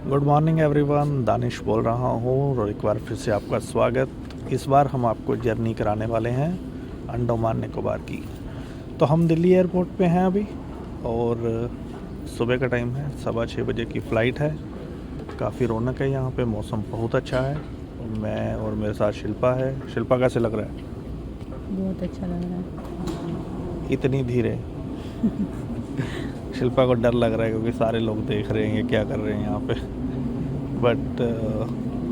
Good morning everyone, Danish बोल रहा हूँ और एक बार फिर से आपका स्वागत। इस बार हम आपको जर्नी कराने वाले हैं अंडमान निकोबार की। तो हम दिल्ली एयरपोर्ट पे हैं अभी और सुबह का टाइम है, 6:15 बजे की फ़्लाइट है। काफ़ी रौनक है यहाँ पे, मौसम बहुत अच्छा है। मैं और मेरे साथ शिल्पा है। शिल्पा कैसे लग रहा है? बहुत अच्छा लग रहा है। इतनी धीरे शिल्पा को डर लग रहा है क्योंकि सारे लोग देख रहे हैं ये क्या कर रहे हैं यहाँ पे। बट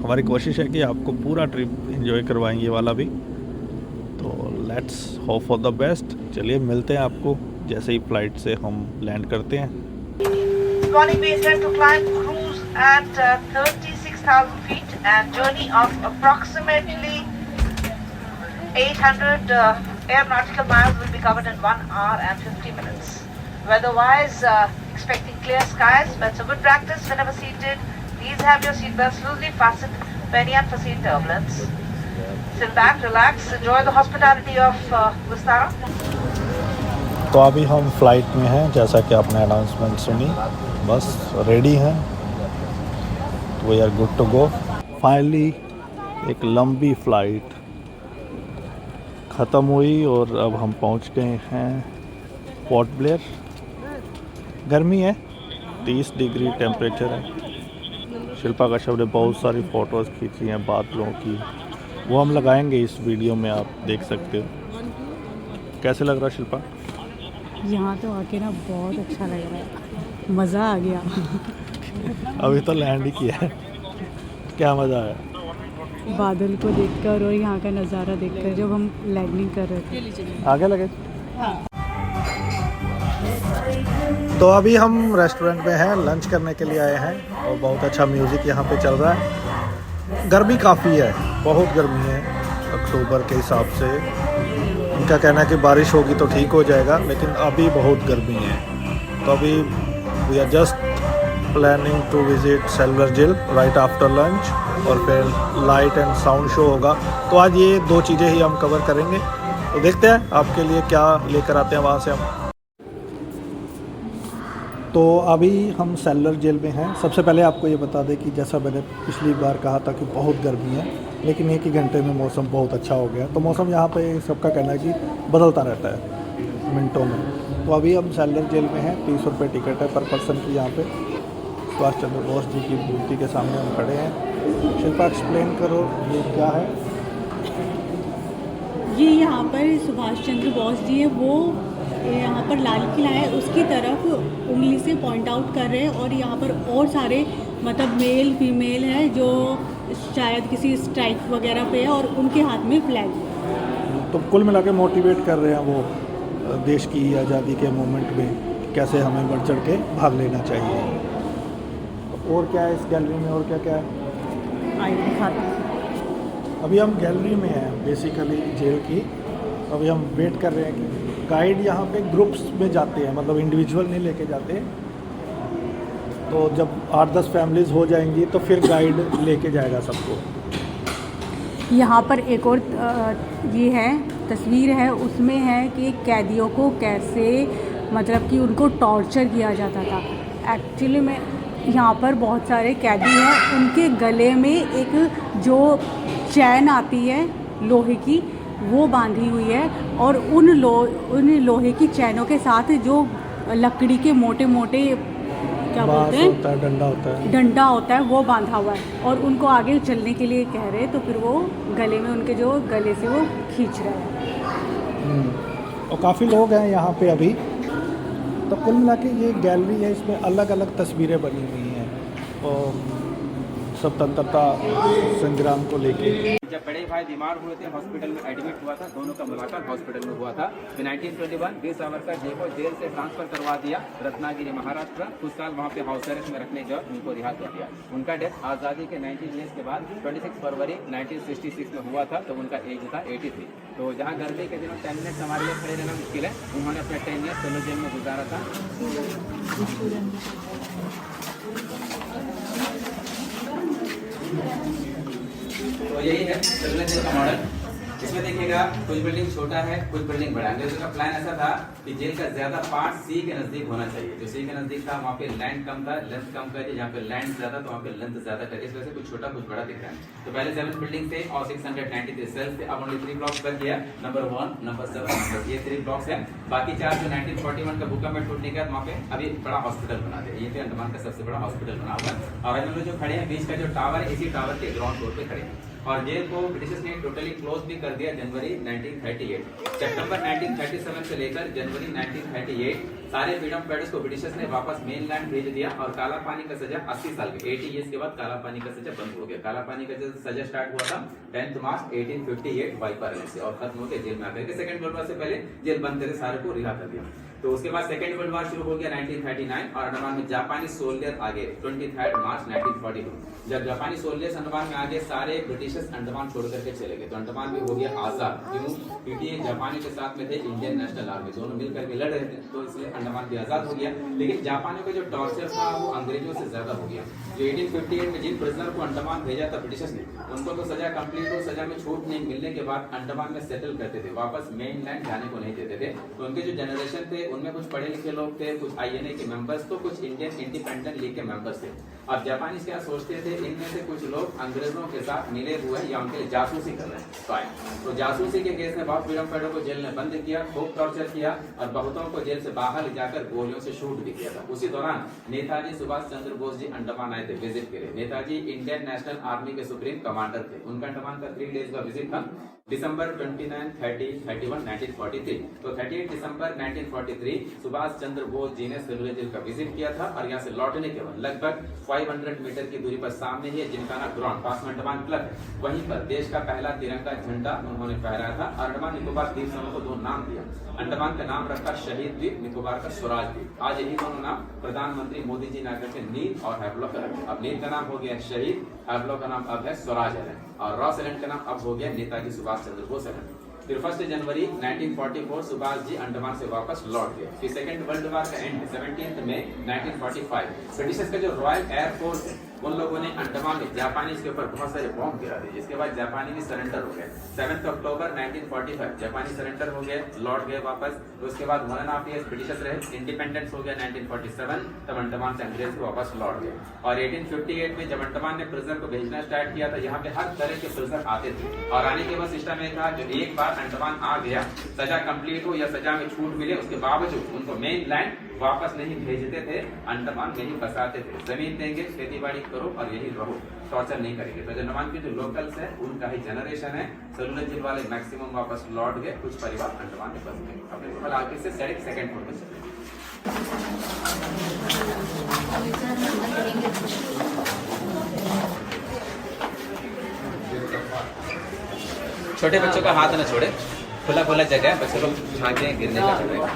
हमारी कोशिश है कि आपको पूरा ट्रिप एंजॉय करवाएंगे ये वाला भी। तो let's hope for the best. चलिए मिलते हैं आपको जैसे ही फ्लाइट से हम लैंड करते हैं। Morning, we intend to climb cruise at 36,000 feet and journey of approximately 800 aeronautical miles will be covered in 1 hour and 50 minutes. Weather-wise, expecting clear skies, but it's a good practice whenever seated. Please have your seatbelts loosely fastened for any unforeseen turbulence. Sit back, relax, enjoy the hospitality of Vistara. तो अभी हम flight में हैं, जैसा कि आपने announcement सुनी, बस रेडी हैं। We are good to go. Finally एक लंबी फ़्लाइट ख़त्म हुई और अब हम पहुंच गए हैं पोर्ट ब्लेयर। गर्मी है, 30 डिग्री टेम्परेचर है। शिल्पा कश्यप ने बहुत सारी फ़ोटोज़ खींची हैं बादलों की, वो हम लगाएंगे इस वीडियो में, आप देख सकते हो। कैसे लग रहा है शिल्पा? यहाँ तो आके ना बहुत अच्छा लग रहा है, मज़ा आ गया। अभी तो लैंड ही किया है, क्या मज़ा आया? बादल को देखकर और यहाँ का नज़ारा देखकर जब हम लैंडिंग कर रहे थे। आगे लगे। तो अभी हम रेस्टोरेंट में हैं, लंच करने के लिए आए हैं और बहुत अच्छा म्यूज़िक यहाँ पे चल रहा है। गर्मी काफ़ी है, बहुत गर्मी है अक्टूबर के हिसाब से। उनका कहना है कि बारिश होगी तो ठीक हो जाएगा, लेकिन अभी बहुत गर्मी है। तो अभी we are just planning to visit silver जिल राइट आफ्टर लंच और फिर लाइट एंड साउंड शो होगा। तो आज ये दो चीज़ें ही हम कवर करेंगे। तो देखते हैं आपके लिए क्या लेकर आते हैं वहाँ से हम। तो अभी हम सेलर जेल में हैं। सबसे पहले आपको ये बता दें कि जैसा मैंने पिछली बार कहा था कि बहुत गर्मी है, लेकिन एक ही घंटे में मौसम बहुत अच्छा हो गया। तो मौसम यहाँ पे सबका कहना है कि बदलता रहता है मिनटों में। तो अभी हम सेलर जेल में हैं, 30 रुपये टिकट है पर पर्सन की। यहाँ पे सुभाष चंद्र बोस जी की मूर्ति के सामने हम खड़े हैं। शिल्पा एक्सप्लेन करो ये क्या है? ये यहाँ पर सुभाष चंद्र बोस जी है, वो यहाँ पर लाल किला है उसकी तरफ उंगली से पॉइंट आउट कर रहे हैं। और यहाँ पर और सारे मतलब मेल फीमेल है जो शायद किसी स्ट्राइक वगैरह पे है और उनके हाथ में फ्लैग है। तो कुल मिला के मोटिवेट कर रहे हैं वो देश की आज़ादी के मोमेंट में कैसे हमें बढ़ चढ़ के भाग लेना चाहिए। और क्या है इस गैलरी में, और क्या क्या है? आई दिखाती हूँ। अभी हम गैलरी में हैं बेसिकली जेल की। अभी हम वेट कर रहे हैं कि गाइड यहाँ पे ग्रुप्स में जाते हैं, मतलब इंडिविजुअल नहीं लेके जाते। तो जब 8-10 फैमिलीज़ हो जाएंगी तो फिर गाइड लेके जाएगा सबको। यहाँ पर एक और ये है तस्वीर है, उसमें है कि कैदियों को कैसे मतलब कि उनको टॉर्चर किया जाता था। एक्चुअली में यहाँ पर बहुत सारे कैदी हैं, उनके गले में एक जो चैन आती है लोहे की वो बांधी हुई है और उन लोहे की चैनों के साथ जो लकड़ी के मोटे मोटे क्या बोलते हैं, डंडा होता है वो बांधा हुआ है और उनको आगे चलने के लिए कह रहे हैं। तो फिर वो गले में उनके जो गले से वो खींच रहे हैं। और काफ़ी लोग हैं यहाँ पे अभी। तो कुल मिला के ये गैलरी है, इसमें अलग अलग तस्वीरें बनी हुई हैं और स्वतंत्रता संग्राम को लेके। जब बड़े भाई बीमार हुए थे, हॉस्पिटल में एडमिट हुआ था, दोनों का मुलाकात हॉस्पिटल में हुआ था। फिर 1921 वीर सावरकर जी को जेल से ट्रांसफर करवा दिया रत्नागिरी महाराष्ट्र। कुछ साल वहाँ पे हाउस अरेस्ट में रखने के बाद उनको रिहा कर दिया। उनका डेथ आज़ादी के 19 ईयर्स के बाद 26 फरवरी 1966 में हुआ था। तो उनका एज था 83। तो जहाँ गर्मी के दिनों 10 मिनट हमारे लिए खड़े रहना मुश्किल है, उन्होंने अपना 10 ईयर्स सेलर जेल में गुजारा था। तो यही है सेलर जेल का मॉडल। इसमें देखिएगा कुछ बिल्डिंग छोटा है, कुछ बिल्डिंग बड़ा है। अंग्रेजों का प्लान ऐसा था कि जेल का ज्यादा पार्ट सी के नजदीक होना चाहिए। जो सी के नजदीक था वहाँ पे लैंड कम था, लेंथ कम कर दिया। जहाँ पे लैंड ज्यादा तो वहाँ पे लेंथ ज्यादा कर, इस वजह से कुछ छोटा कुछ बड़ा दिख रहा है। तो पहले 7 बिल्डिंग थे और 693 सेल्स थे, अब ओनली 3 ब्लॉक्स कर दिया, नंबर 1, नंबर 7, ये 3 ब्लॉक्स है। बाकी 4 जो 1941 का भूकंप में टूटने के बाद वहाँ पे अभी बड़ा हॉस्पिटल बना दिया। ये पे अंडमान का सबसे बड़ा हॉस्पिटल बना हुआ है। और हम लोग जो खड़े हैं बीच का जो टावर है, इसी टावर के ग्राउंड फ्लोर पे खड़े हैं। और जेल को ब्रिटिश ने टोटली क्लोज भी कर दिया जनवरी 1938। सितंबर 1937 से लेकर जनवरी 1938 सारे फ्रीडम फाइटर्स को ब्रिटिशर्स ने वापस मेनलैंड भेज दिया। और काला पानी का सजा 80 साल के 80 ईयर्स के बाद काला पानी का सजा बंद हो गया। काला पानी का सजा स्टार्ट हुआ था 10 मार्च 1858 वाइपर से और खत्म हो गया जेल में आकर के। सेकंड वर्ल्ड वॉर से पहले जेल बंद करके सारे को रिहा कर दिया। तो उसके बाद सेकंड वर्ल्ड वॉर शुरू हो गया 1939 और अंडमान में जापानी सोल्जर आ गए 23 मार्च 1942। जब जापानी सोल्जर्स अंडमान में आ गए सारे ब्रिटिशर्स अंडमान छोड़ करके चले गए। तो अंडमान भी हो गया आजाद। क्यों? क्योंकि जापानी के साथ में थे इंडियन नेशनल आर्मी, दोनों मिल करके लड़ रहे थे, तो इसलिए अंडमान भी आजाद हो गया। लेकिन जापानियों का जो टॉर्चर था वो अंग्रेजों से ज्यादा हो गया। जो 1858 में जिन प्रिजनर को अंडमान भेजा था ब्रिटिशर्स ने, उनको तो सजा कंप्लीट हो, सजा में छूट नहीं मिलने के बाद अंडमान में सेटल करते थे, वापस मेनलैंड जाने को नहीं देते थे। तो उनके जो जनरेशन थे उनमें कुछ पढ़े लिखे लोग थे, कुछ INA के मेंबर्स, तो कुछ इंडियन इंडिपेंडेंट लीग के मेंबर्स थे। अब जापानीज क्या सोचते थे, इनमें से कुछ लोग अंग्रेजों के साथ मिले हुए हैं या उनके लिए जासूसी कर रहे हैं, स्पाई। तो जासूसी के केस में बहुत फ्रीडम फाइटर को जेल में बंद किया, खूब टॉर्चर किया और बहुतों को जेल से बाहर ले जाकर गोलियों से शूट भी किया था। उसी दौरान नेताजी सुभाष चंद्र बोस जी अंडमान आए थे विजिट के लिए। नेताजी इंडियन नेशनल आर्मी के सुप्रीम कमांडर थे। उनका अंडमान का 3 डेज का विजिट था दिसंबर 29, 30, 31, 1943। तो 38 दिसंबर 1943 सुभाष चंद्र बोस जी ने सिलुलर जेल का विजिट किया था। और यहाँ से लौटने के बाद लगभग 500 मीटर की दूरी पर सामने ही जिनका ना ग्राउंड पास में अंडमान क्लब है, वहीं पर देश का पहला तिरंगा झंडा उन्होंने फहराया था। और अंडमान निकोबार द्वीप समूह को 2 नाम दिया। अंडमान का नाम रखा शहीद द्वीप, निकोबार का स्वराज द्वीप। आज यही दोनों नाम प्रधानमंत्री मोदी जी ने आकर के नील और हैवलॉक का रखा। अब नील का नाम हो गया शहीद, हैवलॉक का नाम अब है स्वराज आइलैंड और रॉस आइलैंड का नाम अब हो गया नेताजी सुभाष चंद्र बोस आइलैंड। फिर 1 जनवरी 1944 सुभाष जी अंडमान से वापस लौट गए। फिर सेकेंड वर्ल्ड वॉर का एंड 17 मई 1945 ब्रिटिशर्स का जो रॉयल एयरफोर्स है उन लोगों ने अंडमान में जापानीज के ऊपर बहुत सारे बॉम्ब गिरा दिए, जिसके बाद जापानी भी सरेंडर हो गए। 7 अक्टूबर 1945 जापानी सरेंडर हो गए, लौट गए वापस। तो उसके बाद 1.5 ईयर ब्रिटिशर्स रहे, इंडिपेंडेंस हो गया 1947, तब अंडमान से अंग्रेज को वापस लौट गए। और 1858 में जब अंडमान ने प्रिजनर को भेजना स्टार्ट किया था, यहाँ पे हर तरह के प्रिजनर आते थे। और आने के बाद सिस्टम में था जो एक बार अंडमान आ गया, सजा कंप्लीट हो या सजा में छूट मिले, उसके बावजूद उनको मेन लैंड वापस नहीं भेजते थे, अंडमान में ही फंसाते थे। जमीन देंगे, खेती बाड़ी करो और यही रहो, टॉर्चर नहीं करेंगे। तो अंडमान के जो लोकल्स है उनका ही जनरेशन है। सेलुलर जेल वाले मैक्सिमम वापस लौट गए, कुछ परिवार अंडमान में फंस गए। अपने कल आगे से सेकंड फ्लोर पे चले। छोटे बच्चों का हाथ न छोड़े, खुला खुला जगह है, बच्चों लोग झांके गिरने का डर रहेगा।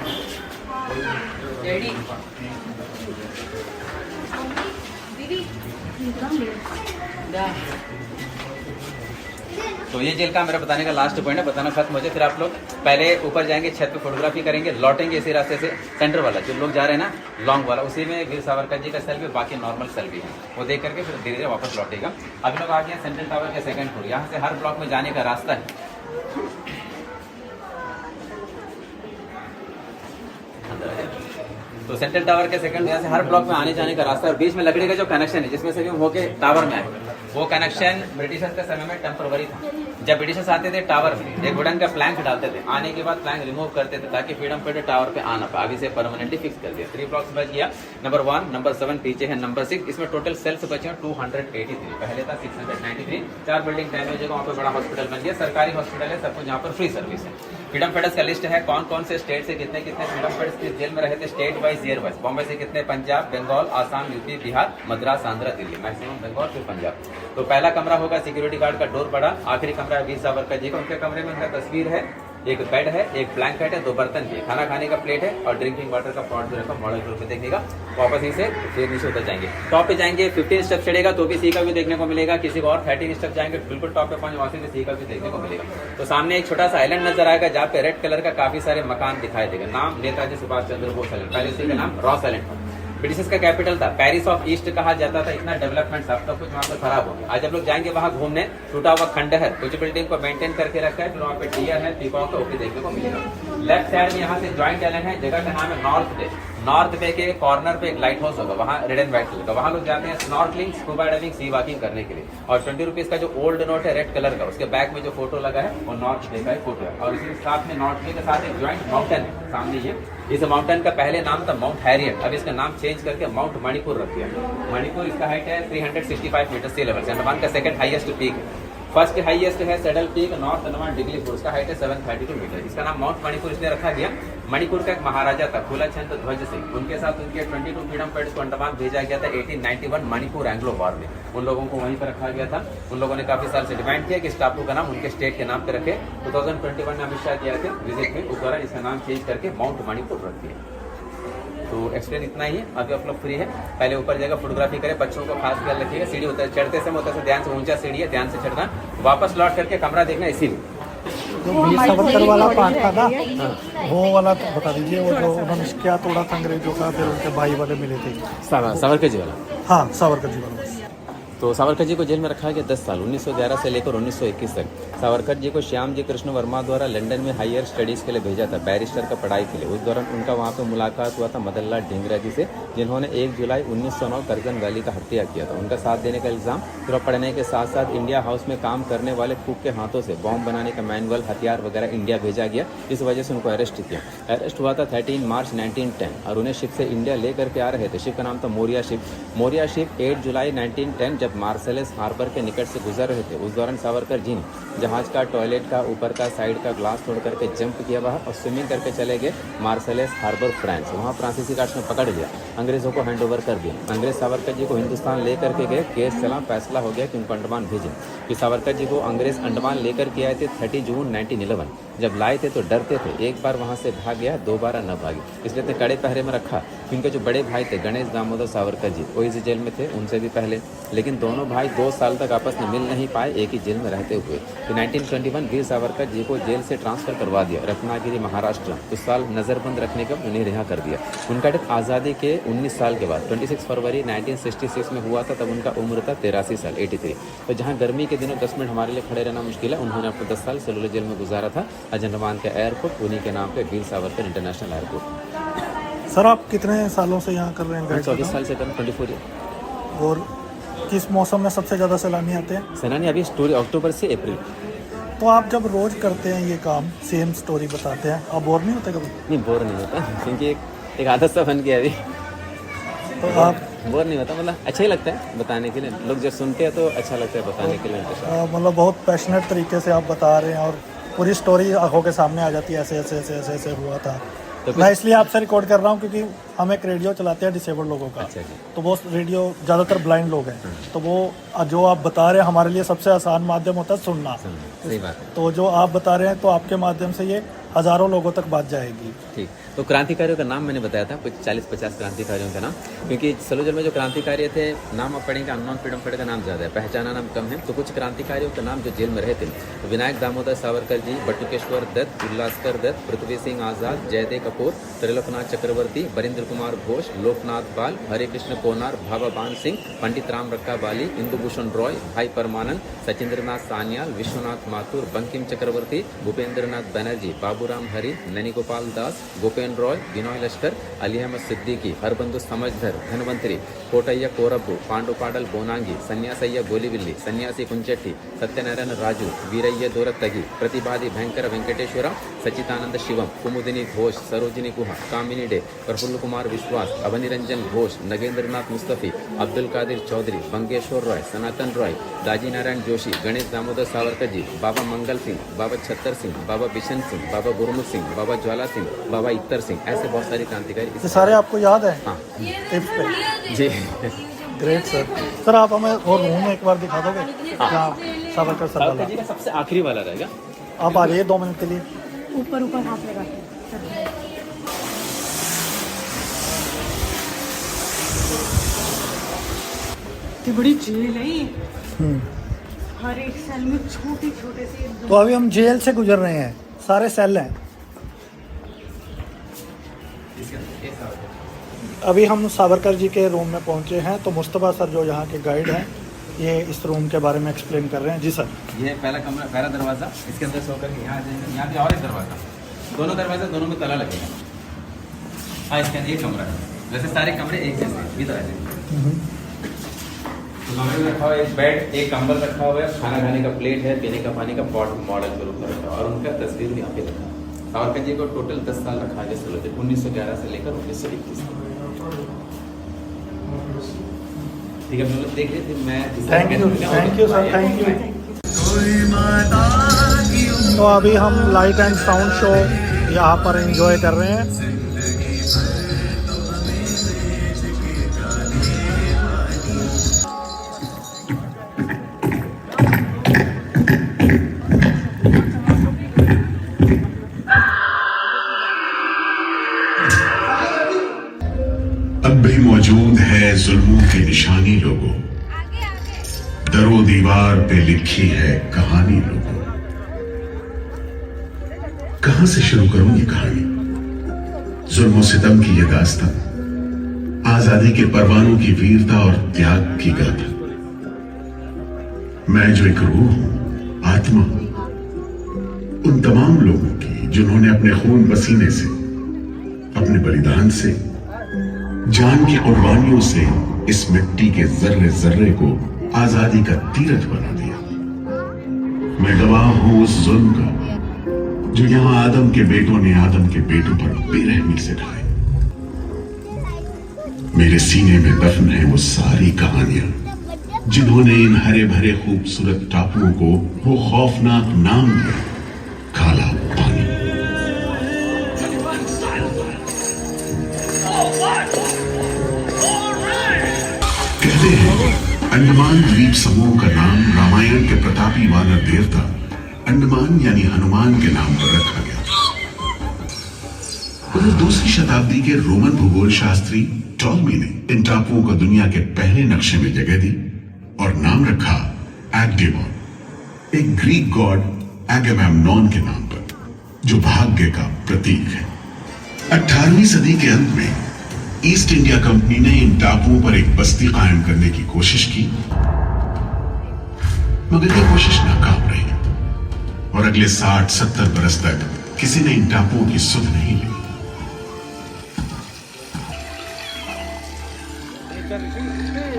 तो ये जेल का मेरा बताने का लास्ट पॉइंट है, बताना खत्म हो जाए फिर आप लोग पहले ऊपर जाएंगे, छत पे फोटोग्राफी करेंगे, लौटेंगे इसी रास्ते से। सेंटर वाला जो लोग जा रहे हैं ना लॉन्ग वाला, उसी में वीर सावरकर जी का सेल भी, बाकी नॉर्मल सेल भी है, वो देख करके फिर धीरे धीरे वापस लौटेगा। अभी लोग आ गए सेंट्रल टावर के सेकंड फ्लोर, यहाँ से हर ब्लॉक में जाने का रास्ता है। तो सेंट्रल टावर के सेकंड यहाँ से हर ब्लॉक में आने जाने का रास्ता है। और बीच में लकड़ी का जो कनेक्शन है जिसमें से हम होके टावर में आए, वो कनेक्शन ब्रिटिशर्स के समय में टेम्पररी था। जब ब्रिटिशर्स आते थे टावर में एक वुडन का प्लैंक डालते थे, आने के बाद प्लैंक रिमूव करते थे ताकि फ्रीडम फाइटर टावर पे आना पाए। अभी से परमानेंटली फिक्स कर दिया। 3 ब्लॉक्स बच गया, नंबर 1, नंबर 7 पीछे है, नंबर 6। इसमें टोटल सेल्स बचे हैं 283, पहले था 693। 4 बिल्डिंग डैमेज है, वहाँ पे बड़ा हॉस्पिटल बन गया, सरकारी हॉस्पिटल है, सब कुछ यहाँ पर फ्री सर्विस है। फ्रीडम फाइटर्स का लिस्ट है कौन कौन से स्टेट से कितने कितने फ्रीडम फाइटर्स जेल में रहे थे, state wise year wise. Bombay से कितने, पंजाब, बंगाल, आसाम, यूपी, बिहार, मद्रास, आंध्र, दिल्ली, मैक्सिमम बंगाल फिर पंजाब। तो पहला कमरा होगा सिक्योरिटी गार्ड का डोर बड़ा, आखिरी कमरा है वीर सावरकर जी का। उनके कमरे में उनका तस्वीर है, एक बेड है, एक ब्लैंकेट है, 2 बर्तन भी है, खाना खाने का प्लेट है और ड्रिंकिंग वाटर का पॉट जो रखा मॉडल फ्लोर पे देखिएगा। वापस ही से फिर नीचे उतर जाएंगे, टॉप पे जाएंगे, 15 स्टेप चढ़ेगा तो भी सी का व्यू देखने को मिलेगा। किसी को और 13 स्टेप जाएंगे बिल्कुल टॉप पे पहुंचे, वहां से सी का व्यू देखने को मिलेगा। तो सामने एक छोटा सा आइलैंड नजर आएगा जहाँ पे रेड कलर का काफी सारे मकान दिखाई देगा। नाम नेताजी सुभाष चंद्र बोस आइलैंड, पहले इसी का नाम रॉस आइलैंड था। ब्रिटिश का कैपिटल था, पेरिस ऑफ ईस्ट कहा जाता था। इतना डेवलपमेंट था, सब कुछ वहाँ पे खराब हो गया। आज हम लोग जाएंगे वहाँ घूमने, टूटा हुआ खंडहर, कुछ बिल्डिंग को मेंटेन करके रखा है, फिर वहाँ पे डियर है, पीकॉक है, वो भी देखने को मिलेगा। लेफ्ट साइड में यहाँ से जॉइंट आइलैंड है, जगह का नाम है नॉर्थ बे। नॉर्थ बे के कॉर्नर पे एक लाइट हाउस होगा, वहाँ रेड एंड व्हाइट कलर का, वहाँ लोग जाते हैं snorkelling, scuba diving, sea walking करने के लिए। और 20 रुपीज का जो ओल्ड नोट है रेड कलर का, उसके बैक में जो फोटो लगा है वो नॉर्थ बे का फोटो है। और इसी साथ में नॉर्थ बे के साथ एक ज्वाइंट माउंटेन है सामने ये। इस माउंटेन का पहले नाम था माउंट हैरियट, अब इसका नाम चेंज करके माउंट मणिपुर रख दिया। मणिपुर इसका हाइट है 365 मीटर सी लेवल से, अंडमान का सेकंड हाईएस्ट पीक है। फर्स्ट हाईएस्ट है सैडल पीक नॉर्थ अंडमान डिग्लीपुर, उसका हाइट है 732 मीटर। इसका नाम माउंट मणिपुर इसलिए रखा गया, मणिपुर का एक महाराजा था फूलाचंद ध्वज सिंह, उनके साथ उनके 22 फ्रीडम फाइटर्स को अंडमान भेजा गया था 1891 मणिपुर एंग्लो वॉर में। उन लोगों को वहीं पर रखा गया था। उन लोगों ने काफी साल से डिमांड किया कि इस टापू का नाम उनके स्टेट के नाम पे रखे। 2021 में अमित शाह किया थे विजिट में, उस दौरान इसका नाम चेंज करके माउंट मणिपुर रख दिया। तो एक्सप्लेन इतना ही है, अभी आप लोग फ्री है, पहले ऊपर जाएगा फोटोग्राफी करें, बच्चों को खास ख्याल रखिएगा। सीढ़ी होता है चढ़ते समय होता है ध्यान से, ऊंचा सीढ़ी है ध्यान से चढ़ना, वापस लौट करके कमरा देखना इसीलिए। जो वीर सावरकर वाला पार्ट था ना, वो वाला तो बता दीजिए, वो जो उन्होंने क्या तोड़ा था अंग्रेजों का, फिर उनके भाई वाले मिले थे। सावरकर जी वाला, हाँ सावरकर जी वाला। तो सावरकर जी को जेल में रखा गया 10 साल, 1911 से लेकर 1921 तक। सावरकर जी को श्याम जी कृष्ण वर्मा द्वारा लंदन में हायर स्टडीज के लिए भेजा था, बैरिस्टर का पढ़ाई के लिए। उस दौरान उनका वहाँ पे मुलाकात हुआ था मदन लाल ढींगरा जी से, जिन्होंने 1 जुलाई 1909 करजन वैली का हत्या किया था। उनका साथ देने का इल्जाम, फिर पढ़ने के साथ साथ इंडिया हाउस में काम करने वाले कुक के हाथों से बॉम्ब बनाने का मैनुअल, हथियार वगैरह इंडिया भेजा गया। इस वजह से उनको अरेस्ट किया। अरेस्ट हुआ था 13 मार्च 1910 और उन्हें शिप से इंडिया लेकर के आ रहे थे। शिप का नाम था मोरिया शिप। मोरिया शिप 8 जुलाई 1910 जब मार्सेलेस हार्बर के निकट से गुजर रहे थे, उस दौरान सावरकर जी ने जहाज का टॉयलेट का ऊपर का साइड का ग्लास तोड़ करके जंप किया बाहर और स्विमिंग करके चले गए मार्सेलेस हार्बर फ्रांस। वहाँ फ्रांसीसी गार्ड्स ने पकड़ लिया, अंग्रेजों को हैंड ओवर कर दिया। अंग्रेज सावरकर जी को हिंदुस्तान लेकर के गए, केस चला, फैसला हो गया कि उनको अंडमान भेजें। कि सावरकर जी को अंग्रेज अंडमान लेकर के आए थे 30 जून 1911। जब लाए थे तो डरते थे, एक बार वहाँ से भाग गया, दोबारा न भागे, इसलिए इतने कड़े पहरे में रखा। उनके जो बड़े भाई थे गणेश दामोदर सावरकर जी, वो इसी जेल में थे, उनसे भी पहले। लेकिन दोनों भाई 2 साल तक आपस में मिल नहीं पाए, एक ही जेल में रहते हुए। तो 1921 वीर सावरकर जी को जेल से ट्रांसफर करवा दिया रत्नागिरी महाराष्ट्र। उस साल नजरबंद रखने के बाद उन्हें रिहा कर दिया। उनका डेथ आज़ादी के 19 साल के बाद 26 फरवरी 1966 में हुआ था, तब उनका उम्र था 83 साल 83। तो जहाँ गर्मी के दिनों 10 मिनट हमारे लिए खड़े रहना मुश्किल है, उन्होंने अपने 10 साल सेलुलर जेल में गुजारा था। अंडमान का एयरपोर्ट उन्हीं के नाम पे Veer Savarkar international airport. Sir आप कितने सालों से यहाँ कर रहे हैं? 24 साल से कर 24 ईयर। और किस मौसम में सबसे ज़्यादा सैलानी आते हैं? सैलानी अभी स्टोरी अक्टूबर से अप्रैल। तो आप जब रोज़ करते हैं ये काम, सेम स्टोरी बताते हैं, आप बोर नहीं होते कभी? नहीं, बोर नहीं होता क्योंकि एक आदत सा बन गया अभी। तो आप बोर नहीं होता, मतलब अच्छा ही लगता है बताने के लिए। लोग जब सुनते हैं तो अच्छा लगता है बताने के लिए। मतलब बहुत पैशनेट तरीके से आप बता रहे हैं और पूरी स्टोरी आंखों के सामने आ जाती है, ऐसे ऐसे ऐसे ऐसे ऐसे हुआ था। तो मैं इसलिए आपसे रिकॉर्ड कर रहा हूँ क्योंकि हम एक रेडियो चलाते हैं डिसेबल्ड लोगों का। अच्छा जी। तो वो रेडियो ज़्यादातर ब्लाइंड लोग हैं, तो वो जो आप बता रहे हैं हमारे लिए सबसे आसान माध्यम होता है सुनना। सही बात है। तो जो आप बता रहे हैं तो आपके माध्यम से ये हज़ारों लोगों तक बात जाएगी। ठीक, तो क्रांतिकारियों का नाम मैंने बताया था, कुछ 40-50 क्रांतिकारियों का नाम, क्योंकि सलूजल में जो क्रांतिकारी थे नाम आप पढ़ेंगे, अननोन फ्रीडम फाइटर का नाम ज़्यादा है, पहचाना नाम कम है। तो कुछ क्रांतिकारियों का नाम जो जेल में रहे थे, विनायक दामोदर सावरकर जी, बटुकेश्वर दत्त, उल्लासकर दत्त, पृथ्वी सिंह आज़ाद, जयदेव कपूर, त्रिलोकनाथ चक्रवर्ती, बरिंद्र कुमार घोष, लोकनाथ बाल, हरे कृष्ण कोनार, भावा बान सिंह, पंडित राम रक्का बाली, इंदुभूषण रॉय, भाई परमानंद, सचिंद्रनाथ सान्याल, विश्वनाथ माथुर, बंकिम चक्रवर्ती, भूपेंद्रनाथ बनर्जी, बाबूराम हरी, ननी गोपाल दास, गोपेन रॉय, बिनोय लश्कर, अली अहमद सिद्दीकी, हरबंधु समझधर, धनवंतरी, कोटैया कोरब्बू, पांडु पाडल बोनांगी, सन्यासయ్య गोलीबिल्ली, सन्यासी कुंचट्टी, सत्यनारायण राजू, वीरయ్య दोरत्तगी, प्रतिभादी भयंकर वेंकटेश्वरा, सचितानंद शिवम, कुमुदिनी घोष, सरोजिनी गुहा, कामिनी डे, प्रफुल्ल कुमार विश्वास, अवनिरंजन घोष, नगेंद्रनाथ मुस्तफी, अब्दुल कादिर चौधरी, बंगेश्वर रॉय, सनातन रॉय, दाजी नारायण जोशी, गणेश दामोदर सावरकर जी, बाबा मंगल सिंह, बाबा छत्तर सिंह, बाबा बिशन सिंह, बाबा गुरमुख सिंह, बाबा ज्वाला सिंह, बाबा इत्तर सिंह, ऐसे बहुत सारे क्रांतिकारी। ये सारे आपको याद है? हाँ टिप्स पे जी। Great sir. सर आप हमें और रूम एक बार दिखा दोगे जहाँ सावरकर सर वाला? जी का सबसे आखिरी वाला रहेगा। आप आ जाइए 2 मिनट के लिए। ऊपर ऊपर हाथ लगा के। ये बड़ी जेल है ये। हर एक सेल में छोटे छोटे से। तो अभी हम जेल से गुजर रहे हैं, सारे सेल हैं। अभी हम सावरकर जी के रूम में पहुंचे हैं, तो मुस्तफ़ा सर जो यहाँ के गाइड हैं ये इस रूम के बारे में एक्सप्लेन कर रहे हैं। जी सर। ये पहला कमरा, पहला दरवाज़ा, इसके अंदर से होकर के यहाँ जाएंगे, यहाँ पे और एक दरवाज़ा, दोनों दरवाजे, दोनों में ताला लगेगा। हाँ, इसके अंदर एक कमरा है, वैसे सारे कमरे एक जैसे इधर आ जाएंगे। तो कमरे में रखा हुआ है एक बेड, एक कंबल रखा हुआ है, खाना खाने का प्लेट है, पीने का पानी का पॉट मॉडल के रूप में रखा है, और उनका तस्वीर भी यहाँ पे रखा है। सावरकर जी को टोटल 10 साल रखा है, जैसे 1911 से लेकर 1921 तक। ठीक है, हम लोग देख रहे थे। मैं thank you sir, thank you. तो अभी हम लाइट एंड साउंड शो यहाँ पर एंजॉय कर रहे हैं। अब भी मौजूद है जुल्मों की निशानी लोगों, दरो दीवार पे लिखी है कहानी लोगों। कहां से शुरू करूं ये कहानी? जुल्म सितम की ये दास्तां, आजादी के परवानों की वीरता और त्याग की गाथा। मैं जो एक रूह हूं, आत्मा, उन तमाम लोगों की जिन्होंने अपने खून पसीने से, अपने बलिदान से, जान की कुर्बानियों से इस मिट्टी के जर्रे जर्रे को आजादी का तीरथ बना दिया। मैं गवाह हूं उस जुल्म का जो यहां आदम के बेटों ने आदम के बेटों पर बेरहमी से ढाए। मेरे सीने में दफन है वो सारी कहानियां जिन्होंने इन हरे भरे खूबसूरत टापुओं को वो खौफनाक नाम दिया, काला पानी। कहते हैं अंडमान द्वीप समूह का नाम रामायण के प्रतापी वानर देवता अंडमान यानी हनुमान के नाम पर रखा गया। उधर दूसरी शताब्दी के रोमन भूगोल शास्त्री टॉलमी ने इन टापुओं को दुनिया के पहले नक्शे में जगह दी और नाम रखा एग्डेबॉन, एक ग्रीक गॉड एगेमेम्नॉन के नाम पर, जो भाग्य का प्रतीक है। 18वीं सदी के अंत में ईस्ट इंडिया कंपनी ने इन टापुओं पर एक बस्ती कायम करने की कोशिश की, मगर यह कोशिश नाकाम रही और अगले 60-70 बरस तक किसी ने इन टापुओं की सुध नहीं ली।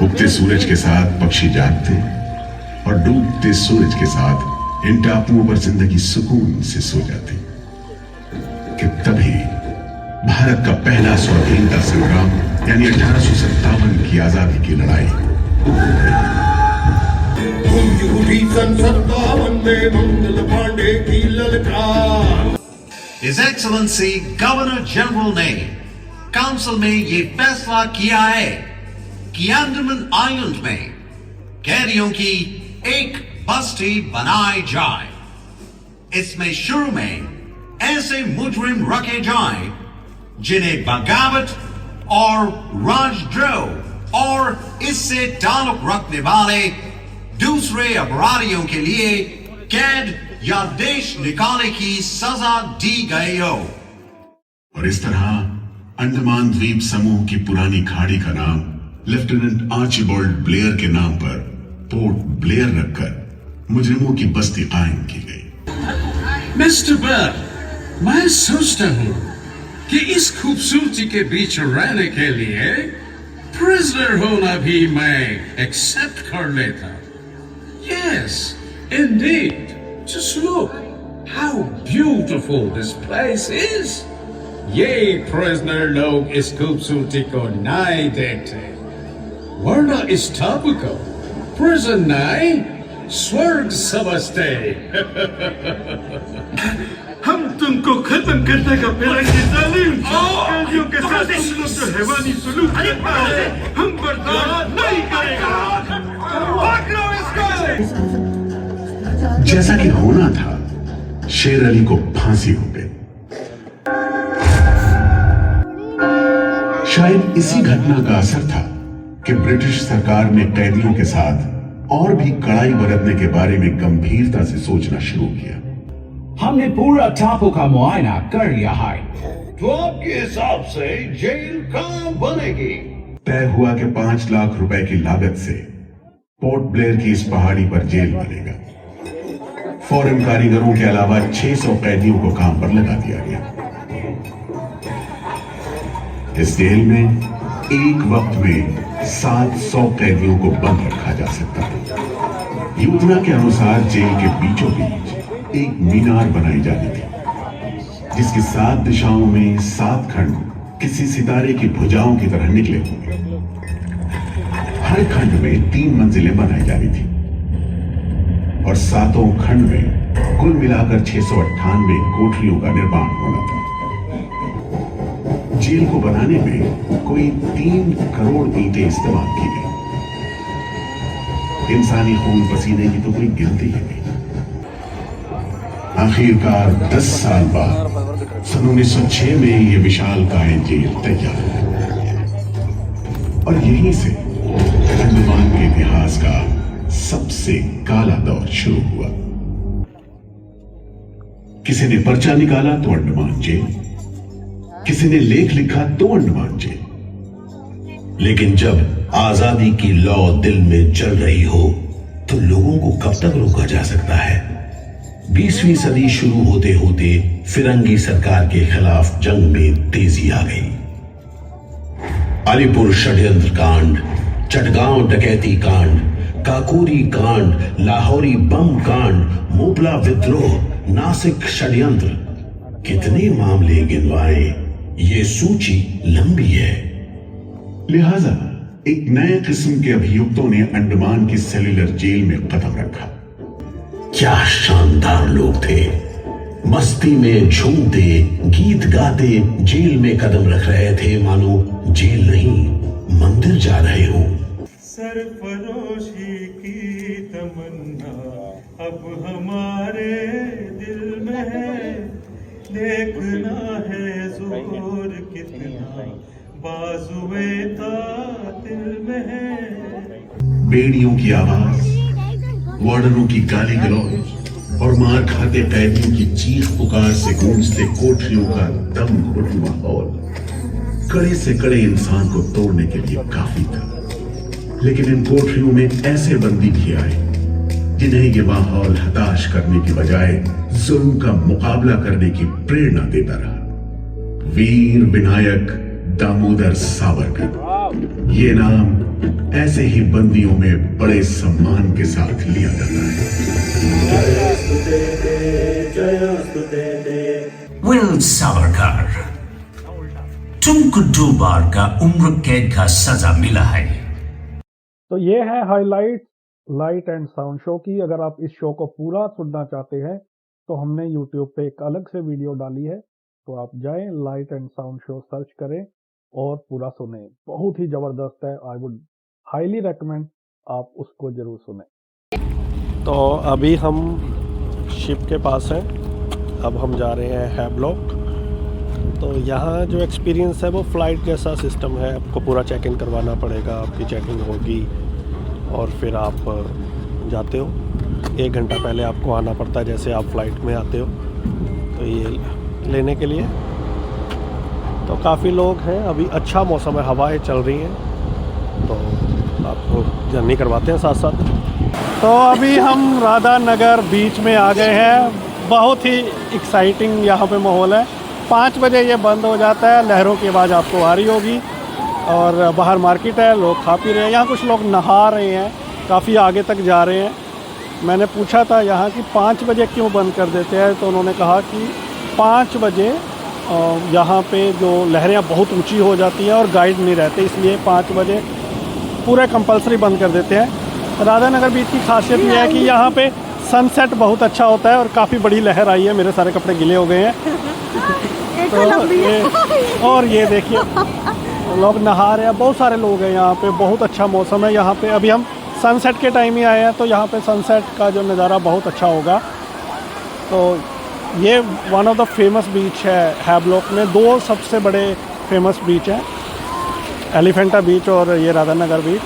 उगते सूरज के साथ पक्षी जागते और डूबते सूरज के साथ इन टापुओं पर जिंदगी सुकून से सो जाती कि तभी भारत का पहला स्वाधीनता संग्राम यानी 1857 की आजादी की लड़ाई His Excellency Governor General ने काउंसिल में ये फैसला किया है कि अंडमान आइलैंड में कैदियों की एक बस्ती बनाई जाए। इसमें शुरू में ऐसे मुजरिम रखे जाएं जिन्हें बगावत और राजद्रोह और इससे ताल्लुक रखने वाले दूसरे अपराधियों के लिए कैद या देश निकाले की सजा दी गई हो। और इस तरह अंडमान द्वीप समूह की पुरानी खाड़ी का नाम लेफ्टिनेंट आर्चिबाल्ड ब्लेयर के नाम पर पोर्ट ब्लेयर रखकर मुजरिमों की बस्ती कायम की गई। मिस्टर बर्ड, मैं सोचता हूँ कि इस खूबसूरती के बीच रहने के लिए प्रिजनर होना भी मैं एक्सेप्ट कर लेता। Yes, indeed. Just look how beautiful this place is. ये प्रिजनर लोग इस खूबसूरती को नहीं देखते, वरना इस टापू को प्रिजन नहीं स्वर्ग समझते। हम तुमको खत्म करने का पहले जालिम कैदियों के साथ तुम लोग जो हैवानी सलूक करता है हम बर्दाश्त नहीं करेगा। पकड़ो इसको। जैसा कि होना था, शेर अली को फांसी हो गई। शायद इसी घटना का असर था कि ब्रिटिश सरकार ने कैदियों के साथ और भी कड़ाई बरतने के बारे में गंभीरता से सोचना शुरू किया। हमने पूरा टापू का मुआयना कर लिया है। तो आपके हिसाब से जेल कहां बनेगी? तय हुआ कि 5 लाख रुपए की लागत से पोर्ट ब्लेयर की इस पहाड़ी पर जेल बनेगा। फॉरेन कारीगरों के अलावा 600 कैदियों को काम पर लगा दिया गया। इस जेल में एक वक्त में 700 कैदियों को बंद रखा जा सकता है। योजना के अनुसार जेल के बीचों बीच एक मीनार बनाई जानी थी, जिसकी 7 दिशाओं में 7 खंड किसी सितारे की भुजाओं की तरह निकले होंगे। हर खंड में 3 मंजिलें बनाई जानी थी और 7 खंड में कुल मिलाकर 698 कोठरियों का निर्माण होना था। जेल को बनाने में कोई 3 करोड़ ईंटें इस्तेमाल की गई। इंसानी खून पसीने की तो कोई गिनती ही नहीं। आखिरकार 10 साल बाद सन 1906 में यह विशालकाय जेल तैयार हुआ और यहीं से अंडमान के इतिहास का सबसे काला दौर शुरू हुआ। किसी ने पर्चा निकाला तो अंडमान जेल, किसी ने लेख लिखा तो अंडमान जेल। लेकिन जब आजादी की लौ दिल में चल रही हो तो लोगों को कब तक रोका जा सकता है? 20वीं सदी शुरू होते होते फिरंगी सरकार के खिलाफ जंग में तेजी आ गई। अलीपुर षड्यंत्र कांड, चटगांव डकैती कांड, काकोरी कांड, लाहौरी बम कांड, मोपला विद्रोह, नासिक षड्यंत्र, कितने मामले गिनवाएं, ये सूची लंबी है। लिहाजा एक नए किस्म के अभियुक्तों ने अंडमान की सेल्युलर जेल में कदम रखा। क्या शानदार लोग थे, मस्ती में झूमते, गीत गाते जेल में कदम रख रहे थे, मानो जेल नहीं मंदिर जा रहे हो। सरफरोशी की तमन्ना अब हमारे दिल में है, देखना है जोर कितना बाजुए दिल में है। बेड़ियों की आवाज, वार्डनों की गाली गलौज और मार खाते कैदियों की चीख पुकार से गूंजते कोठरियों का दम घुट माहौल कड़े से कड़े इंसान को तोड़ने के लिए काफी था। लेकिन इन कोठरियों में ऐसे बंदी भी आए जिन्हें ये माहौल हताश करने की बजाय जुल्म का मुकाबला करने की प्रेरणा देता रहा। वीर विनायक दामोदर सावरकर, ये नाम ऐसे ही बंदियों में बड़े सम्मान के साथ लिया जाता है। वीर सावरकर, तुमको 2 बार का उम्र कैद का सजा मिला है। तो ये है highlight light and sound show की। अगर आप इस शो को पूरा सुनना चाहते हैं तो हमने YouTube पे एक अलग से वीडियो डाली है, तो आप जाएं, light and sound show search करें और पूरा सुने। बहुत ही जबरदस्त है। आई वुड हाईली रेकमेंड आप उसको जरूर सुने। तो अभी हम शिप के पास हैं, अब हम जा रहे हैं हैवलॉक। तो यहाँ जो एक्सपीरियंस है वो फ़्लाइट जैसा सिस्टम है। आपको पूरा चेक इन करवाना पड़ेगा, आपकी चेकिंग होगी और फिर आप जाते हो। 1 घंटा पहले आपको आना पड़ता है, जैसे आप फ़्लाइट में आते हो। तो ये लेने के लिए तो काफ़ी लोग हैं। अभी अच्छा मौसम है, हवाएं चल रही हैं, तो आपको जर्नी करवाते हैं साथ साथ। तो अभी हम राधा नगर बीच में आ गए हैं। बहुत ही एक्साइटिंग यहाँ पे माहौल है। 5 बजे ये बंद हो जाता है। लहरों की आवाज़ आपको आ रही होगी और बाहर मार्केट है, लोग खा पी रहे हैं। यहाँ कुछ लोग नहा रहे हैं, काफ़ी आगे तक जा रहे हैं। मैंने पूछा था यहाँ कि 5 बजे क्यों बंद कर देते हैं, तो उन्होंने कहा कि 5 बजे यहाँ पे जो लहरें बहुत ऊंची हो जाती हैं और गाइड नहीं रहते, इसलिए 5 बजे पूरे कंपलसरी बंद कर देते हैं। राधा नगर बीच की खासियत ये है कि यहाँ पे सनसेट बहुत अच्छा होता है और काफ़ी बड़ी लहर आई है। मेरे सारे कपड़े गीले हो गए हैं। तो और ये देखिए लोग नहा रहे हैं, बहुत सारे लोग हैं यहाँ पे। बहुत अच्छा मौसम है यहाँ पे। अभी हम सनसेट के टाइम ही आए हैं, तो यहाँ पे सनसेट का जो नज़ारा बहुत अच्छा होगा। तो ये one of the famous beach है हैवलॉक में। 2 सबसे बड़े फेमस बीच हैं, एलिफेंटा बीच और ये राधा नगर बीच,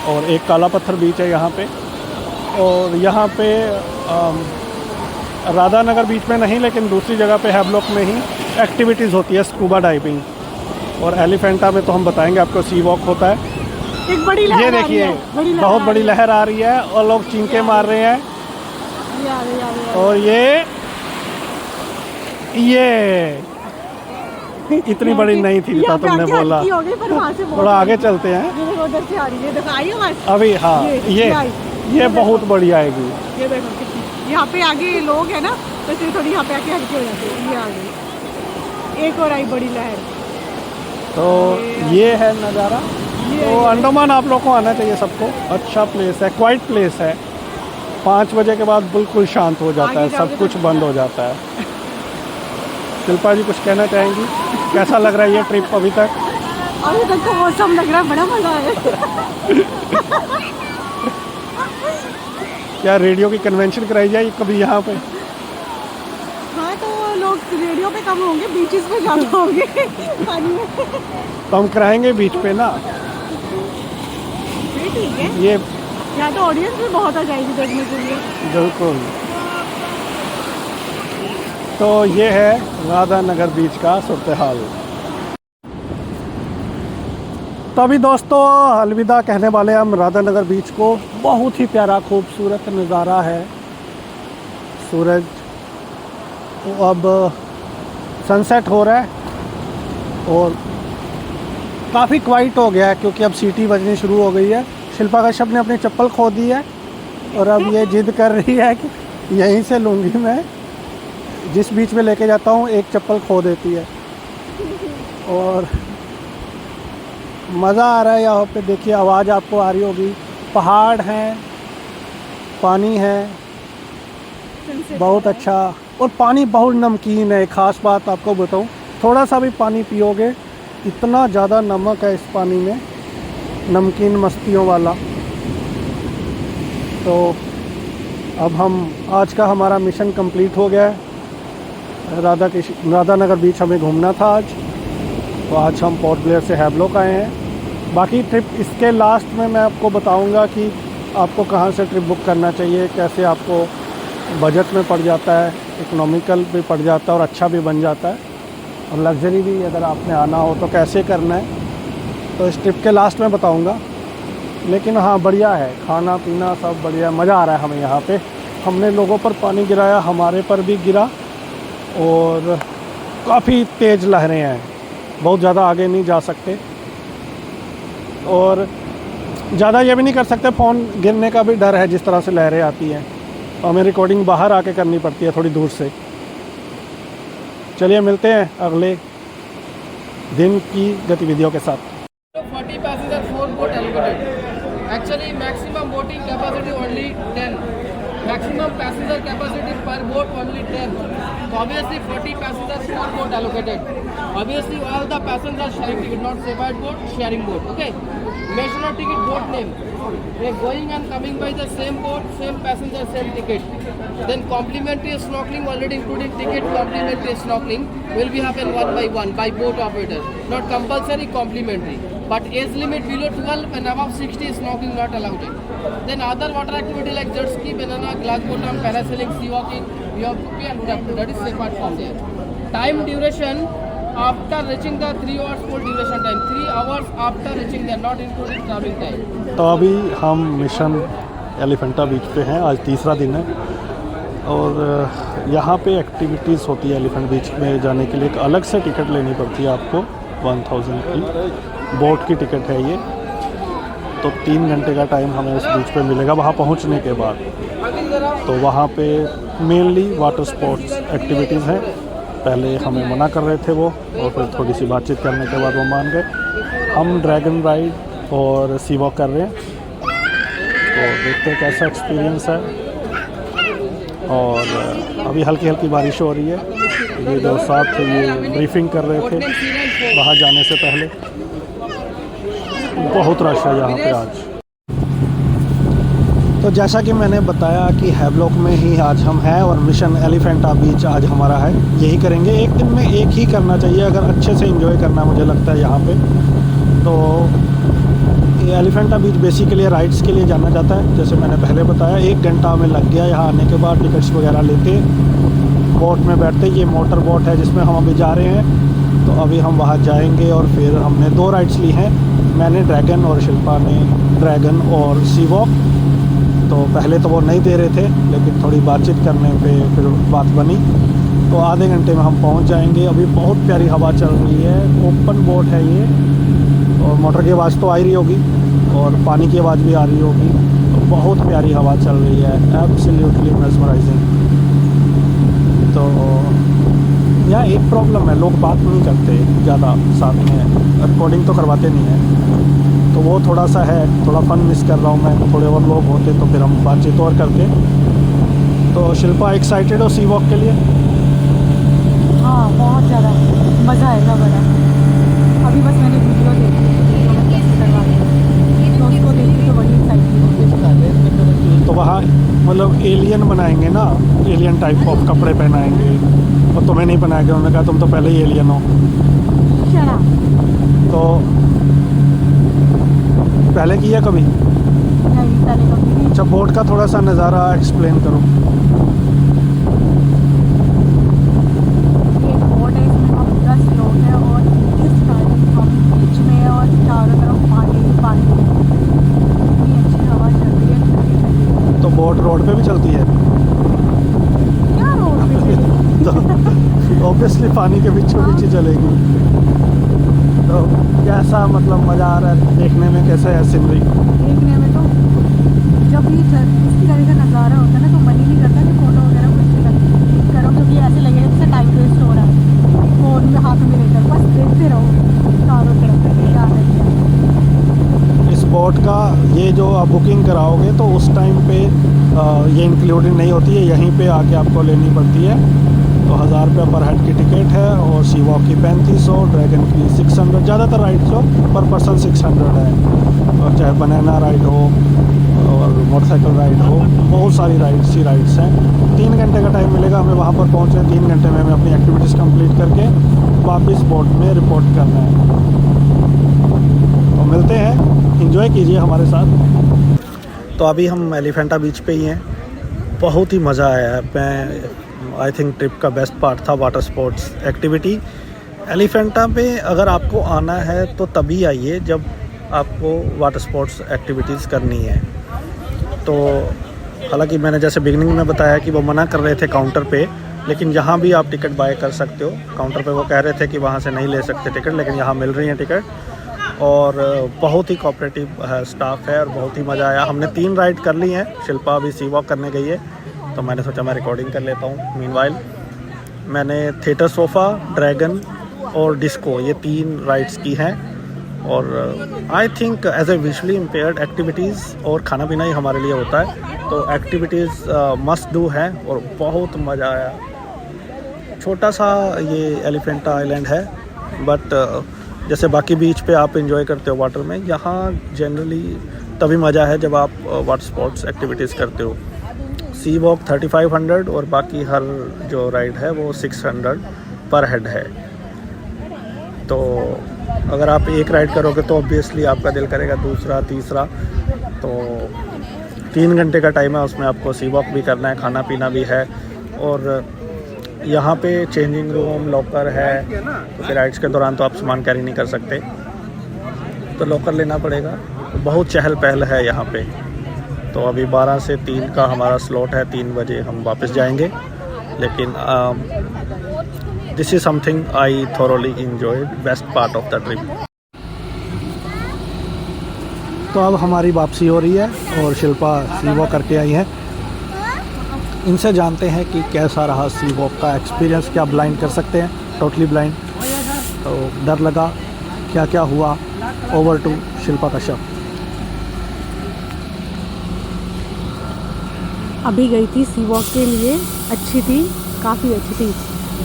और एक काला पत्थर बीच है यहाँ पे। और यहाँ पे राधा नगर बीच में नहीं, लेकिन दूसरी जगह पे हैवलॉक में ही एक्टिविटीज़ होती है स्कूबा डाइविंग, और एलिफेंटा में तो हम बताएंगे आपको सी वॉक होता है। एक बड़ी लहर ये आ रही देखिए है, बड़ी लहर बहुत आ बड़ी रही है। लहर आ रही है और लोग चींके मार रहे हैं। ये आ रही, आ रही, आ रही। और ये इतनी बड़ी नहीं थी जितना यहाँ पे तुमने आके बोला। हल्की हो गई, पर वहाँ से बहुत थोड़ा आगे आई। चलते हैं ये देखो उधर से आ रही है, देखो आई है वहाँ से। अभी। हाँ ये आई। ये बहुत बड़ी आएगी। ये देखो कितनी, यहाँ पे आगे लोग है ना, तो इसलिए थोड़ी यहाँ पे आके हल्की हो जाती है। ये आ गई, एक और आई बड़ी लहर। तो ये है नज़ारा। तो अंडमान आप लोग को आना चाहिए सबको, अच्छा प्लेस है, क्वाइट प्लेस है। 5 बजे के बाद बिल्कुल शांत हो जाता है, सब कुछ बंद हो जाता है। शिल्पा जी कुछ कहना चाहेंगी? कैसा लग रहा है ये ट्रिप अभी तक? अभी तक तो मौसम लग रहा है, बड़ा मजा है। क्या रेडियो की कन्वेंशन कराई जाए कभी यहाँ पे? हाँ तो लोग रेडियो पे कम होंगे, बीचेस पे ज़्यादा होंगे पानी में। तो हम कराएंगे बीच पे ना, ये ठीक है, ये यहाँ तो ऑडियंस भी बहुत आ जाएगी देखने के लिए। बिल्कुल। तो ये है राधा नगर बीच का सूरत हाल। तो अभी दोस्तों अलविदा कहने वाले हम राधा नगर बीच को। बहुत ही प्यारा खूबसूरत नज़ारा है। सूरज तो अब सनसेट हो रहा है और काफ़ी क्वाइट हो गया है क्योंकि अब सीटी बजनी शुरू हो गई है। शिल्पा कश्यप ने अपनी चप्पल खो दी है और अब ये जिद कर रही है कि यहीं से लूँगी मैं, जिस बीच में लेके जाता हूँ एक चप्पल खो देती है। और मज़ा आ रहा है यहाँ पे। देखिए आवाज़ आपको आ रही होगी, पहाड़ हैं, पानी है, बहुत अच्छा। और पानी बहुत नमकीन है। ख़ास बात आपको बताऊँ, थोड़ा सा भी पानी पियोगे इतना ज़्यादा नमक है इस पानी में, नमकीन मस्तियों वाला। तो अब हम आज का हमारा मिशन कंप्लीट हो गया है। राधा नगर बीच हमें घूमना था आज, तो आज हम पोर्ट ब्लेयर से हैवलॉक आए हैं। बाकी ट्रिप इसके लास्ट में मैं आपको बताऊंगा कि आपको कहाँ से ट्रिप बुक करना चाहिए, कैसे आपको बजट में पड़ जाता है, इकोनॉमिकल भी पड़ जाता है और अच्छा भी बन जाता है, और लग्जरी भी अगर आपने आना हो तो कैसे करना है, तो इस ट्रिप के लास्ट में बताऊंगा। लेकिन हाँ बढ़िया है, खाना पीना सब बढ़िया, मज़ा आ रहा है हमें यहाँ पे। हमने लोगों पर पानी गिराया, हमारे पर भी गिरा, और काफ़ी तेज़ लहरें हैं, बहुत ज़्यादा आगे नहीं जा सकते और ज़्यादा ये भी नहीं कर सकते, फ़ोन गिरने का भी डर है जिस तरह से लहरें आती हैं। तो हमें रिकॉर्डिंग बाहर आके करनी पड़ती है थोड़ी दूर से। चलिए मिलते हैं अगले दिन की गतिविधियों के साथ। 40 passenger 4 boat allocated. Actually, maximum boating capacity only 10. Maximum passenger capacity per boat only 10. So obviously 40 passengers 4 boat allocated. Obviously all the passengers sharing ticket, not separate boat, sharing boat. Okay. National ticket boat name. They are going and coming by the same boat, same passenger, same ticket. Then complimentary snorkeling already including ticket. Complimentary snorkeling will be happen one by one by boat operator. Not compulsory, complimentary. But age limit below 12 and above 60 snorkeling not allowed. Then other water activity like jet ski, banana, glass bottom, parasailing, sea walking, you have to pay and would have to. That is separate from there. Time duration after reaching the 3 hours full duration time. 3 hours after reaching there, not including traveling time. तो अभी हम mission Elephanta बीच पे हैं, आज तीसरा दिन है, और यहाँ पे एक्टिविटीज़ होती है। एलिफेंट बीच में जाने के लिए एक अलग से टिकट लेनी पड़ती है आपको, 1000 की बोट की टिकट है ये। तो 3 घंटे का टाइम हमें इस बीच पे मिलेगा वहाँ पहुँचने के बाद। तो वहाँ पे मेनली वाटर स्पोर्ट्स एक्टिविटीज़ हैं। पहले हमें मना कर रहे थे वो, और फिर थोड़ी सी बातचीत करने के बाद वो मान गए। हम ड्रैगन राइड और सी वॉक कर रहे हैं, तो देखते हैं कैसा एक्सपीरियंस है। और अभी हल्की हल्की बारिश हो रही है। ये जो साथ ये ब्रीफिंग कर रहे थे वहाँ जाने से पहले, बहुत रश है यहाँ पे आज। तो जैसा कि मैंने बताया कि हैवलॉक में ही आज हम हैं और मिशन एलिफेंटा बीच आज हमारा है। यही करेंगे, एक दिन में एक ही करना चाहिए अगर अच्छे से एंजॉय करना मुझे लगता है यहाँ पे। तो ये एलिफेंटा बीच बेसिकली राइड्स के लिए जाना जाता है। जैसे मैंने पहले बताया, 1 घंटा हमें लग गया यहाँ आने के बाद टिकट्स वगैरह लेते। बोट में बैठते, ये मोटर बोट है जिसमें हम अभी जा रहे हैं। तो अभी हम वहाँ जाएंगे और फिर हमने 2 राइड्स ली हैं, मैंने ड्रैगन और शिल्पा ने ड्रैगन और सी वॉक। तो पहले तो वो नहीं दे रहे थे, लेकिन थोड़ी बातचीत करने पे फिर बात बनी। तो आधे घंटे में हम पहुंच जाएंगे। अभी बहुत प्यारी हवा चल रही है, ओपन बोट है ये, और मोटर की आवाज़ तो आ ही रही होगी और पानी की आवाज़ भी आ रही होगी। तो बहुत प्यारी हवा चल रही है, एब्सोल्युटली मेस्मराइजिंग। तो यहाँ एक प्रॉब्लम है, लोग बात नहीं करते ज़्यादा साथ में, रिकॉर्डिंग तो करवाते नहीं हैं। तो वो थोड़ा सा है, थोड़ा फन मिस कर रहा हूँ मैं। थोड़े और लोग होते तो फिर हम बातचीत और करते। तो शिल्पा एक्साइटेड हो सी वॉक के लिए? हाँ, बहुत ज़्यादा मज़ा आएगा बड़ा। अभी बस मैंने वीडियो देखी तो मैं कैसे करवा रही, तो उसको देखी तो बड़ी एक्साइटेड। तो वहाँ मतलब एलियन बनाएंगे ना, एलियन टाइप ऑफ कपड़े पहनाएंगे, और तुम्हें नहीं बनाएंगे। उन्होंने कहा तुम तो पहले ही एलियन हो। चला तो पहले किया कभी? नहीं, पहले कभी नहीं। अच्छा, बोट का थोड़ा सा नज़ारा एक्सप्लेन करो। ये बोट है, इसमें हम 10 लोग हैं और इस टाइम हम बीच में और चारों तरफ पानी ही पानी है। इतनी अच्छी हवा चल रही है, ठंडी ठंडी। तो बोट रोड पे भी चलती है? क्या रोड पे चलेगी? तो ऑब्वियसली पानी के बीचों बीच ही चलेगी। तो कैसा मतलब मज़ा आ रहा है देखने में, कैसा है सीनरी? देखने में तो जब ये इस तरह का नज़ारा होता है ना, तो मन ही नहीं करता कि फ़ोटो वगैरह कुछ करो, क्योंकि ऐसे लगेगा जैसे टाइम वेस्ट हो रहा है। फ़ोन में हाथ में लेकर बस देखते रहो चारों तरफ क्या है। इस बोट का ये जो आप बुकिंग कराओगे तो उस टाइम पे ये इंक्लूडेड नहीं होती है, यहीं पे आके आपको लेनी पड़ती है। तो 1000 रुपये पर हेड की टिकट है, और सी वॉक की 3500, ड्रैगन की 600। ज़्यादातर राइड्स हो पर पर्सन 600 है। और चाहे बनाना राइड हो और मोटरसाइकिल राइड हो, बहुत सारी राइड्स हैं। 3 घंटे का टाइम मिलेगा हमें वहाँ पर पहुँचने। 3 घंटे में हमें अपनी एक्टिविटीज़ कंप्लीट करके वापस बोट में रिपोर्ट करना है। तो मिलते हैं, एंजॉय कीजिए हमारे साथ। तो अभी हम एलिफेंटा बीच पे ही हैं, बहुत ही मज़ा आया है। मैं आई थिंक ट्रिप का बेस्ट पार्ट था वाटर स्पोर्ट्स एक्टिविटी। एलिफेंटा पे अगर आपको आना है तो तभी आइए जब आपको वाटर स्पोर्ट्स एक्टिविटीज़ करनी है। तो हालांकि मैंने जैसे बिगनिंग में बताया कि वो मना कर रहे थे काउंटर पे, लेकिन यहाँ भी आप टिकट बाय कर सकते हो। काउंटर पे वो कह रहे थे कि वहाँ से नहीं ले सकते टिकट, लेकिन यहाँ मिल रही हैं टिकट। और बहुत ही कोऑपरेटिव स्टाफ है और बहुत ही मज़ा आया। हमने 3 राइड कर ली हैं। शिल्पा अभी सी वॉक करने गई है, तो मैंने सोचा मैं रिकॉर्डिंग कर लेता हूँ। मीनवाइल मैंने थिएटर सोफ़ा, ड्रैगन और डिस्को, ये 3 राइड्स की हैं। और I think as a visually impaired activities और खाना पीना ही हमारे लिए होता है, तो एक्टिविटीज़ मस्ट डू है और बहुत मज़ा आया। छोटा सा ये एलिफेंटा आइलैंड है, बट जैसे बाकी बीच पे आप एंजॉय करते हो वाटर में, यहाँ जनरली तभी मज़ा है जब आप वाटर स्पोर्ट्स एक्टिविटीज़ करते हो। सी वॉक 3500 और बाकी हर जो राइड है वो 600 पर हेड है। तो अगर आप एक राइड करोगे तो ऑब्वियसली आपका दिल करेगा दूसरा, तीसरा। तो 3 घंटे का टाइम है, उसमें आपको सी वॉक भी करना है, खाना पीना भी है। और यहाँ पे चेंजिंग रूम, लॉकर है, तो फिर राइड्स के दौरान तो आप सामान कैरी नहीं कर सकते, तो लॉकर लेना पड़ेगा। बहुत चहल पहल है यहाँ पे। तो अभी 12 से 3 का हमारा स्लॉट है, 3 बजे हम वापस जाएंगे। लेकिन this is something I thoroughly enjoyed, best part of the trip. तो अब हमारी वापसी हो रही है और शिल्पा सी वॉक करके आई है। इनसे जानते हैं कि कैसा रहा सी वॉक का एक्सपीरियंस। क्या ब्लाइंड कर सकते हैं, टोटली ब्लाइंड? तो डर लगा, क्या क्या हुआ, ओवर टू शिल्पा कश्यप। अभी गई थी सी वॉक के लिए, अच्छी थी, काफ़ी अच्छी थी।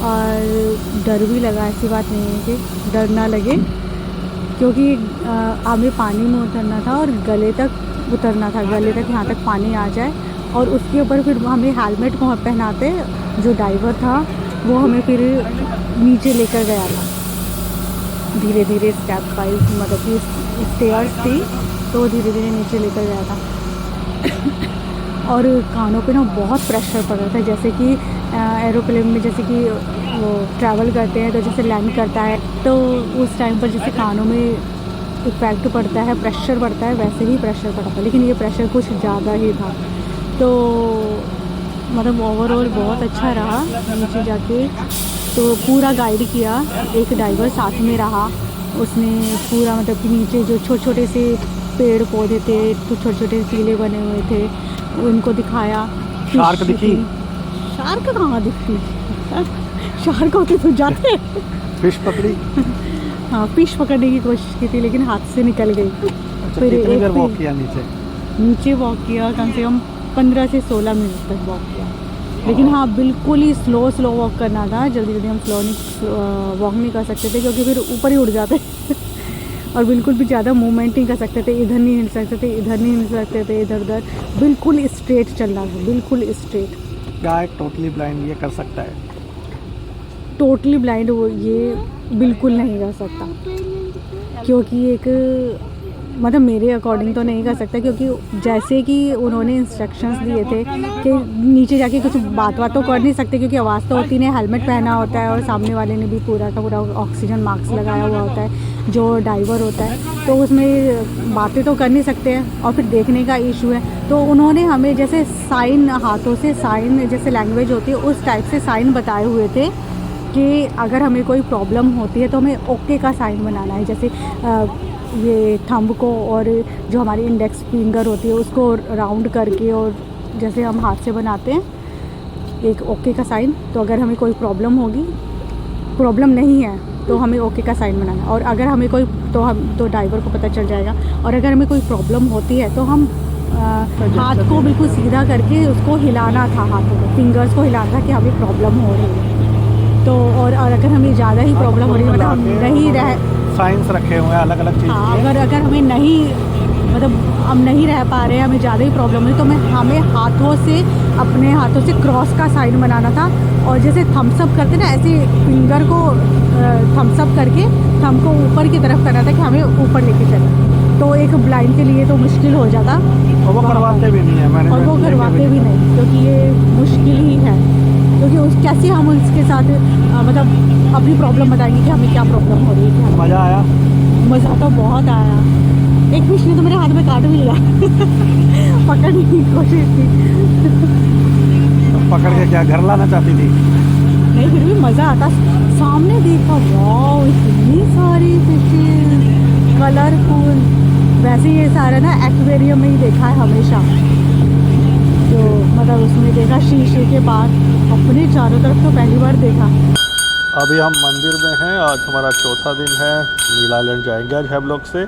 और डर भी लगा, ऐसी बात नहीं है कि डर ना लगे, क्योंकि हमें पानी में उतरना था और गले तक उतरना था, गले तक यहाँ तक पानी आ जाए। और उसके ऊपर फिर हमें हेलमेट पहनाते, जो ड्राइवर था वो हमें फिर नीचे लेकर गया था धीरे धीरे, स्टेप वाइज, मतलब कि स्टेयर्स थी तो धीरे धीरे नीचे लेकर गया था। और कानों पे ना बहुत प्रेशर पड़ रहा था, जैसे कि एरोप्लेन में जैसे कि वो ट्रैवल करते हैं तो जैसे लैंड करता है तो उस टाइम पर जैसे कानों में इफेक्ट पड़ता है, प्रेशर पड़ता है, वैसे ही प्रेशर पड़ा था, लेकिन ये प्रेशर कुछ ज़्यादा ही था। तो मतलब ओवरऑल बहुत अच्छा रहा नीचे जाके। तो पूरा गाइड किया, एक ड्राइवर साथ में रहा, उसने पूरा मतलब कि नीचे जो छोटे छोटे से पेड़ पौधे थे, तो छोटे छोटे टीले बने हुए थे, उनको दिखाया। शार्क दिखी? शार्क कहाँ दिखती? शार्क होते तो जाते। फिश पकड़ी? हाँ, फिश पकड़ने की कोशिश की थी लेकिन हाथ से निकल गई। अच्छा, फिर कितनी एक देर वॉक किया नीचे? नीचे वॉक किया कम से कम 15 से 16 मिनट तक वॉक किया, लेकिन हाँ बिल्कुल ही स्लो वॉक करना था। जल्दी जल्दी हम वॉक नहीं कर सकते थे क्योंकि फिर ऊपर ही उड़ जाते और बिल्कुल भी ज़्यादा मूवमेंट नहीं कर सकते थे, इधर नहीं हिल सकते थे, इधर नहीं हिल सकते थे, इधर उधर बिल्कुल स्ट्रेट चलना था, बिल्कुल स्ट्रेट। क्या एक टोटली ब्लाइंड ये कर सकता है? टोटली ब्लाइंड वो ये बिल्कुल नहीं कर सकता, क्योंकि एक मतलब मेरे अकॉर्डिंग तो नहीं कर सकता, क्योंकि जैसे कि उन्होंने इंस्ट्रक्शंस दिए थे कि नीचे जाके कुछ बात तो कर नहीं सकते क्योंकि आवाज़ तो होती नहीं, हेलमेट पहना होता है और सामने वाले ने भी पूरा का पूरा ऑक्सीजन मास्क लगाया हुआ होता है जो ड्राइवर होता है, तो उसमें बातें तो कर नहीं सकते हैं और फिर देखने का इशू है। तो उन्होंने हमें जैसे साइन, हाथों से साइन जैसे लैंग्वेज होती है उस टाइप से साइन बताए हुए थे कि अगर हमें कोई प्रॉब्लम होती है तो हमें ओके का साइन बनाना है, जैसे ये थंब को और जो हमारी इंडेक्स फिंगर होती है उसको राउंड करके और जैसे हम हाथ से बनाते हैं एक ओके का साइन। तो अगर हमें कोई प्रॉब्लम होगी, प्रॉब्लम नहीं है तो हमें ओके का साइन बनाना है, और अगर हमें कोई तो ड्राइवर को पता चल जाएगा, और अगर हमें कोई प्रॉब्लम होती है तो हम हाथ को बिल्कुल सीधा करके उसको हिलाना था, हाथों को फिंगर्स को हिलाना था कि हमें प्रॉब्लम हो रही है। तो और अगर हमें ज़्यादा ही प्रॉब्लम हो रही है, मतलब हम नहीं रह साइंस रखे हुए हैं अलग अलग चीज़। हाँ, अगर हमें नहीं मतलब हम नहीं रह पा रहे हैं, हमें ज़्यादा ही प्रॉब्लम है, तो हमें हाथों से अपने हाथों से क्रॉस का साइन बनाना था, और जैसे थम्स अप करते ना ऐसे फिंगर को थम्स अप करके थंब को ऊपर की तरफ करना था कि हमें ऊपर लेके चले। तो एक ब्लाइंड के लिए तो मुश्किल हो जाता, और वो करवाते भी नहीं है मैंने, और वो करवाते भी नहीं क्योंकि ये मुश्किल ही है, क्योंकि कैसे हम उसके साथ मतलब अपनी प्रॉब्लम बताएंगे कि हमें क्या प्रॉब्लम हो रही है। मज़ा आया? मज़ा तो बहुत आया। एक फिश ने तो मेरे हाथ में काट भी लिया पकड़ने की कोशिश की पकड़ के क्या घर लाना चाहती थी? नहीं, फिर भी मज़ा आता। सामने देखा, वाह इतनी सारी फिशेज कलरफुल। वैसे ये सारा ना एक्वेरियम में ही देखा है हमेशा, तो मतलब उसमें देखा शीशे के बाद, अपने चारों तरफ तो पहली बार देखा। अभी हम मंदिर में हैं, आज हमारा चौथा दिन है। नील आइलैंड जाएंगे आज हैवलॉक से,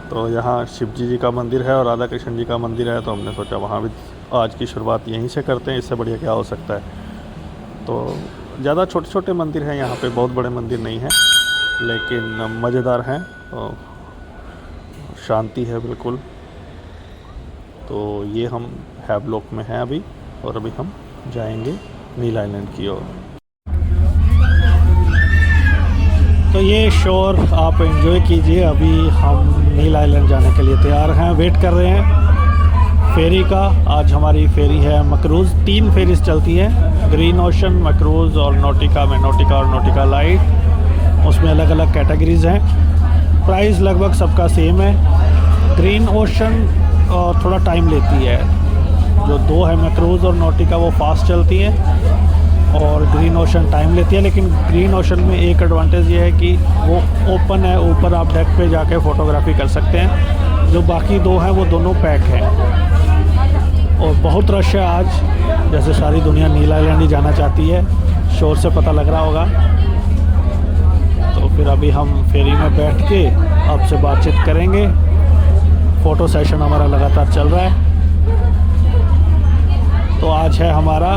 तो यहाँ शिव जी का मंदिर है और राधा कृष्ण जी का मंदिर है, तो हमने सोचा वहाँ भी आज की शुरुआत यहीं से करते हैं, इससे बढ़िया क्या हो सकता है। तो ज़्यादा छोटे छोटे मंदिर हैं यहाँ पे, बहुत बड़े मंदिर नहीं हैं, लेकिन मज़ेदार हैं, तो शांति है बिल्कुल। तो ये हम हैवलॉक में हैं अभी, और अभी हम जाएंगे नील आइलैंड की ओर। तो ये शोर आप एंजॉय कीजिए। अभी हम नील आइलैंड जाने के लिए तैयार हैं, वेट कर रहे हैं फेरी का। आज हमारी फेरी है मकरूज़, 3 फेरीज चलती हैं, ग्रीन ओशन, मकरूज़ और नोटिका में, नोटिका और नोटिका लाइट, उसमें अलग अलग कैटेगरीज़ हैं। प्राइस लगभग सबका सेम है। ग्रीन ओशन थोड़ा टाइम लेती है, जो 2 है मकरूज़ और नोटिका वो फास्ट चलती हैं, और ग्रीन ओशन टाइम लेती है। लेकिन ग्रीन ओशन में एक एडवांटेज ये है कि वो ओपन है, ऊपर आप डेक पे जाके फ़ोटोग्राफी कर सकते हैं। जो बाकी 2 हैं वो दोनों पैक हैं, और बहुत रश है आज, जैसे सारी दुनिया नील आइलैंड ही जाना चाहती है, शोर से पता लग रहा होगा। तो फिर अभी हम फेरी में बैठ के आपसे बातचीत करेंगे। फ़ोटो सेशन हमारा लगातार चल रहा है। तो आज है हमारा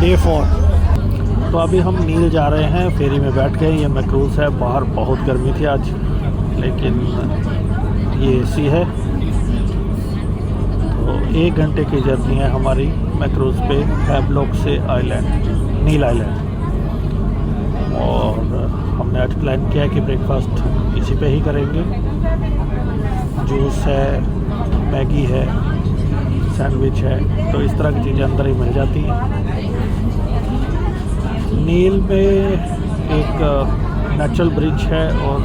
डे 4। तो अभी हम नील जा रहे हैं, फेरी में बैठ गए। ये मकरूज़ है, बाहर बहुत गर्मी थी आज, लेकिन ये एसी है। तो 1 घंटे की जर्नी है हमारी मकरूज़ पे, हैवलॉक से आइलैंड, नील आइलैंड। और हमने आज प्लान किया है कि ब्रेकफास्ट इसी पे ही करेंगे। जूस है, मैगी है, सैंडविच है, तो इस तरह की चीज़ें अंदर ही मिल जाती हैं। नील में एक नेचुरल ब्रिज है और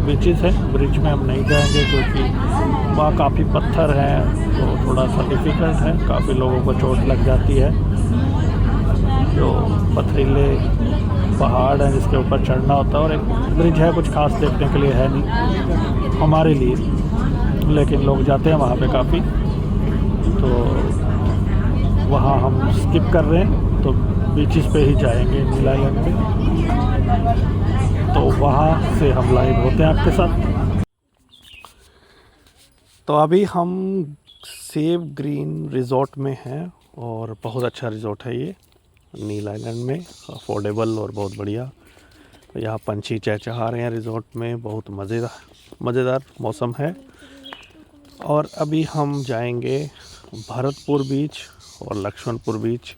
बीचेस है। ब्रिज में हम नहीं जाएंगे क्योंकि वहाँ काफ़ी पत्थर हैं, तो थोड़ा सा डिफ़िकल्ट है, काफ़ी लोगों को चोट लग जाती है। जो पथरीले पहाड़ हैं जिसके ऊपर चढ़ना होता है, और एक ब्रिज है, कुछ खास देखने के लिए है नहीं हमारे लिए, लेकिन लोग जाते हैं वहाँ पे काफ़ी, तो वहाँ हम स्किप कर रहे हैं। तो बीचेस पे ही जाएंगे नील आइलैंड पे, तो वहाँ से हम लाइव होते हैं आपके साथ। तो अभी हम सेव ग्रीन रिज़ॉर्ट में हैं और बहुत अच्छा रिज़ॉर्ट है ये नील आइलैंड में, अफोर्डेबल और बहुत बढ़िया। यहाँ पंछी चहचहा रहे हैं रिज़ॉर्ट में, बहुत मज़ेदार मौसम है। और अभी हम जाएंगे भरतपुर बीच और लक्ष्मणपुर बीच,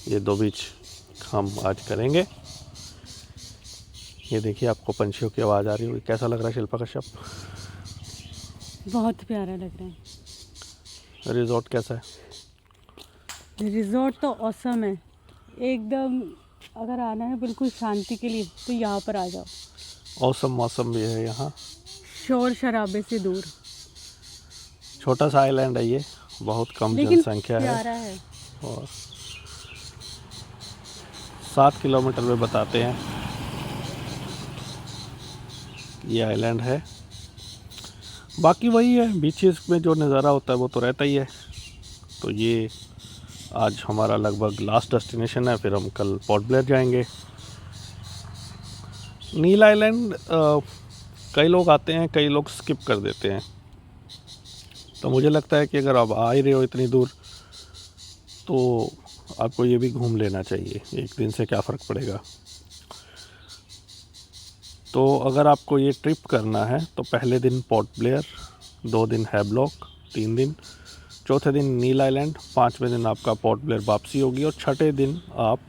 ये दो बीच हम आज करेंगे। ये देखिए आपको पंछियों की आवाज़ आ रही होगी। कैसा लग रहा है शिल्पा कश्यप? बहुत प्यारा लग रहा है। रिज़ॉर्ट कैसा है? रिज़ॉर्ट तो ऑसम है एकदम। अगर आना है बिल्कुल शांति के लिए तो यहाँ पर आ जाओ। औसम मौसम भी है यहाँ, शोर शराबे से दूर। छोटा सा आइलैंड है ये, बहुत कम लेकिन जनसंख्या प्यारा है। है। और 7 किलोमीटर में बताते हैं ये आइलैंड है। बाकी वही है, बीचेस में जो नज़ारा होता है वो तो रहता ही है। तो ये आज हमारा लगभग लास्ट डेस्टिनेशन है, फिर हम कल पोर्ट ब्लेयर जाएंगे। नील आइलैंड कई लोग आते हैं, कई लोग स्किप कर देते हैं। तो मुझे लगता है कि अगर आप आ ही रहे हो इतनी दूर तो आपको ये भी घूम लेना चाहिए। एक दिन से क्या फ़र्क पड़ेगा। तो अगर आपको ये ट्रिप करना है तो पहले दिन पोर्ट ब्लेयर, 2 दिन हैवलॉक, 3 दिन, चौथे दिन नील आइलैंड, 5वें दिन आपका पोर्ट ब्लेयर वापसी होगी, और छठे दिन आप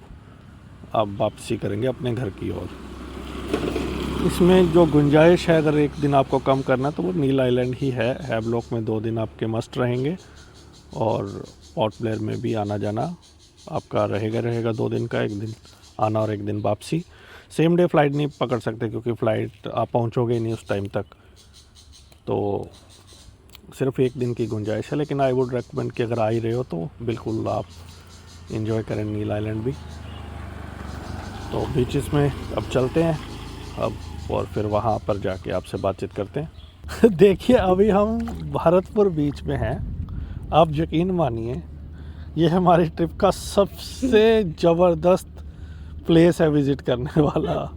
वापसी करेंगे अपने घर की ओर। इसमें जो गुंजाइश है, अगर एक दिन आपको कम करना है तो वो नील आइलैंड ही है। हैवलॉक में 2 दिन आपके मस्ट रहेंगे, और पोर्ट ब्लेयर में भी आना जाना आपका रहेगा 2 दिन का, 1 दिन आना और 1 दिन वापसी। सेम डे फ़्लाइट नहीं पकड़ सकते क्योंकि फ़्लाइट आप पहुंचोगे नहीं उस टाइम तक, तो सिर्फ 1 दिन की गुंजाइश है। लेकिन आई वुड रेकमेंड कि अगर आ ही रहे हो तो बिल्कुल आप एंजॉय करें नील आइलैंड भी। तो बीचेस में अब चलते हैं अब, और फिर वहाँ पर जाके आपसे बातचीत करते हैं। देखिए अभी हम भरतपुर बीच में हैं। आप यकीन मानिए ये हमारी ट्रिप का सबसे ज़बरदस्त प्लेस है विज़िट करने वाला।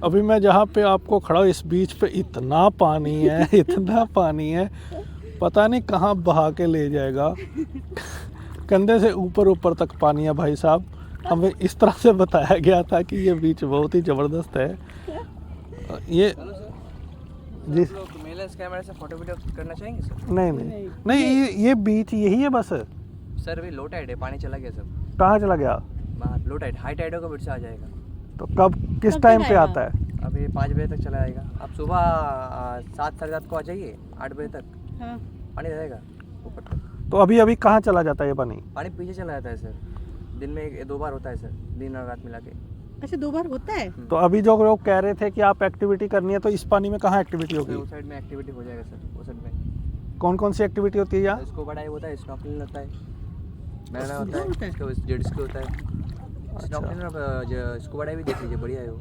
अभी मैं जहाँ पे आपको खड़ा हूँ, इस बीच पे इतना पानी है, इतना पानी है, पता नहीं कहाँ बहा के ले जाएगा। कंधे से ऊपर तक पानी है भाई साहब। हमें इस तरह से बताया गया था कि ये बीच बहुत ही ज़बरदस्त है। ये जी कैमरे से फोटो वीडियो करना चाहेंगे सर? नहीं, ये बीच यही है बस सर। अभी लो टाइड है, पानी चला गया सब। कहाँ चला गया? लो टाइड, हाई टाइड होगा, फिर से आ जाएगा। तो कब किस टाइम पे आता है? अभी 5 बजे तक चला जाएगा। आप सुबह 7 साढ़े 7 को आ जाइए, 8 बजे तक पानी रहेगा ऊपर तक। तो अभी कहाँ चला जाता है ये पानी? पानी पीछे चला जाता है सर। दिन में 2 बार होता है सर, दिन और रात मिला के। अच्छा 2 बार होता है? तो अभी जो लोग कह रहे थे कि आप एक्टिविटी करनी है, तो इस पानी में कहाँ एक्टिविटी होगी? उस साइड में एक्टिविटी हो जाएगा सर। उस साइड में कौन सी एक्टिविटी होती है यहाँ? इसको बड़ा होता है, स्नॉर्कलिंग होता है, मैना होता है, जेट स्की होता है। स्नॉर्कलिंग स्कूबा डाइविंग देख लीजिए, बढ़िया है वो।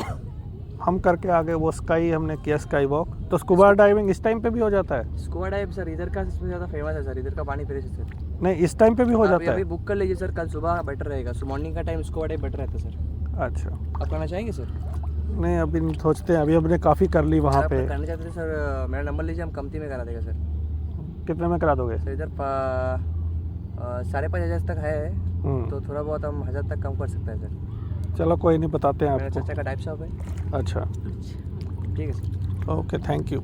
हम करके आ गए वो स्काई, हमने किया स्काई वॉक। तो स्कूबा डाइविंग इस टाइम पे भी हो जाता है? स्कूबा डाइव सर इधर का सबसे ज़्यादा फेमस है सर। इधर का पानी फ्रेश है सर। नहीं, इस टाइम पे भी हो जाता है? अभी बुक कर लीजिए सर, कल सुबह बेटर रहेगा। मॉर्निंग का टाइम स्कूबा डाइव बेटर रहता है सर। अच्छा, आप करना चाहेंगे सर? नहीं अभी नहीं सोचते हैं, अभी हमने काफ़ी कर ली वहाँ पे। करना चाहते थे सर, मेरा नंबर लीजिए, हम कमती में करा देगा सर। कितने में करा दोगे? सर इधर 5,500 तक है, तो थोड़ा बहुत हम 1000 तक कम कर सकते हैं सर। चलो कोई नहीं, बताते हैं मेरा आपको। चाचा का डाइव शॉप है। अच्छा ठीक है सर, ओके, थैंक यू।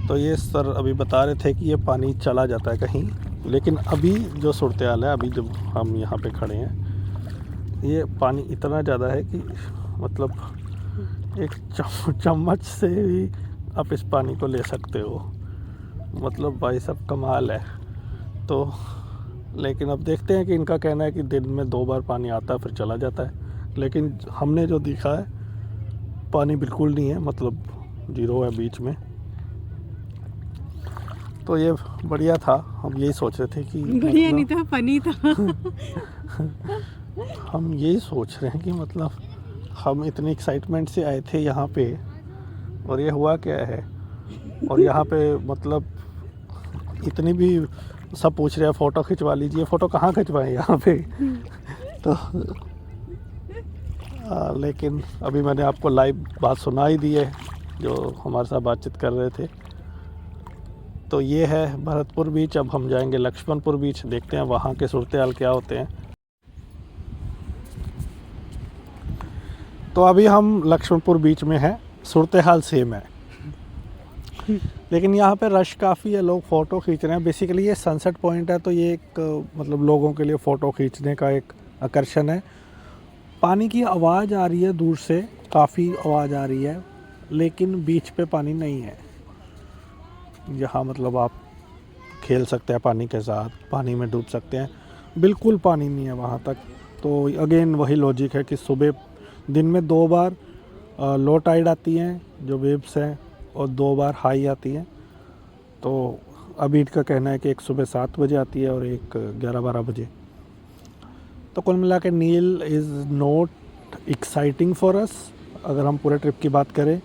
तो ये सर अभी बता रहे थे कि ये पानी चला जाता है कहीं, लेकिन अभी जो सूरत हाल है, अभी जब हम यहाँ पे खड़े हैं, ये पानी इतना ज़्यादा है कि मतलब एक चम्मच से भी आप इस पानी को ले सकते हो। मतलब भाई साहब कमाल है। तो लेकिन अब देखते हैं कि इनका कहना है कि दिन में 2 बार पानी आता है फिर चला जाता है, लेकिन हमने जो देखा है पानी बिल्कुल नहीं है, मतलब 0 है बीच में। तो ये बढ़िया था, हम यही सोच रहे थे कि बढ़िया नहीं था, फनी था। हम यही सोच रहे हैं कि मतलब हम इतनी एक्साइटमेंट से आए थे यहाँ पे और ये हुआ क्या है। और यहाँ पे मतलब इतनी भी सब पूछ रहे हैं फ़ोटो खिंचवा लीजिए, फ़ोटो कहाँ खिंचवाएं यहाँ पे। तो लेकिन अभी मैंने आपको लाइव बात सुना ही दी है जो हमारे साथ बातचीत कर रहे थे। तो ये है भरतपुर बीच। अब हम जाएंगे लक्ष्मणपुर बीच, देखते हैं वहाँ के सूरत हाल क्या होते हैं। तो अभी हम लक्ष्मणपुर बीच में हैं, सूरत हाल सेम है लेकिन यहाँ पे रश काफ़ी है, लोग फ़ोटो खींच रहे हैं। बेसिकली ये सनसेट पॉइंट है, तो ये एक मतलब लोगों के लिए फ़ोटो खींचने का एक आकर्षण है। पानी की आवाज़ आ रही है दूर से, काफ़ी आवाज़ आ रही है, लेकिन बीच पे पानी नहीं है। यहाँ मतलब आप खेल सकते हैं पानी के साथ, पानी में डूब सकते हैं, बिल्कुल पानी नहीं है वहाँ तक। तो अगेन वही लॉजिक है कि सुबह दिन में 2 बार लो टाइड आती हैं जो वेव्स हैं और 2 बार हाई आती हैं। तो अभी इनका कहना है कि एक सुबह 7 बजे आती है और एक 11-12 बजे। तो कुल मिला के Neil is not exciting for us अगर हम पूरे ट्रिप की बात करें,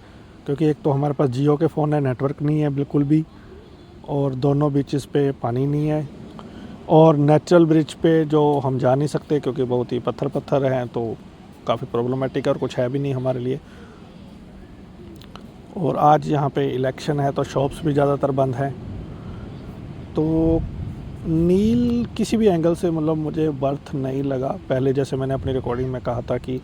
क्योंकि एक तो हमारे पास जियो के फ़ोन है, नेटवर्क नहीं है बिल्कुल भी, और दोनों बीचेस पे पानी नहीं है, और नेचुरल ब्रिज पे जो हम जा नहीं सकते क्योंकि बहुत ही पत्थर हैं, तो काफ़ी प्रॉब्लमेटिक है और कुछ है भी नहीं हमारे लिए। और आज यहाँ पे इलेक्शन है तो शॉप्स भी ज़्यादातर बंद हैं। तो नील किसी भी एंगल से मतलब मुझे वर्थ नहीं लगा। पहले जैसे मैंने अपनी रिकॉर्डिंग में कहा था कि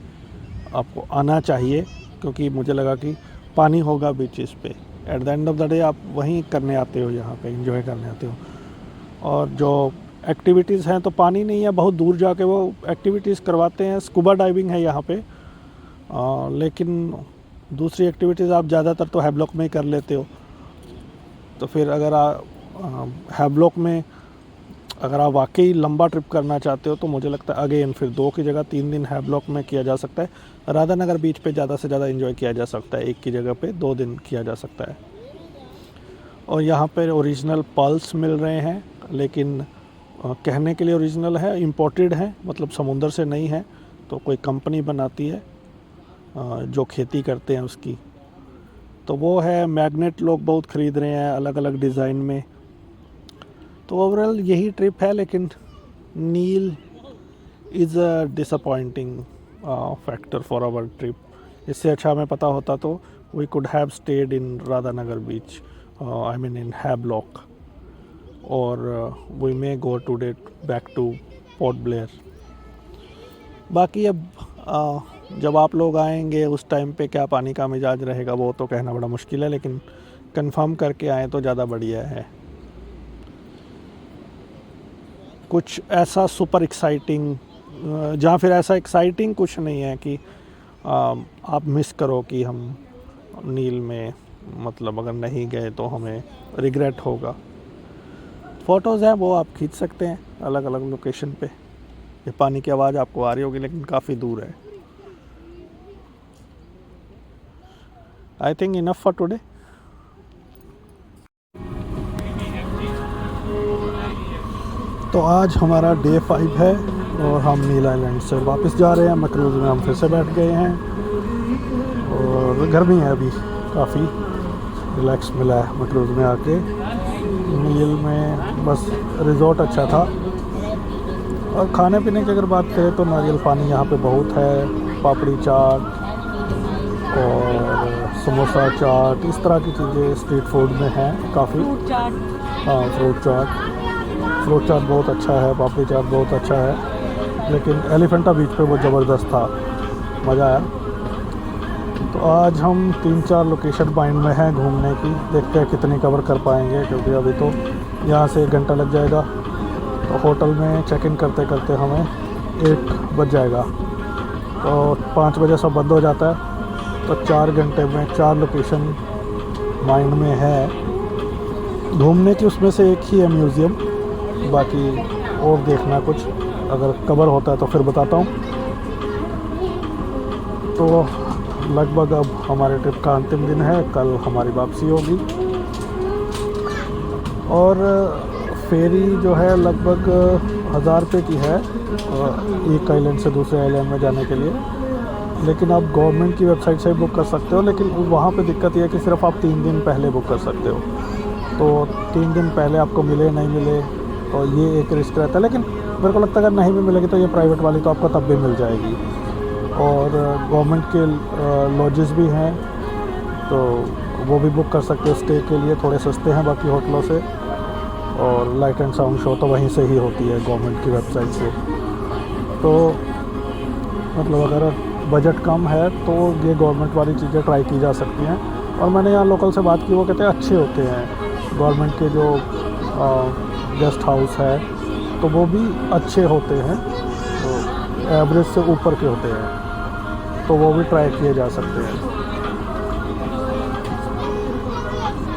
आपको आना चाहिए, क्योंकि मुझे लगा कि पानी होगा बीचेस पे, at the end of the day आप वहीं करने आते हो, यहाँ पे एंजॉय करने आते हो। और जो एक्टिविटीज़ हैं तो पानी नहीं है, बहुत दूर जाके वो एक्टिविटीज़ करवाते हैं। स्कूबा डाइविंग है यहाँ पे, लेकिन दूसरी एक्टिविटीज़ आप ज़्यादातर तो हैवलॉक में ही कर लेते हो। तो फिर अगर आप हैवलॉक में अगर आप वाकई लंबा ट्रिप करना चाहते हो तो मुझे लगता है अगेन फिर 2 की जगह 3 दिन हैवलॉक में किया जा सकता है। राधानगर बीच पे ज़्यादा से ज़्यादा एंजॉय किया जा सकता है, एक की जगह पे 2 दिन किया जा सकता है। और यहाँ पे ओरिजिनल पल्स मिल रहे हैं, लेकिन कहने के लिए ओरिजिनल है, इंपोर्टेड है, मतलब समुंदर से नहीं है। तो कोई कंपनी बनाती है जो खेती करते हैं उसकी। तो वो है मैग्नेट, लोग बहुत ख़रीद रहे हैं अलग अलग डिज़ाइन में। तो ओवरऑल यही ट्रिप है, लेकिन Neil is a disappointing factor for our trip. इससे अच्छा हमें पता होता तो we could have stayed in Radhanagar beach, I mean in Havelock, और we may go to back to Port Blair. बाकी अब जब आप लोग आएंगे उस टाइम पे क्या पानी का मिजाज रहेगा वो तो कहना बड़ा मुश्किल है, लेकिन कंफर्म करके आए तो ज़्यादा बढ़िया है। कुछ ऐसा सुपर एक्साइटिंग जहाँ फिर ऐसा एक्साइटिंग कुछ नहीं है कि आप मिस करो कि हम नील में मतलब अगर नहीं गए तो हमें रिग्रेट होगा। फ़ोटोज़ हैं वो आप खींच सकते हैं अलग अलग लोकेशन पे। ये पानी की आवाज़ आपको आ रही होगी लेकिन काफ़ी दूर है। I think enough for today. तो आज हमारा डे 5 है और हम नील आइलैंड से वापस जा रहे हैं। मक्रूज़ में हम फिर से बैठ गए हैं और गर्मी है अभी, काफ़ी रिलैक्स मिला है मक्रूज़ में आके। नील में बस रिज़ॉर्ट अच्छा था। और खाने पीने की अगर बात करें तो नारियल पानी यहाँ पे बहुत है, पापड़ी चाट और समोसा चाट, इस तरह की चीज़ें स्ट्रीट फूड में हैं काफ़ी। हाँ, फ्रूट चाट बहुत अच्छा है, पापड़ी चाट बहुत अच्छा है, लेकिन एलिफेंटा बीच पे वो ज़बरदस्त था, मज़ा आया। तो आज हम 3-4 लोकेशन माइंड में हैं घूमने की, देखते हैं कितनी कवर कर पाएंगे, क्योंकि अभी तो यहाँ से 1 घंटा लग जाएगा। तो होटल में चेक इन करते करते हमें 1 बज जाएगा, तो 5 बजे सब बंद हो जाता है। तो 4 घंटे में 4 लोकेशन माइंड में है घूमने की। उसमें से एक ही है म्यूज़ियम, बाकी और देखना कुछ, अगर कवर होता है तो फिर बताता हूँ। तो लगभग अब हमारे ट्रिप का अंतिम दिन है, कल हमारी वापसी होगी। और फेरी जो है लगभग 1000 रुपये की है एक आइलैंड से दूसरे आइलैंड में जाने के लिए, लेकिन आप गवर्नमेंट की वेबसाइट से बुक कर सकते हो। लेकिन वहाँ पे दिक्कत यह है कि सिर्फ आप 3 दिन पहले बुक कर सकते हो, तो 3 दिन पहले आपको मिले नहीं मिले तो ये एक रिस्क रहता है। लेकिन मेरे को लगता है अगर नहीं भी मिलेगी तो ये प्राइवेट वाली तो आपको तब भी मिल जाएगी। और गवर्नमेंट के लॉजेस भी हैं तो वो भी बुक कर सकते हो स्टे के लिए, थोड़े सस्ते हैं बाकी होटलों से। और लाइट एंड साउंड शो तो वहीं से ही होती है गवर्नमेंट की वेबसाइट से। तो मतलब अगर बजट कम है तो ये गवर्नमेंट वाली चीज़ें ट्राई की जा सकती हैं। और मैंने यहाँ लोकल से बात की, वो कहते हैं अच्छे होते हैं गवर्नमेंट के जो गेस्ट हाउस है तो वो भी अच्छे होते हैं, तो एवरेज से ऊपर के होते हैं, तो वो भी ट्राई किए जा सकते हैं।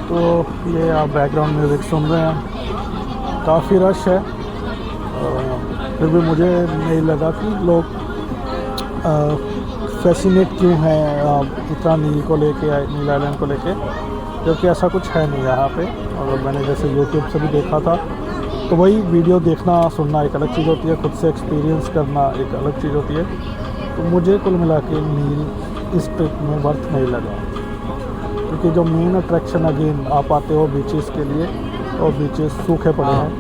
तो ये आप बैकग्राउंड म्यूज़िक सुन रहे हैं, काफ़ी रश है। फिर भी मुझे नहीं लगा कि लोग फैसिनेट क्यों है इतना नील को लेके, नील आइलैंड को लेके, जबकि ऐसा कुछ है नहीं यहाँ पे। और मैंने जैसे यूट्यूब से भी देखा था तो वही वीडियो देखना सुनना एक अलग चीज़ होती है, खुद से एक्सपीरियंस करना एक अलग चीज़ होती है। तो मुझे कुल मिला के नील इस ट्रिप में वर्थ नहीं लगा, क्योंकि जो मेन अट्रैक्शन अगेन आप आते हो बीचेस के लिए और बीचेस सूखे पड़े हैं,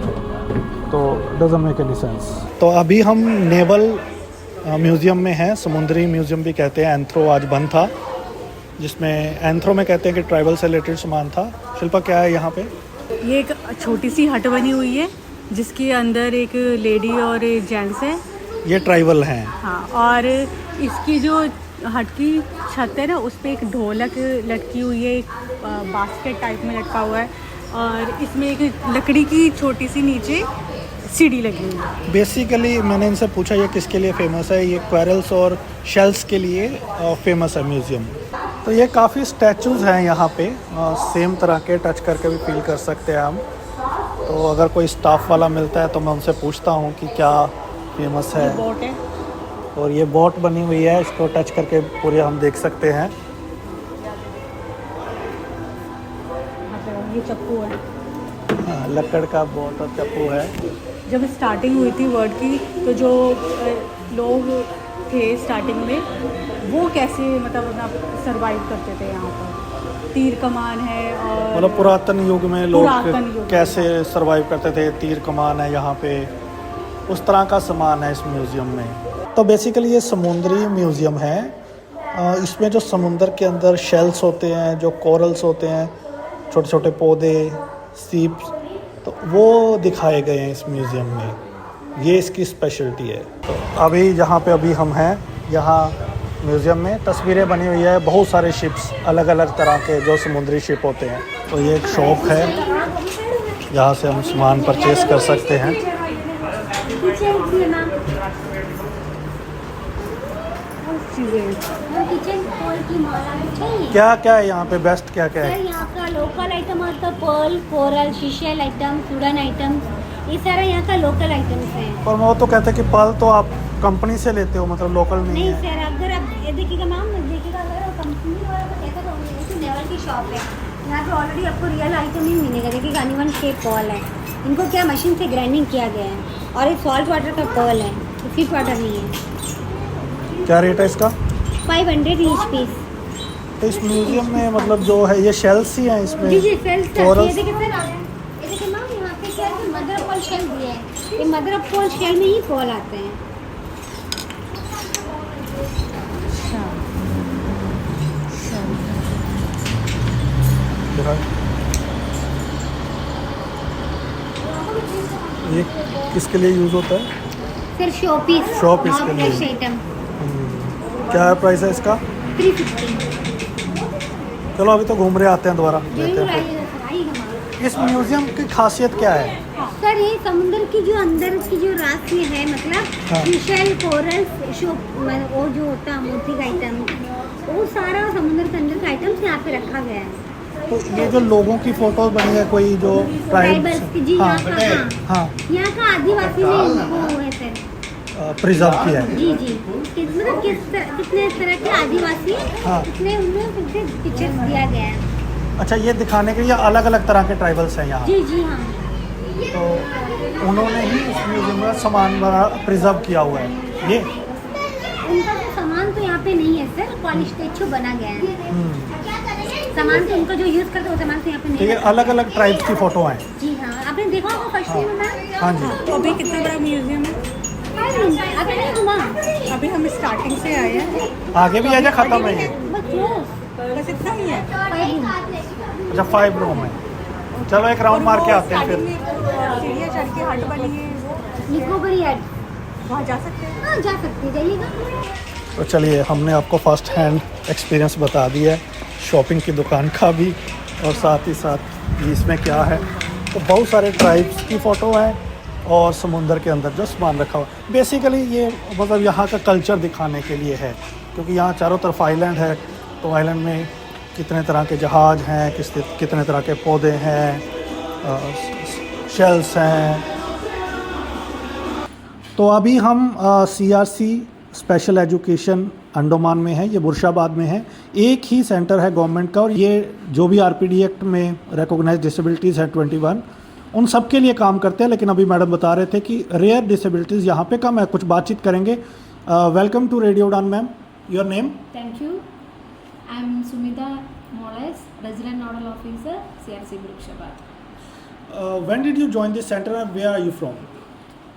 तो डजंट मेक एनी सेंस। तो अभी हम नेवल म्यूज़ियम में हैं, समुद्री म्यूज़ियम भी कहते हैं। एंथ्रो आज बंद था, जिसमें एंथ्रो में कहते हैं कि ट्राइबल से रिलेटेड सामान था। शिल्पा क्या है यहाँ पे? ये एक छोटी सी हट बनी हुई है जिसके अंदर एक लेडी और एक जेंट्स है। ये ट्राइबल हैं। हाँ, और इसकी जो हट की छत है ना, उस पर एक ढोलक लटकी हुई है, एक बास्केट टाइप में लटका हुआ है, और इसमें एक लकड़ी की छोटी सी नीचे सीढ़ी लगी हुई है। बेसिकली मैंने इनसे पूछा ये किसके लिए फ़ेमस है, ये क्वेरल्स और शेल्स के लिए फेमस है म्यूज़ियम। तो ये काफ़ी स्टैचूज़ हैं यहाँ पे, सेम तरह के, टच करके भी फील कर सकते हैं हम। तो अगर कोई स्टाफ वाला मिलता है तो मैं उनसे पूछता हूँ कि क्या फेमस है। बोट है और ये बोट बनी हुई है, इसको टच करके पूरे हम देख सकते हैं। ये चप्पू है, हाँ, लकड़ का बोट और चप्पू है। जब स्टार्टिंग हुई थी वर्ड की तो जो लोग थे स्टार्टिंग में, वो कैसे मतलब अपना सरवाइव करते थे यहाँ पर। तीर कमान है, और मतलब पुरातन युग में लोग कैसे सरवाइव करते थे, तीर कमान है यहाँ पे, उस तरह का सामान है इस म्यूज़ियम में। तो बेसिकली ये समुद्री म्यूज़ियम है। इसमें जो समुंदर के अंदर शेल्स होते हैं, जो कोरल्स होते हैं, छोटे छोटे पौधे, सीप्स, तो वो दिखाए गए हैं इस म्यूज़ियम में। ये इसकी स्पेशलिटी है। तो अभी जहाँ पे अभी हम हैं, यहाँ म्यूज़ियम में तस्वीरें बनी हुई है बहुत सारे शिप्स, अलग अलग तरह के जो समुद्री शिप होते हैं। तो ये एक शॉप है, यहाँ से हम सामान परचेस कर सकते हैं। क्या क्या है यहाँ पे, बेस्ट क्या क्या है? यहाँ का लोकल आइटम आता है पर्ल, कोरल, शीशेल आइटम, सुडन आइटम, ये सारा यहाँ का लोकल आइटम्स हैं। और वो तो कहते हैं कि पर्ल तो आप कंपनी से लेते हो, मतलब लोकल नहीं है। सर, अगर आप ये देखिएगा मैम, देखिएगा अगर कंपनी वाला को कहता तो नेवल की शॉप है, यहाँ पे ऑलरेडी आपको रियल आइटम ही मिलेगा। देखिएगा अनिवन शेप पर्ल है, इनको क्या मशीन से ग्राइंडिंग किया गया है, और ये सॉल्ट वाटर का पर्ल है, फिट वाटर नहीं है। क्या रेट है इसका? 500 ईच पीस। तो इस म्यूज़ियम में मतलब जो है ये शेल्स ही हैं इसमें? जी जी, शेल्स। कोरल्स। ये देखिए मैम, यहाँ पे क्या है, मदर ऑफ पर्ल शेल दिए हैं। ये मदर ऑफ पर्ल शेल में ही पर्ल आते हैं। ये किसके लिए यूज़ होता है? सर शोपीस, शोपीस के लिए। Fresh item. क्या प्राइस है इसका? 350। चलो अभी तो घूम रहे, आते हैं दोबारा लेते जरूर हैं। आइएगा सर, आइएगा मैम। इस म्यूज़ियम की खासियत क्या है? सर ये समुद्र की जो अंदर की जो राशि है, मतलब फिशल, कोरल्स, वो जो होता है मोती का आइटम, वो सारा समुद्र के अंदर का आइटम्स यहाँ पे रखा गया है। तो ये जो लोगों की फोटोज बनी है कोई जो ट्राइबल्स की, जी हाँ यहाँ का, हाँ यहाँ का आदिवासी ने वो है सर, प्रिजर्व किया है। जी जी, मतलब कितने तरह के आदिवासी हाँ। कितने उनमें पिक्चर्स दिया गया है। अच्छा, ये दिखाने के लिए अलग अलग तरह के ट्राइबल्स हैं यहाँ, जी जी हाँ, तो उन्होंने ही इस म्यूजियम में सामान प्रिजर्व किया हुआ है। ये उनका तो सामान तो यहाँ पे नहीं है सर, पॉलिश स्टैचू बना गया है। सामान तो उनका जो यूज़ करते हैं वो सामान तो यहाँ पे ठीक नहीं है, है। अलग अलग ट्राइब्स की फोटो हैं। जी हाँ, आपने देखा होगा फर्स्ट टाइम में। हाँ जी, तो अभी कितना बड़ा म्यूजियम है? अभी नहीं घुमा, अभी हम स्टार्टिंग से आए हैं, आगे भी है या खत्म है ये? बस क्लोज बस इतना ही है। अच्छा, 5 रूम है। चलो एक राउंड मार के आते हैं फिर। सीढ़ियाँ चढ़ के हट बनी है, निकोबरी एड, वहाँ जा सकते हैं। हाँ जा सकते हैं, जाइएगा। तो चलिए, हमने आपको फर्स्ट हैंड एक्सपीरियंस बता दिया है शॉपिंग की दुकान का भी, और साथ ही साथ इसमें क्या है। तो बहुत सारे ट्राइब्स की फ़ोटो है और समुंदर के अंदर जो सामान रखा हुआ, बेसिकली ये मतलब यहाँ का कल्चर दिखाने के लिए है, क्योंकि यहाँ चारों तरफ आइलैंड है, तो आइलैंड में कितने तरह के जहाज़ हैं, कितने तरह के पौधे हैं, शेल्स हैं। तो अभी हम CRC स्पेशल एजुकेशन अंडमान में है, ये बुरशाबाद में है। एक ही सेंटर है गवर्नमेंट का, और ये जो भी RPD एक्ट में रिकॉग्नाइज डिसेबिलिटीज़ है 21, उन सब के लिए काम करते हैं। लेकिन अभी मैडम बता रहे थे कि रेयर डिसेबिलिटीज़ यहाँ पे कम है। कुछ बातचीत करेंगे। वेलकम टू रेडियो उड़ान ma'am, your name? Thank you. I'm Sumita Moles, Resident Nodal Officer, CRC Brukshabad. When did you join this center and where are you from?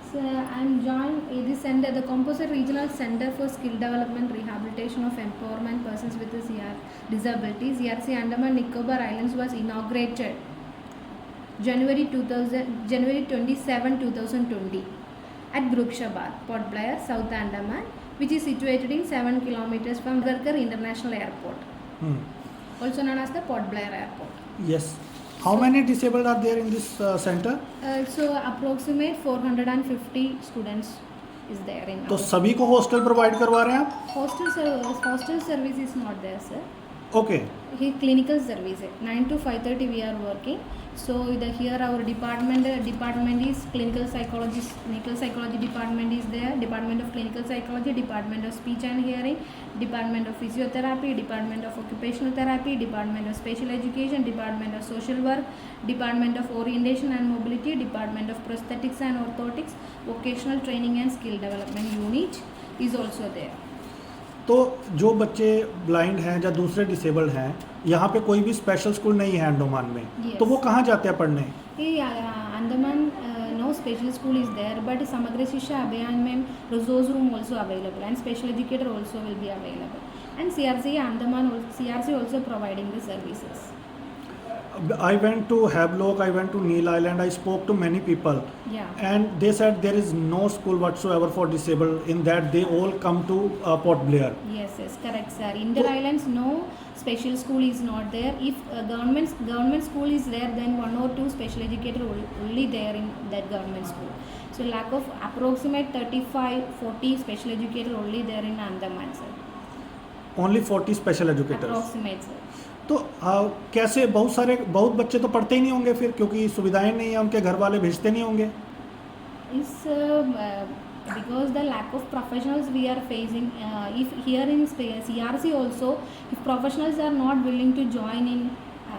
So I'm joined this center, the Composite Regional Center for Skill Development, Rehabilitation of Empowerment Persons with Disabilities. CRC Andaman Nicobar Islands was inaugurated January 27, 2020 at Brukshabad, Port Blair, South Andaman, which is situated in 7 kilometers from Garkar International Airport, also known as the Port Blair Airport. Yes. How many disabled are there in this center? So approximate 450 students is there in तो our सभी को hostel provide करवा रहे हैं आप? hostel service is not there, sir. Okay. He clinical service 9 to 5:30 we are working. So here our department is clinical psychology department is there, department of clinical psychology, department of speech and hearing, department of physiotherapy, department of occupational therapy, department of special education, department of social work, department of orientation and mobility, department of prosthetics and orthotics, vocational training and skill development unit is also there. तो जो बच्चे blind हैं या दूसरे disabled हैं, यहाँ पे कोई भी स्पेशल स्कूल नहीं है अंडमान में, Yes. तो वो कहाँ जाते हैं पढ़ने? Andaman no special school is there, but Samagra Shisha Abhiyan mein resource room also available and special educator also will be available, and CRC also providing the services. I went to Havelock, I went to Neil Island, I spoke to many people, Yeah. and they said there is no school whatsoever for disabled, in that they all come to Port Blair. Yes, correct, sir. Inter Islands, no special school is not there. If government school is there, then 1 or 2 special educator only there in that government school. So lack of approximate 35-40 special educator only there in Andaman, sir. Only 40 special educators. Approximate, sir. तो कैसे बहुत बच्चे तो पढ़ते ही नहीं होंगे फिर, क्योंकि सुविधाएं नहीं है, उनके घर वाले भेजते नहीं होंगे? Because the lack of professionals we are facing, if here in CRC also, if professionals are not willing to join in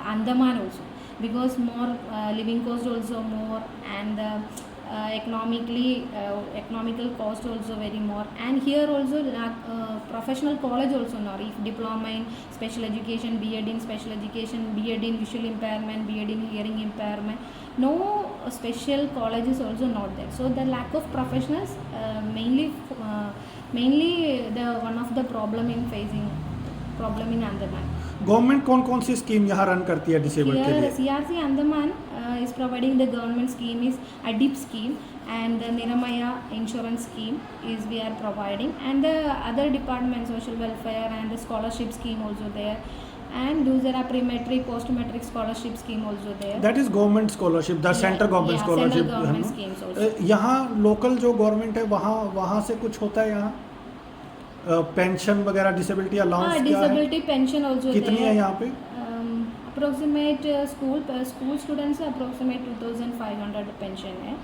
Andaman also, because more living cost also more, and economical cost also very more, and here also professional college also not. If diploma in special education, B.Ed in special education, B.Ed in visual impairment, B.Ed in hearing impairment, no special colleges also not there. So the lack of professionals mainly the one of the problem in Andaman. Government कौन कौन सी scheme यहाँ run करती है disabled के लिए? CRC Andaman is providing the government scheme is ADIP scheme, and the Niramaya insurance scheme is we are providing, and the other departments, social welfare and the scholarship scheme also there, and those are pre-metric, post-metric scholarship scheme also there. That is government scholarship, the central government scholarship. Central government schemes also. यहाँ local जो government है वहाँ से कुछ होता है यहाँ? Pension वगैरह, डिसेबिलिटी अलाउंस क्या है? डिसेबिलिटी पेंशन also कितनी है यहाँ पे? approximate school students approximate 2500 pension है,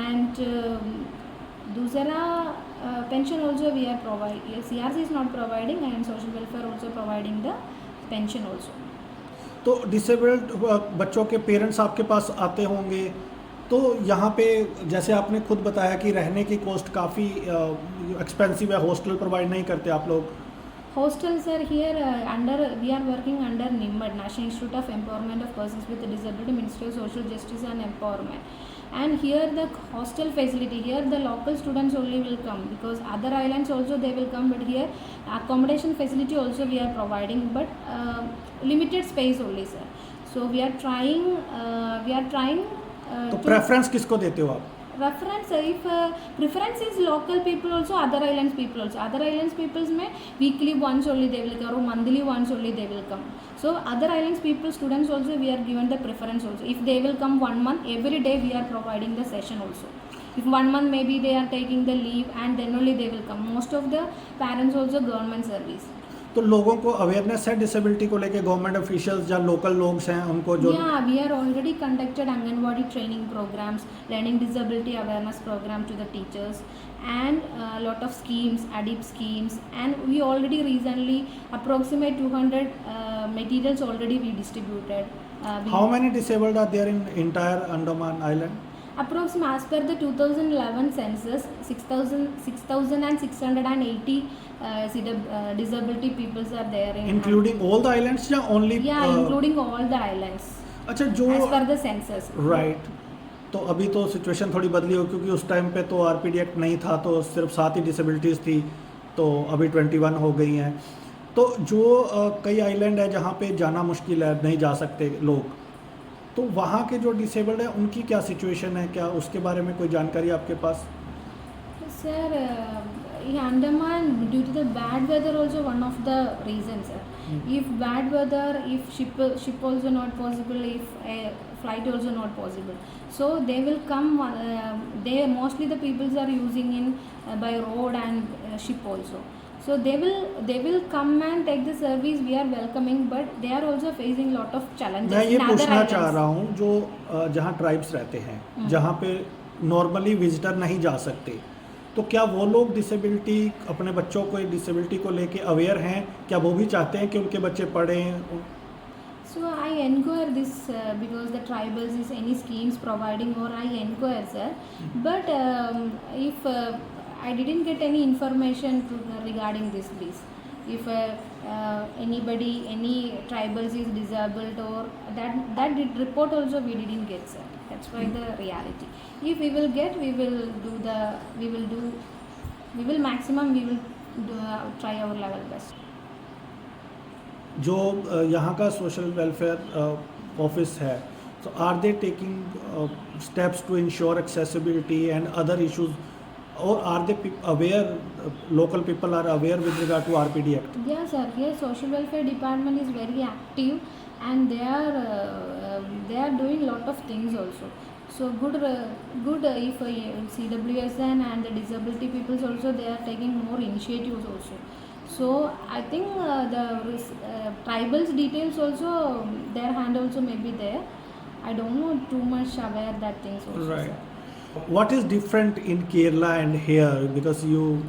and दूसरा pension also we are providing, CRC is not providing, and social welfare also providing the pension also. तो डिसेबल्ड बच्चों के पेरेंट्स आपके पास आते होंगे, तो यहाँ पे जैसे आपने खुद बताया कि रहने की कॉस्ट काफ़ी एक्सपेंसिव है, हॉस्टल प्रोवाइड नहीं करते आप लोग। Hostels are here we are working under NIMBAD, National Institute of Empowerment of Persons with Disability, Ministry of Social Justice and Empowerment. And here the hostel facility, here the local students only will come, because other islands also they will come, but here accommodation facility also we are providing, but limited space only, sir. So we are trying तो preference किसको देते हो आप? reference, if preference is local people also, other islands people also. Other islands peoples में weekly once only they will come, or monthly once only they will come. So other islands people students also we are given the preference also. If they will come 1 month, every day we are providing the session also. If 1 month maybe they are taking the leave, and then only they will come. Most of the parents also government service. तो लोगों को awareness है disability को लेके, government officials या local लोग हैं उनको जो? Yeah, we are already conducted Anganwadi training programs, learning disability awareness program to the teachers, and a lot of schemes, ADIP schemes, and we already recently approximate 200 materials already we distributed. How many disabled are there in entire Andaman Island? Approximately as per the 2011 census, 6,680 disability peoples are there in Including all the islands या only? Yeah, including all the islands. अच्छा, जो as per the census. Right. तो अभी तो situation थोड़ी बदली हो, क्योंकि उस टाइम पे तो आरपीडी एक्ट नहीं था, तो सिर्फ 7 ही डिसेबिलिटीज़ थी, तो अभी 21 हो गई हैं। तो जो कई आइलैंड है जहाँ पे जाना मुश्किल है, नहीं जा सकते लोग, तो वहाँ के जो डिसेबल्ड है उनकी क्या सिचुएशन है, क्या उसके बारे में कोई जानकारी आपके पास? Sir, in Andaman, due to the bad weather also one of the reasons. If bad weather, if ship also not possible, if flight also not possible, so they will come. They mostly the peoples are using in by road and ship also. So they will come and take the service. We are welcoming, but they are also facing lot of challenges. मैं ये in other पूछना islands. चाह रहा हूँ, जो जहाँ tribes रहते हैं, जहाँ पे नॉर्मली विजिटर नहीं जा सकते, तो क्या वो लोग डिसेबिलिटी, अपने बच्चों को डिसेबिलिटी को लेके अवेयर हैं? क्या वो भी चाहते हैं कि उनके बच्चे पढ़ें? So I enquire this because the tribals is any schemes providing, or I enquire, sir. But if I didn't get any information regarding this, please. If anybody, any tribals is disabled, or that report also we didn't get, sir. That's why the reality. If we will get, we will maximum, we will try our level best. जो यहाँ का social welfare office है, so are they taking steps to ensure accessibility and other issues, or are they aware, local people are aware with regard to RPD Act? Yes, sir. Yes, social welfare department is very active, and they are doing lot of things also. So good if CWSN and the disability peoples also, they are taking more initiatives also. So I think the tribals details also, their hand also may be there. I don't know too much aware that things also. Right. Sir. What is different in Kerala and here, because you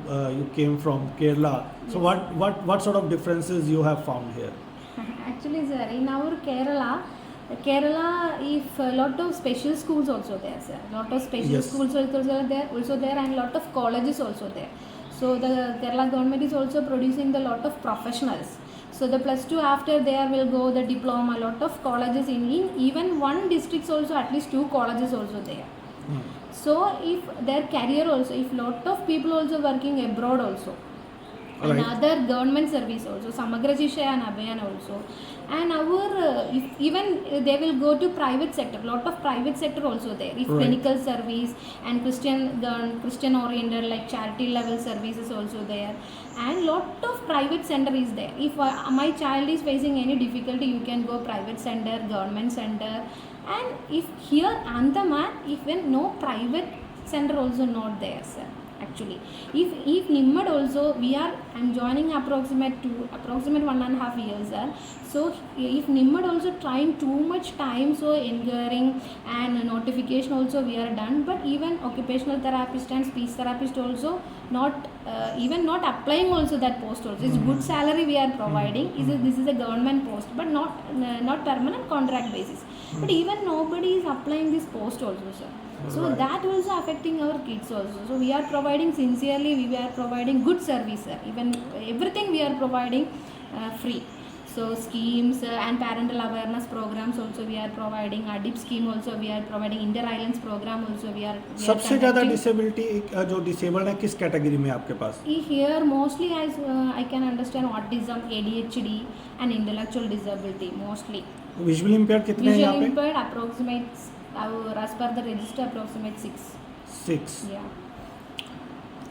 came from Kerala? So what sort of differences you have found here? Actually, sir, in our Kerala, if a lot of special schools also there, sir. Lot of special Yes. schools also there, and lot of colleges also there. So the Kerala government is also producing the lot of professionals. So the +2 after there will go the diploma. Lot of colleges in even one districts also, at least 2 colleges also there. So if their career also, if lot of people also working abroad also, and Right. other government service also, Samagra Shisha and Abhayan also, and our even they will go to private sector, lot of private sector also there, if Right. clinical service and Christian oriented like charity level services also there, and lot of private center is there. If my child is facing any difficulty, you can go private center, government center. And if here Andaman, even no private center also not there, sir. actually. If Nimmad also, I'm joining approximate 1.5 years there. So if Nimmad also trying too much time, so enquiring and notification also we are done, but even occupational therapist and speech therapist also not even not applying also that post also. It's good salary we are providing. This is a government post, but not permanent contract basis. But even nobody is applying this post also, sir. So that also affecting our kids also. So we are providing sincerely, we are providing good service, sir. Even everything we are providing free. So schemes and parental awareness programs also we are providing. ADIP scheme also we are providing. Inter-islands program also we are. सबसे ज़्यादा disability जो disabled है किस category में आपके पास? Here mostly I can understand autism, ADHD and intellectual disability mostly. Visual impaired कितने हैं यहाँ Visual पे? impaired approximate as per the register approximate 6. 6. Yeah.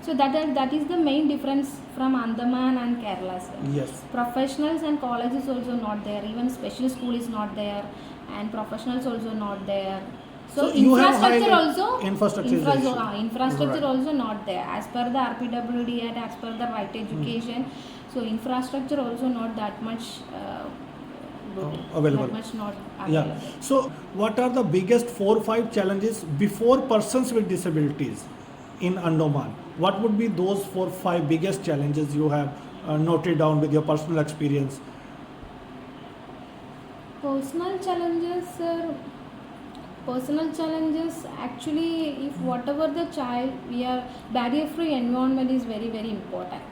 So that is the main difference from Andaman and Kerala, sir. Yes. Professionals and colleges also not there. Even special school is not there, and professionals also not there. So you have infrastructure highlight- also infrastructure is issue. infrastructure Right. also not there as per the RPWD and as per the right education. So infrastructure also not that much good. Available. That much not Yeah. available. So what are the biggest 4-5 challenges before persons with disabilities in Andaman? What would be those 4-5 biggest challenges you have noted down with your personal experience? Personal challenges, sir. Personal challenges, actually, if whatever the child, we are barrier-free environment is very, very important.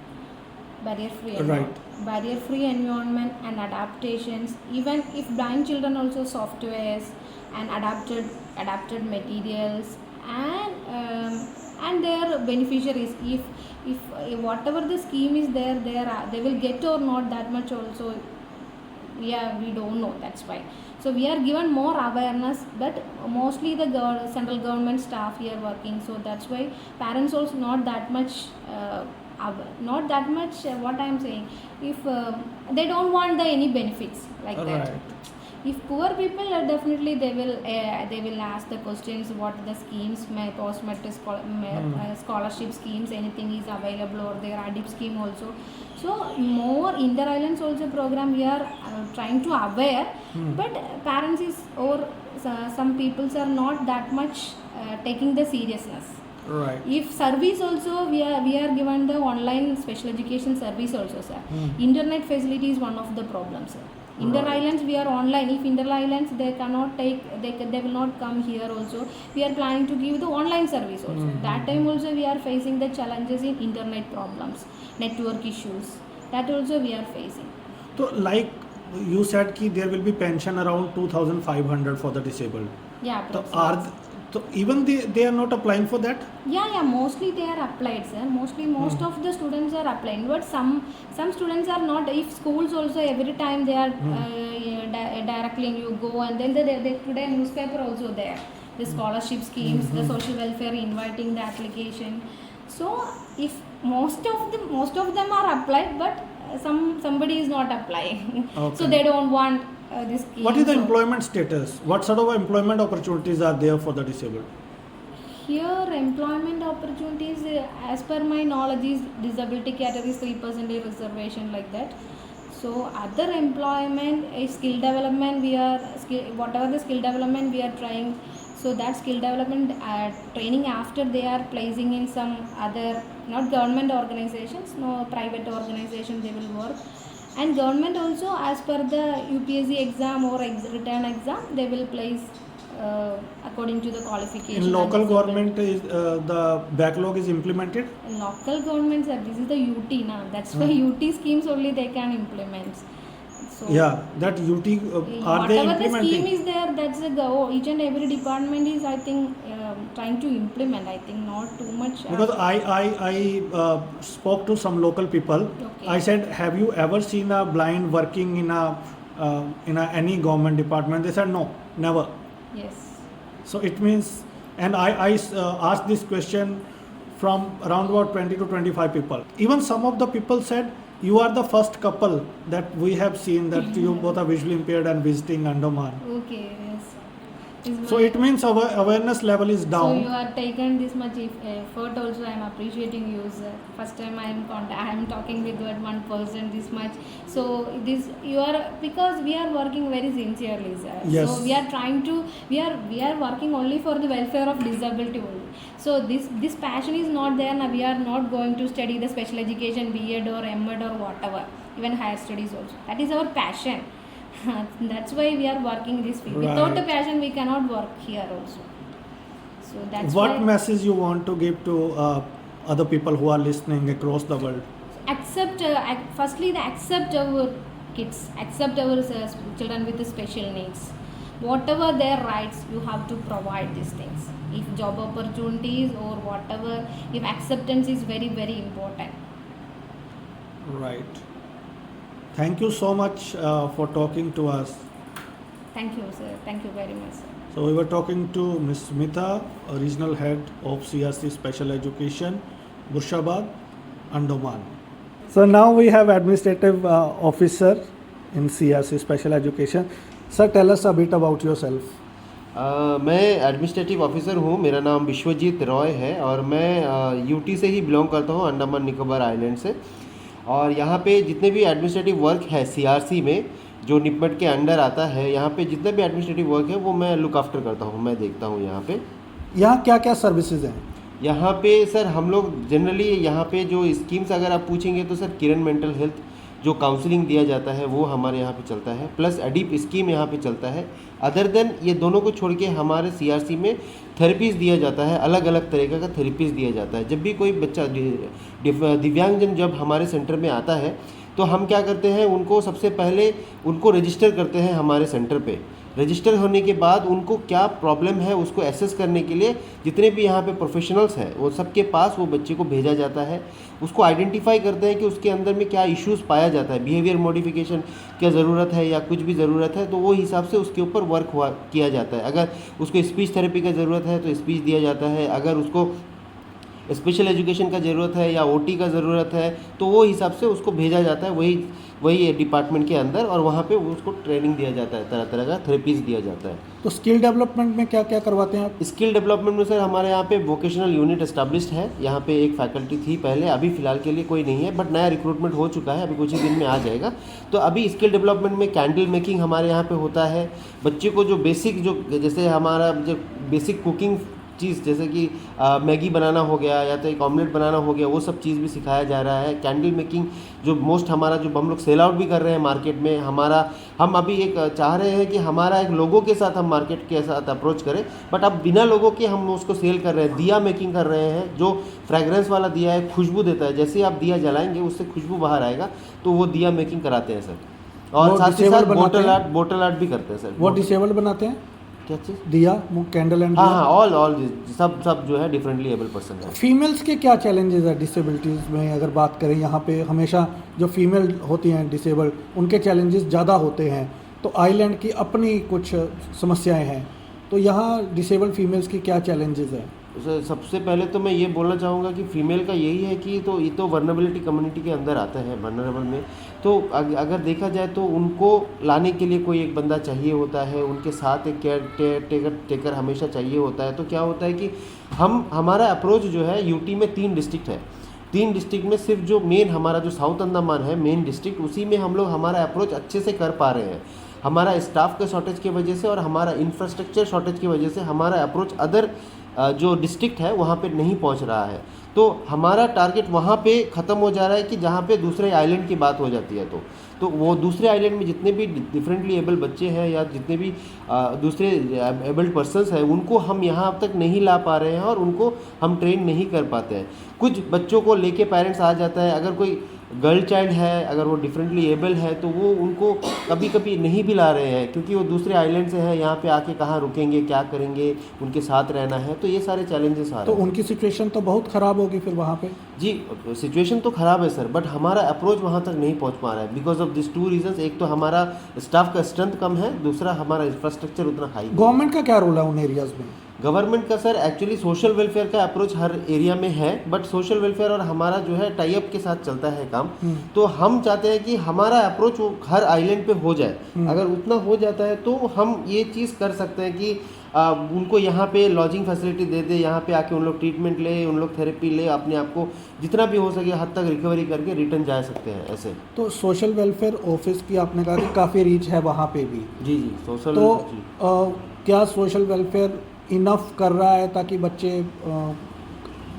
Barrier-free environment. Right. Barrier-free environment and adaptations. Even if blind children also softwares and adapted materials and their beneficiaries. If whatever the scheme is there, they will get or not that much also. Yeah, we don't know. That's why. So we are given more awareness, but mostly the central government staff here working. So that's why parents also not that much. Not that much. What I am saying, if they don't want any benefits like that. Right. If poor people are definitely they will ask the questions what the schemes, post-matric scholarship schemes, anything is available or their ADIP scheme also. So more inter-islands also program we are trying to aware, but parents is or some peoples are not that much taking the seriousness. Right. If service also we are given the online special education service also, sir. Internet facility is one of the problems, sir. Inter-islands we are online. If inter-islands they cannot take, they will not come here also. We are planning to give the online service also. That time also we are facing the challenges in internet problems, network issues. That also we are facing. So like you said कि there will be pension around 2,500 for the disabled. Yeah, So approximately. so even they are not applying for that? Yeah, mostly they are applied, sir. Most of the students are applying, but some students are not. If schools also every time they are directly you go, and then they today newspaper also there, the scholarship schemes, the social welfare inviting the application. So if most of them are applied, but somebody is not applying, Okay. so they don't want this scheme. What is the So employment status? What sort of employment opportunities are there for the disabled? here employment opportunities, as per my knowledge, is disability categories 3% reservation like that. So other employment is skill development. Whatever the skill development we are trying. So that skill development training after they are placing in some other not government organizations, no private organization they will work. And government also, as per the UPSC exam or written exam, they will place according to the qualification. In local government, is the backlog is implemented? In local government, sir, this is the UT now. That's why UT schemes only they can implement. So Yeah, that UT are they whatever the scheme implementing? is there, that's each and every department is, I think, trying to implement. I think not too much. Because I spoke to some local people. Okay. I said, have you ever seen a blind working in any government department? They said no, never. Yes. So it means, and I asked this question from around about 20 to 25 people. Even some of the people said, you are the first couple that we have seen that you both are visually impaired and visiting Andaman. Okay. Yes. So it means our awareness level is So down. you are taken this much effort also. I am appreciating you, sir. First time I am talking with one person this much. So this you are, because we are working very sincerely, sir. Yes. So we are trying to we are working only for the welfare of disability only. So this passion is not there. Now we are not going to study the special education, B.Ed or M.Ed or whatever, even higher studies also. That is our passion. That's why we are working this field. Without a Right. passion, we cannot work here also. So that's What why message you want to give to other people who are listening across the world? firstly, accept our kids, accept our children with the special needs. Whatever their rights, you have to provide these things. If job opportunities or whatever, if acceptance is very, very important. Right. Thank you so much for talking to us. Thank you, sir. Thank you very much, sir. So we were talking to Ms. Smita, Regional Head of CRC Special Education, Burshabad, Andaman. So now we have Administrative Officer in CRC Special Education. Sir, tell us a bit about yourself. मैं administrative officer हूँ. मेरा नाम विश्वजीत रॉय है और मैं UT से ही belong करता हूँ, अंडमान निकोबार आइलैंड से. और यहाँ पे जितने भी एडमिनिस्ट्रेटिव वर्क है सीआरसी में, जो निपमट के अंडर आता है, यहाँ पे जितने भी एडमिनिस्ट्रेटिव वर्क है वो मैं लुक आफ्टर करता हूँ, मैं देखता हूँ यहाँ पे. यहाँ क्या क्या सर्विसेज हैं? यहाँ पे सर हम लोग जनरली यहाँ पे जो स्कीम्स अगर आप पूछेंगे तो सर किरण मेंटल हेल्थ जो काउंसलिंग दिया जाता है वो हमारे यहाँ पे चलता है, प्लस एडिप स्कीम यहाँ पे चलता है. अदर देन ये दोनों को छोड़ के हमारे सीआरसी में थेरेपीज़ दिया जाता है, अलग अलग तरीके का थेरेपीज़ दिया जाता है. जब भी कोई बच्चा दिव्यांगजन जब हमारे सेंटर में आता है तो हम क्या करते हैं, उनको सबसे पहले उनको रजिस्टर करते हैं हमारे सेंटर पे. रजिस्टर होने के बाद उनको क्या प्रॉब्लम है उसको एसेस करने के लिए जितने भी यहाँ पे प्रोफेशनल्स हैं वो सबके पास वो बच्चे को भेजा जाता है. उसको आइडेंटिफाई करते हैं कि उसके अंदर में क्या इश्यूज़ पाया जाता है, बिहेवियर मॉडिफिकेशन क्या ज़रूरत है या कुछ भी ज़रूरत है, तो वो हिसाब से उसके ऊपर वर्क किया जाता है. अगर उसको स्पीच थेरेपी का ज़रूरत है तो स्पीच दिया जाता है, अगर उसको स्पेशल एजुकेशन का ज़रूरत है या ओटी का ज़रूरत है तो वो हिसाब से उसको भेजा जाता है वही डिपार्टमेंट के अंदर, और वहाँ पे उसको ट्रेनिंग दिया जाता है, तरह तरह का थेरेपीज़ दिया जाता है. तो स्किल डेवलपमेंट में क्या क्या करवाते हैं आप? स्किल डेवलपमेंट में सर हमारे यहाँ पे वोकेशनल यूनिट एस्टैब्लिश्ड है. यहाँ पे एक फैकल्टी थी पहले, अभी फ़िलहाल के लिए कोई नहीं है, बट नया रिक्रूटमेंट हो चुका है, अभी कुछ ही दिन में आ जाएगा. तो अभी स्किल डेवलपमेंट में कैंडल मेकिंग हमारे यहाँ पे होता है. बच्चे को जो बेसिक जो जैसे हमारा जो बेसिक कुकिंग चीज़ जैसे कि मैगी बनाना हो गया या तो एक ऑमलेट बनाना हो गया, वो सब चीज़ भी सिखाया जा रहा है. कैंडल मेकिंग जो मोस्ट हमारा जो हम लोग सेल आउट भी कर रहे हैं मार्केट में, हम अभी एक चाह रहे हैं कि हमारा एक लोगों के साथ हम मार्केट के साथ अप्रोच करें, बट अब बिना लोगों के हम उसको सेल कर रहे हैं. दिया मेकिंग कर रहे हैं, जो फ्रेगरेंस वाला दिया है, खुशबू देता है. जैसे ही आप दिया जलाएंगे उससे खुशबू बाहर आएगा, तो वो दिया मेकिंग कराते हैं सर. और साथ ही साथ बोटल आर्ट भी करते हैं सर. वो डिसेबल बनाते हैं क्या चीज़? दिया, कैंडल एंड हाँ ऑल सब जो है डिफरेंटली एबल पर्सन है. फीमेल्स के क्या चैलेंजेस है डिसेबिलिटीज़ में? अगर बात करें यहाँ पे हमेशा जो फीमेल होती हैं डिसेबल्ड, उनके चैलेंजेस ज़्यादा होते हैं, तो आइलैंड की अपनी कुछ समस्याएं हैं, तो यहाँ डिसेबल्ड फीमेल्स की क्या चैलेंजेस हैं? सबसे पहले तो मैं ये बोलना चाहूँगा कि फ़ीमेल का यही है कि तो ये तो वर्नेबिलिटी कम्युनिटी के अंदर आता है, वर्नरेबल में. तो अगर देखा जाए तो उनको लाने के लिए कोई एक बंदा चाहिए होता है, उनके साथ एक केयर टेकर हमेशा चाहिए होता है. तो क्या होता है कि हमारा अप्रोच जो है यूटी में 3 डिस्ट्रिक्ट है. 3 डिस्ट्रिक्ट में सिर्फ जो मेन हमारा जो साउथ अंडमान है मेन डिस्ट्रिक्ट, उसी में हम लोग हमारा अप्रोच अच्छे से कर पा रहे हैं. हमारा स्टाफ के शॉर्टेज की वजह से और हमारा इंफ्रास्ट्रक्चर शॉर्टेज की वजह से हमारा अप्रोच अदर जो डिस्ट्रिक्ट है वहाँ पे नहीं पहुँच रहा है. तो हमारा टारगेट वहाँ पे ख़त्म हो जा रहा है कि जहाँ पे दूसरे आइलैंड की बात हो जाती है. तो वो दूसरे आइलैंड में जितने भी डिफरेंटली एबल बच्चे हैं या जितने भी दूसरे एबल्ड पर्सनस हैं, उनको हम यहाँ अब तक नहीं ला पा रहे हैं और उनको हम ट्रेन नहीं कर पाते हैं. कुछ बच्चों को लेके पेरेंट्स आ जाता है, अगर कोई गर्ल चाइल्ड है, अगर वो डिफरेंटली एबल है तो वो उनको कभी कभी नहीं भी ला रहे हैं, क्योंकि वो दूसरे आइलैंड से हैं. यहाँ पे आके कहाँ रुकेंगे, क्या करेंगे, उनके साथ रहना है, तो ये सारे चैलेंजेस आ रहे हैं. तो उनकी सिचुएशन तो बहुत ख़राब होगी फिर वहाँ पे. जी सिचुएशन तो ख़राब है सर, बट हमारा अप्रोच वहाँ तक नहीं पहुँच पा रहा है बिकॉज ऑफ दिस 2 रीजंस. एक तो हमारा स्टाफ का स्ट्रेंथ कम है, दूसरा हमारा इंफ्रास्ट्रक्चर उतना हाई. गवर्नमेंट का क्या रोल है उन एरियाज़ में? गवर्नमेंट का सर एक्चुअली सोशल वेलफेयर का अप्रोच हर एरिया में है, बट सोशल वेलफेयर और हमारा जो है टाई अप के साथ चलता है काम। तो हम चाहते हैं कि हमारा अप्रोच हर आइलैंड पे हो जाए। अगर उतना हो जाता है तो हम ये चीज़ कर सकते हैं कि उनको यहाँ पे लॉजिंग फैसिलिटी दे दे, यहाँ पे आके उन लोग ट्रीटमेंट ले, उन लोग थेरेपी ले, अपने आप को जितना भी हो सके हद तक रिकवरी करके रिटर्न जा सकते हैं ऐसे। तो सोशल वेलफेयर ऑफिस की आपने कहा कि काफ़ी रीच है वहाँ पे भी। जी जी सोशल। तो क्या सोशल वेलफेयर इनफ कर रहा है ताकि बच्चे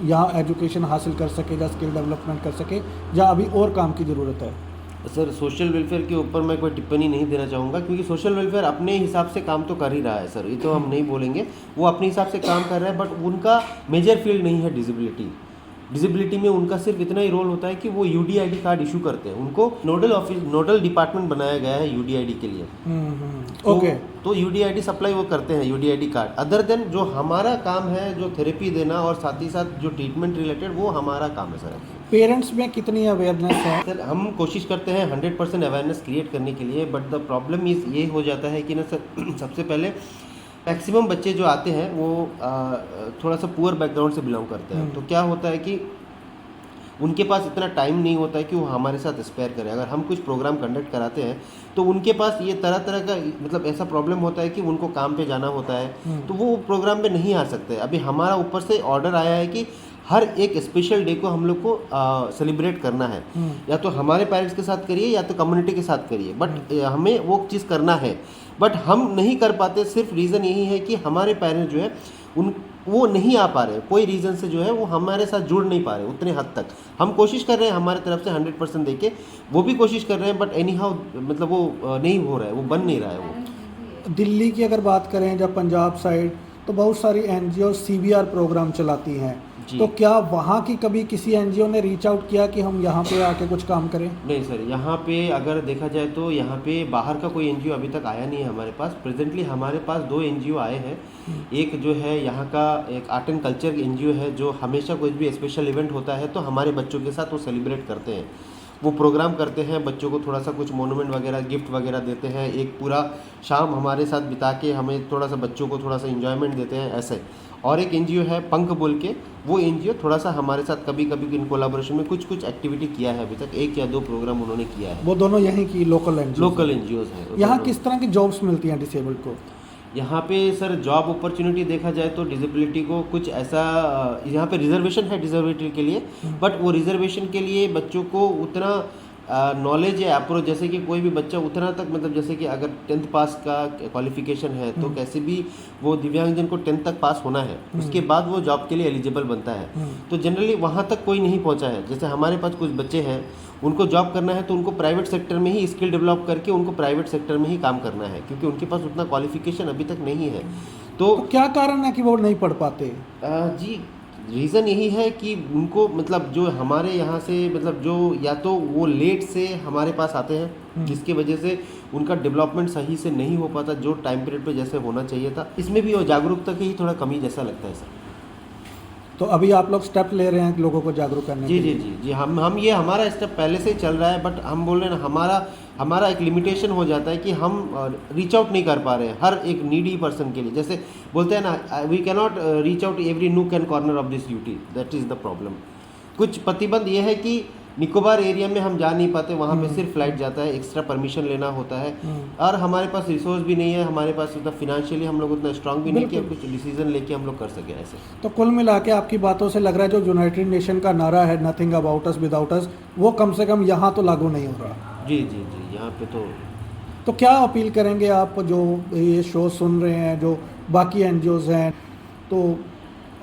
यहाँ एजुकेशन हासिल कर सके या स्किल डेवलपमेंट कर सके, या अभी और काम की ज़रूरत है? सर सोशल वेलफेयर के ऊपर मैं कोई टिप्पणी नहीं देना चाहूँगा, क्योंकि सोशल वेलफेयर अपने हिसाब से काम तो कर ही रहा है सर, ये तो हम नहीं बोलेंगे। वो अपने हिसाब से काम कर रहा है, बट उनका मेजर फील्ड नहीं है डिसेबिलिटी में। उनका सिर्फ इतना ही रोल होता है कि वो UDID कार्ड इशू करते हैं। उनको नोडल डिपार्टमेंट बनाया गया है UDID के लिए। ओके। तो UDID सप्लाई वो करते हैं, UDID कार्ड। अदर देन जो हमारा काम है, जो थेरेपी देना और साथ ही साथ जो ट्रीटमेंट रिलेटेड, वो हमारा काम है सर। पेरेंट्स में कितनी अवेयरनेस है? सर हम कोशिश करते हैं 100% अवेयरनेस क्रिएट करने के लिए, बट द प्रॉब्लम ये हो जाता है कि ना सर सबसे पहले मैक्सिमम बच्चे जो आते हैं वो थोड़ा सा पुअर बैकग्राउंड से बिलोंग करते हैं। तो क्या होता है कि उनके पास इतना टाइम नहीं होता है कि वो हमारे साथ स्पेयर करें। अगर हम कुछ प्रोग्राम कंडक्ट कराते हैं तो उनके पास ये तरह तरह का मतलब ऐसा प्रॉब्लम होता है कि उनको काम पे जाना होता है, तो वो प्रोग्राम पे नहीं आ सकते। अभी हमारा ऊपर से ऑर्डर आया है कि हर एक स्पेशल डे को हम लोग को सेलिब्रेट करना है, या तो हमारे पेरेंट्स के साथ करिए या तो कम्युनिटी के साथ करिए, बट हमें वो चीज़ करना है। बट हम नहीं कर पाते, सिर्फ रीज़न यही है कि हमारे पेरेंट्स जो है वो नहीं आ पा रहे, कोई रीज़न से जो है वो हमारे साथ जुड़ नहीं पा रहे उतने हद तक। हम कोशिश कर रहे हैं हमारे तरफ से 100% देके, वो भी कोशिश कर रहे हैं, बट एनी हाउ मतलब वो नहीं हो रहा है, वो बन नहीं रहा है वो। दिल्ली की अगर बात करें, जब पंजाब साइड, तो बहुत सारी NGO CBR प्रोग्राम चलाती हैं, तो क्या वहाँ की कभी किसी NGO ने रीच आउट किया कि हम यहाँ पे आके कुछ काम करें? नहीं सर, यहाँ पे अगर देखा जाए तो यहाँ पे बाहर का कोई NGO अभी तक आया नहीं है हमारे पास। प्रेजेंटली हमारे पास 2 NGO आए हैं। एक जो है यहाँ का एक आर्ट एंड कल्चर NGO है, जो हमेशा कोई भी स्पेशल इवेंट होता है तो हमारे बच्चों के साथ वो सेलिब्रेट करते हैं, वो प्रोग्राम करते हैं, बच्चों को थोड़ा सा कुछ मोनूमेंट वगैरह गिफ्ट वगैरह देते हैं, एक पूरा शाम हमारे साथ बिता के हमें थोड़ा सा बच्चों को थोड़ा सा इन्जॉयमेंट देते हैं ऐसे। और एक NGO है पंख बोल के, वो NGO थोड़ा सा हमारे साथ कभी कभी इन कोलाबोरेशन में कुछ एक्टिविटी किया है, अभी तक 1 या 2 प्रोग्राम उन्होंने किया है। वो दोनों यहीं की लोकल NGOs हैं। यहाँ किस तरह की जॉब्स मिलती हैं डिसेबल्ड को? यहाँ पे सर जॉब अपॉर्चुनिटी देखा जाए तो डिसेबिलिटी को कुछ ऐसा, यहाँ पे रिजर्वेशन है डिसेबिलिटी के लिए, बट वो रिजर्वेशन के लिए बच्चों को उतना नॉलेज है अप्रोच, जैसे कि कोई भी बच्चा उतना तक मतलब जैसे कि अगर 10th पास का क्वालिफिकेशन है तो कैसे भी वो दिव्यांगजन को 10th तक पास होना है, उसके बाद वो जॉब के लिए एलिजिबल बनता है। तो जनरली वहाँ तक कोई नहीं पहुँचा है। जैसे हमारे पास कुछ बच्चे हैं, उनको जॉब करना है तो उनको प्राइवेट सेक्टर में ही स्किल डेवलप करके उनको प्राइवेट सेक्टर में ही काम करना है, क्योंकि उनके पास उतना क्वालिफिकेशन अभी तक नहीं है। तो क्या कारण है कि वो नहीं पढ़ पाते? जी रीज़न यही है कि उनको मतलब जो हमारे यहाँ से मतलब जो या तो वो लेट से हमारे पास आते हैं, जिसकी वजह से उनका डेवलपमेंट सही से नहीं हो पाता जो टाइम पीरियड पे जैसे होना चाहिए था। इसमें भी वो जागरूकता की ही थोड़ा कमी जैसा लगता है सर। तो अभी आप लोग स्टेप ले रहे हैं लोगों को जागरूक करने के लिए? जी हम ये हमारा स्टेप पहले से ही चल रहा है, बट हम बोल रहे हैं हमारा एक लिमिटेशन हो जाता है कि हम रीच आउट नहीं कर पा रहे हैं हर एक नीडी पर्सन के लिए। जैसे बोलते हैं ना, we can not reach out every nook and corner of this UT, that is the problem. कुछ प्रतिबंध ये है कि निकोबार एरिया में हम जा नहीं पाते, वहाँ पे सिर्फ फ्लाइट जाता है, एक्स्ट्रा परमिशन लेना होता है, और हमारे पास रिसोर्स भी नहीं है, हमारे पास उतना फिनेंशियली हम लोग उतना स्ट्रांग भी नहीं कि कुछ डिसीजन लेके हम लोग कर सके ऐसे। तो कुल मिला के आपकी बातों से लग रहा है जो यूनाइटेड नेशन का नारा है नथिंग अबाउट अस विदाउट अस, वो कम से कम यहाँ तो लागू नहीं हो रहा। जी यहाँ पे तो क्या अपील करेंगे आप जो ये शो सुन रहे हैं, जो बाकी NGOs हैं, तो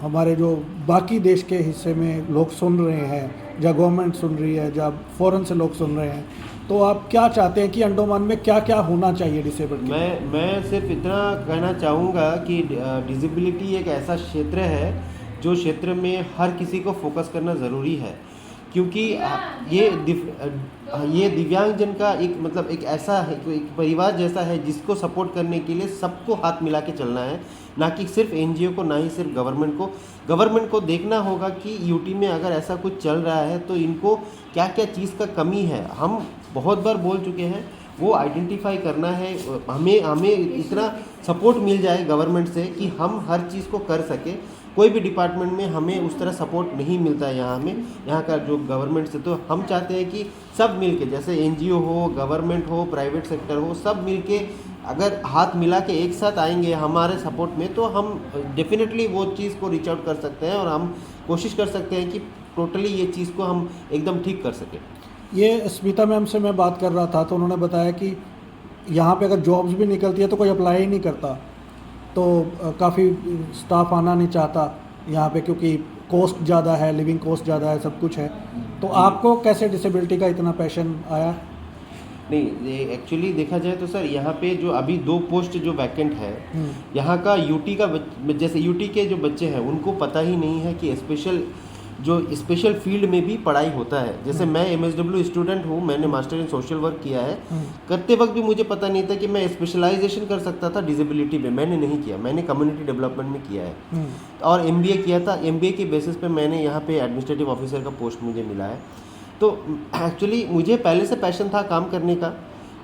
हमारे जो बाकी देश के हिस्से में लोग सुन रहे हैं, जब गवर्नमेंट सुन रही है, जब फॉरेन से लोग सुन रहे हैं, तो आप क्या चाहते हैं कि अंडोमान में क्या क्या होना चाहिए डिसेबल्ड? मैं सिर्फ इतना कहना चाहूँगा कि डिसेबिलिटी एक ऐसा क्षेत्र है जो क्षेत्र में हर किसी को फोकस करना ज़रूरी है, क्योंकि ये दिव्यांगजन का एक मतलब एक ऐसा है, एक परिवार जैसा है जिसको सपोर्ट करने के लिए सबको हाथ मिला के चलना है, ना कि सिर्फ NGO को, ना ही सिर्फ गवर्नमेंट को देखना होगा कि यूटी में अगर ऐसा कुछ चल रहा है तो इनको क्या क्या चीज़ का कमी है। हम बहुत बार बोल चुके हैं वो आइडेंटिफाई करना है। हमें इतना सपोर्ट मिल जाए गवर्नमेंट से कि हम हर चीज़ को कर सके। कोई भी डिपार्टमेंट में हमें उस तरह सपोर्ट नहीं मिलता है यहाँ का जो गवर्नमेंट से। तो हम चाहते हैं कि सब मिल के, जैसे NGO हो, गवर्नमेंट हो, प्राइवेट सेक्टर हो, सब मिल के अगर हाथ मिला के एक साथ आएंगे हमारे सपोर्ट में, तो हम डेफिनेटली वो चीज़ को रीच आउट कर सकते हैं और हम कोशिश कर सकते हैं कि टोटली ये चीज़ को हम एकदम ठीक कर सकें। ये स्मिता मैम से मैं बात कर रहा था तो उन्होंने बताया कि यहाँ पे अगर जॉब्स भी निकलती है तो कोई अप्लाई ही नहीं करता, तो काफ़ी स्टाफ आना नहीं चाहता यहाँ पे क्योंकि कॉस्ट ज़्यादा है, लिविंग कॉस्ट ज़्यादा है, सब कुछ है। तो आपको कैसे डिसेबिलिटी का इतना पैशन आया? नहीं, ये एक्चुअली देखा जाए तो सर यहाँ पे जो अभी 2 पोस्ट जो वैकेंट है, यहाँ का यूटी का जैसे यूटी के जो बच्चे हैं उनको पता ही नहीं है कि स्पेशल फील्ड में भी पढ़ाई होता है। जैसे मैं MSW स्टूडेंट हूँ, मैंने मास्टर इन सोशल वर्क किया है। करते वक्त भी मुझे पता नहीं था कि मैं स्पेशलाइजेशन कर सकता था डिसेबिलिटी में, मैंने नहीं किया। मैंने कम्युनिटी डेवलपमेंट में किया है और MBA किया था। MBA के बेसिस पे मैंने यहाँ पे एडमिनिस्ट्रेटिव ऑफिसर का पोस्ट मुझे मिला है। तो एक्चुअली मुझे पहले से पैशन था काम करने का।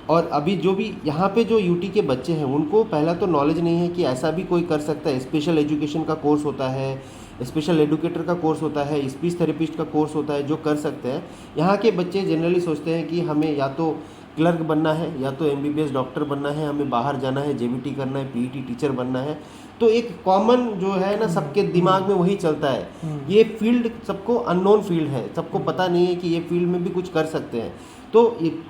और अभी जो भी यहाँ पे जो यूटी के बच्चे हैं उनको पहला तो नॉलेज नहीं है कि ऐसा भी कोई कर सकता है। स्पेशल एजुकेशन का कोर्स होता है, स्पेशल एडुकेटर का कोर्स होता है, स्पीच थेरेपिस्ट का कोर्स होता है जो कर सकते हैं। यहाँ के बच्चे जनरली सोचते हैं कि हमें या तो क्लर्क बनना है या तो MBBS डॉक्टर बनना है, हमें बाहर जाना है, JBT करना है, PET टीचर बनना है। तो एक कॉमन जो है ना सबके दिमाग में वही चलता है। ये फील्ड सबको अननोन फील्ड है, सबको पता नहीं है कि ये फील्ड में भी कुछ कर सकते हैं। तो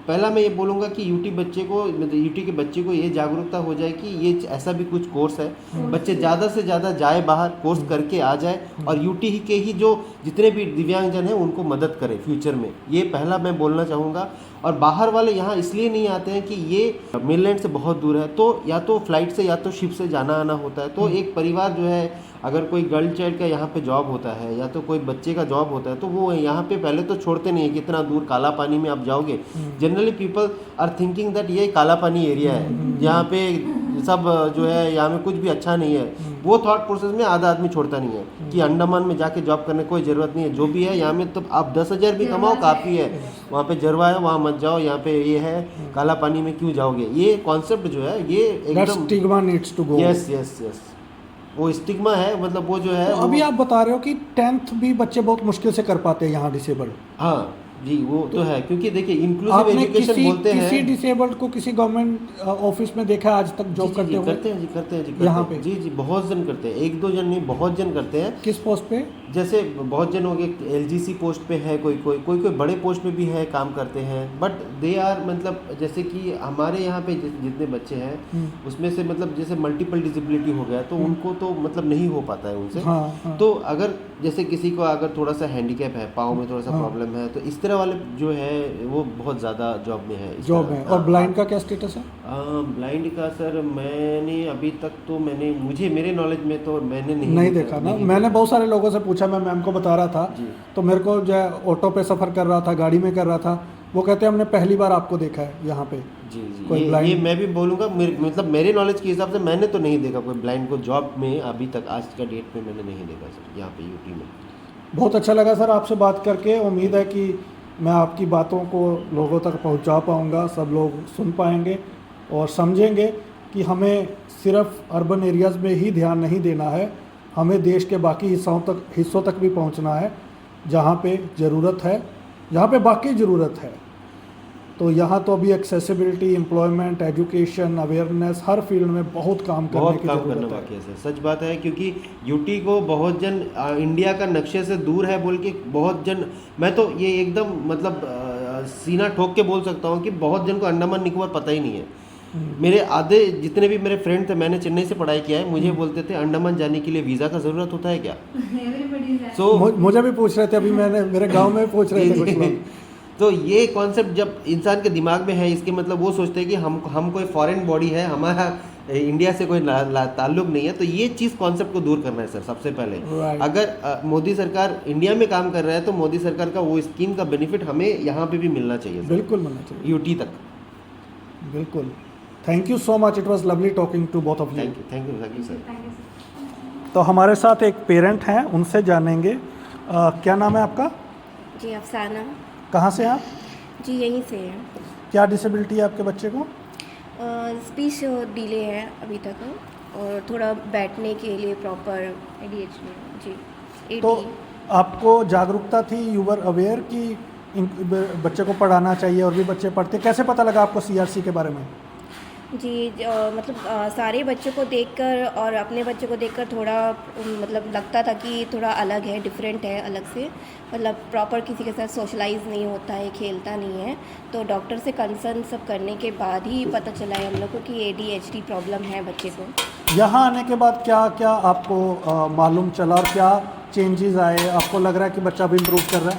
पहला मैं ये बोलूँगा कि यूटी के बच्चे को ये जागरूकता हो जाए कि ये ऐसा भी कुछ कोर्स है। बच्चे ज़्यादा से ज़्यादा जाए बाहर, कोर्स करके आ जाए और यूटी के ही जो जितने भी दिव्यांगजन हैं उनको मदद करें फ्यूचर में। ये पहला मैं बोलना चाहूँगा। और बाहर वाले यहाँ इसलिए नहीं आते हैं कि ये मेनलैंड से बहुत दूर है, तो या तो फ्लाइट से या तो शिप से जाना आना होता है। तो एक परिवार जो है, अगर कोई गर्ल चाइल्ड का यहाँ पे जॉब होता है या तो कोई बच्चे का जॉब होता है तो वो यहाँ पे पहले तो छोड़ते नहीं है कि इतना दूर काला पानी में आप जाओगे। Generally people are thinking that ये काला पानी एरिया है, यहाँ पे सब जो है यहाँ में कुछ भी अच्छा नहीं है। वो थॉट प्रोसेस में आधा आदमी छोड़ता नहीं है कि अंडमान में जाके जॉब करने कोई ज़रूरत नहीं है। जो भी है यहाँ में तो आप 10,000 भी कमाओ काफ़ी है। वहाँ पे जरवा है, वहाँ मत जाओ, यहाँ पे ये है, काला पानी में क्यों जाओगे। ये कॉन्सेप्ट जो है ये एकदम stigma needs to go. Yes वो स्टिग्मा है, मतलब वो जो है। तो अभी आप बता रहे हो कि 10th भी बच्चे बहुत मुश्किल से कर पाते हैं यहाँ डिसेबल्ड। हाँ जी, वो तो है, क्योंकि देखिए इंक्लूसिव एजुकेशन बोलते हैं। किसी डिसेबल्ड को किसी गवर्नमेंट ऑफिस में देखा आज तक जॉब करते हुए? करते हैं यहाँ पे जी बहुत जन करते हैं, 1-2 जन नहीं, बहुत जन करते हैं। किस पोस्ट पे? जैसे बहुत जन हो गए, LGC पोस्ट पे है, कोई बड़े पोस्ट पे भी है, काम करते हैं। बट दे आर मतलब जैसे कि हमारे यहाँ पे जितने बच्चे हैं उसमें से मतलब जैसे मल्टीपल डिसेबिलिटी हो गया तो उनको तो मतलब नहीं हो पाता है उनसे। तो अगर जैसे किसी को अगर थोड़ा सा हैंडीकैप है, पाँव में थोड़ा सा प्रॉब्लम है, तो इस तरह वाले जो है वो बहुत ज़्यादा जॉब में है। और ब्लाइंड का क्या स्टेटस है? ब्लाइंड का सर मैंने अभी तक तो मेरे नॉलेज में तो मैंने नहीं देखा ना। मैंने बहुत सारे लोगों से पूछा, मैं मैम को बता रहा था तो मेरे को जो है ऑटो पे सफ़र कर रहा था, गाड़ी में कर रहा था, वो कहते हैं हमने पहली बार आपको देखा है यहाँ पे। जी ये मैं भी बोलूँगा, मतलब मेरे नॉलेज के हिसाब से मैंने तो नहीं देखा कोई ब्लाइंड को जॉब में अभी तक, आज का डेट में मैंने नहीं देखा सर यहाँ पे यूटी में। बहुत अच्छा लगा सर आपसे बात करके। उम्मीद है कि मैं आपकी बातों को लोगों तक पहुंचा पाऊंगा, सब लोग सुन पाएंगे और समझेंगे कि हमें सिर्फ अर्बन एरियाज़ में ही ध्यान नहीं देना है, हमें देश के बाकी हिस्सों तक भी पहुंचना है जहां पे ज़रूरत है, जहां पे बाकी ज़रूरत है। तो यहाँ तो अभी एक्सेसिबिलिटी, एम्प्लॉयमेंट, एजुकेशन, अवेयरनेस, हर फील्ड में बहुत काम करना बाकी है। सच बात है, क्योंकि यूटी को बहुत जन इंडिया का नक्शे से दूर है बोल के बहुत जन, मैं तो ये एकदम मतलब सीना ठोक के बोल सकता हूँ कि बहुत जन को अंडमान निकोबार पता ही नहीं है। मेरे आधे जितने भी मेरे फ्रेंड थे, मैंने चेन्नई से पढ़ाई किया है, मुझे बोलते थे अंडमान जाने के लिए वीज़ा का ज़रूरत होता है क्या? मुझे भी पूछ रहे थे, अभी मेरे गाँव में पूछ रहे थे कुछ लोग। तो ये कॉन्सेप्ट जब इंसान के दिमाग में है, इसके मतलब वो सोचते हैं कि हम कोई फॉरेन बॉडी है, हमारा इंडिया से कोई ताल्लुक नहीं है। तो ये चीज़ कॉन्सेप्ट को दूर करना है सर सबसे पहले। अगर मोदी सरकार इंडिया में काम कर रहा है तो मोदी सरकार का वो स्कीम का बेनिफिट हमें यहाँ पे भी मिलना चाहिए। बिल्कुल मिलना चाहिए, यूटी तक। बिल्कुल। Thank you so much, it was lovely talking to both of you. Thank you sir. तो हमारे साथ एक पेरेंट हैं, उनसे जानेंगे। क्या नाम है आपका? जी अफसाना। कहाँ से आप? जी यहीं से हैं। क्या डिसेबिलिटी है आपके बच्चे को? स्पीच डिले है अभी तक और थोड़ा बैठने के लिए प्रॉपर ADHD जी। तो आपको जागरूकता थी, यू वर अवेयर कि इन बच्चे को पढ़ाना चाहिए और भी बच्चे पढ़ते, कैसे पता लगा आपको CRC के बारे में? जी मतलब सारे बच्चों को देखकर और अपने बच्चे को देखकर थोड़ा मतलब लगता था कि थोड़ा अलग है, डिफरेंट है अलग से, मतलब प्रॉपर किसी के साथ सोशलाइज नहीं होता है, खेलता नहीं है। तो डॉक्टर से कंसर्न सब करने के बाद ही पता चला है हम लोग को कि ADHD प्रॉब्लम है बच्चे को। यहाँ आने के बाद क्या क्या आपको मालूम चला और क्या चेंजेस आए? आपको लग रहा है कि बच्चा भी इम्प्रूव कर रहा है?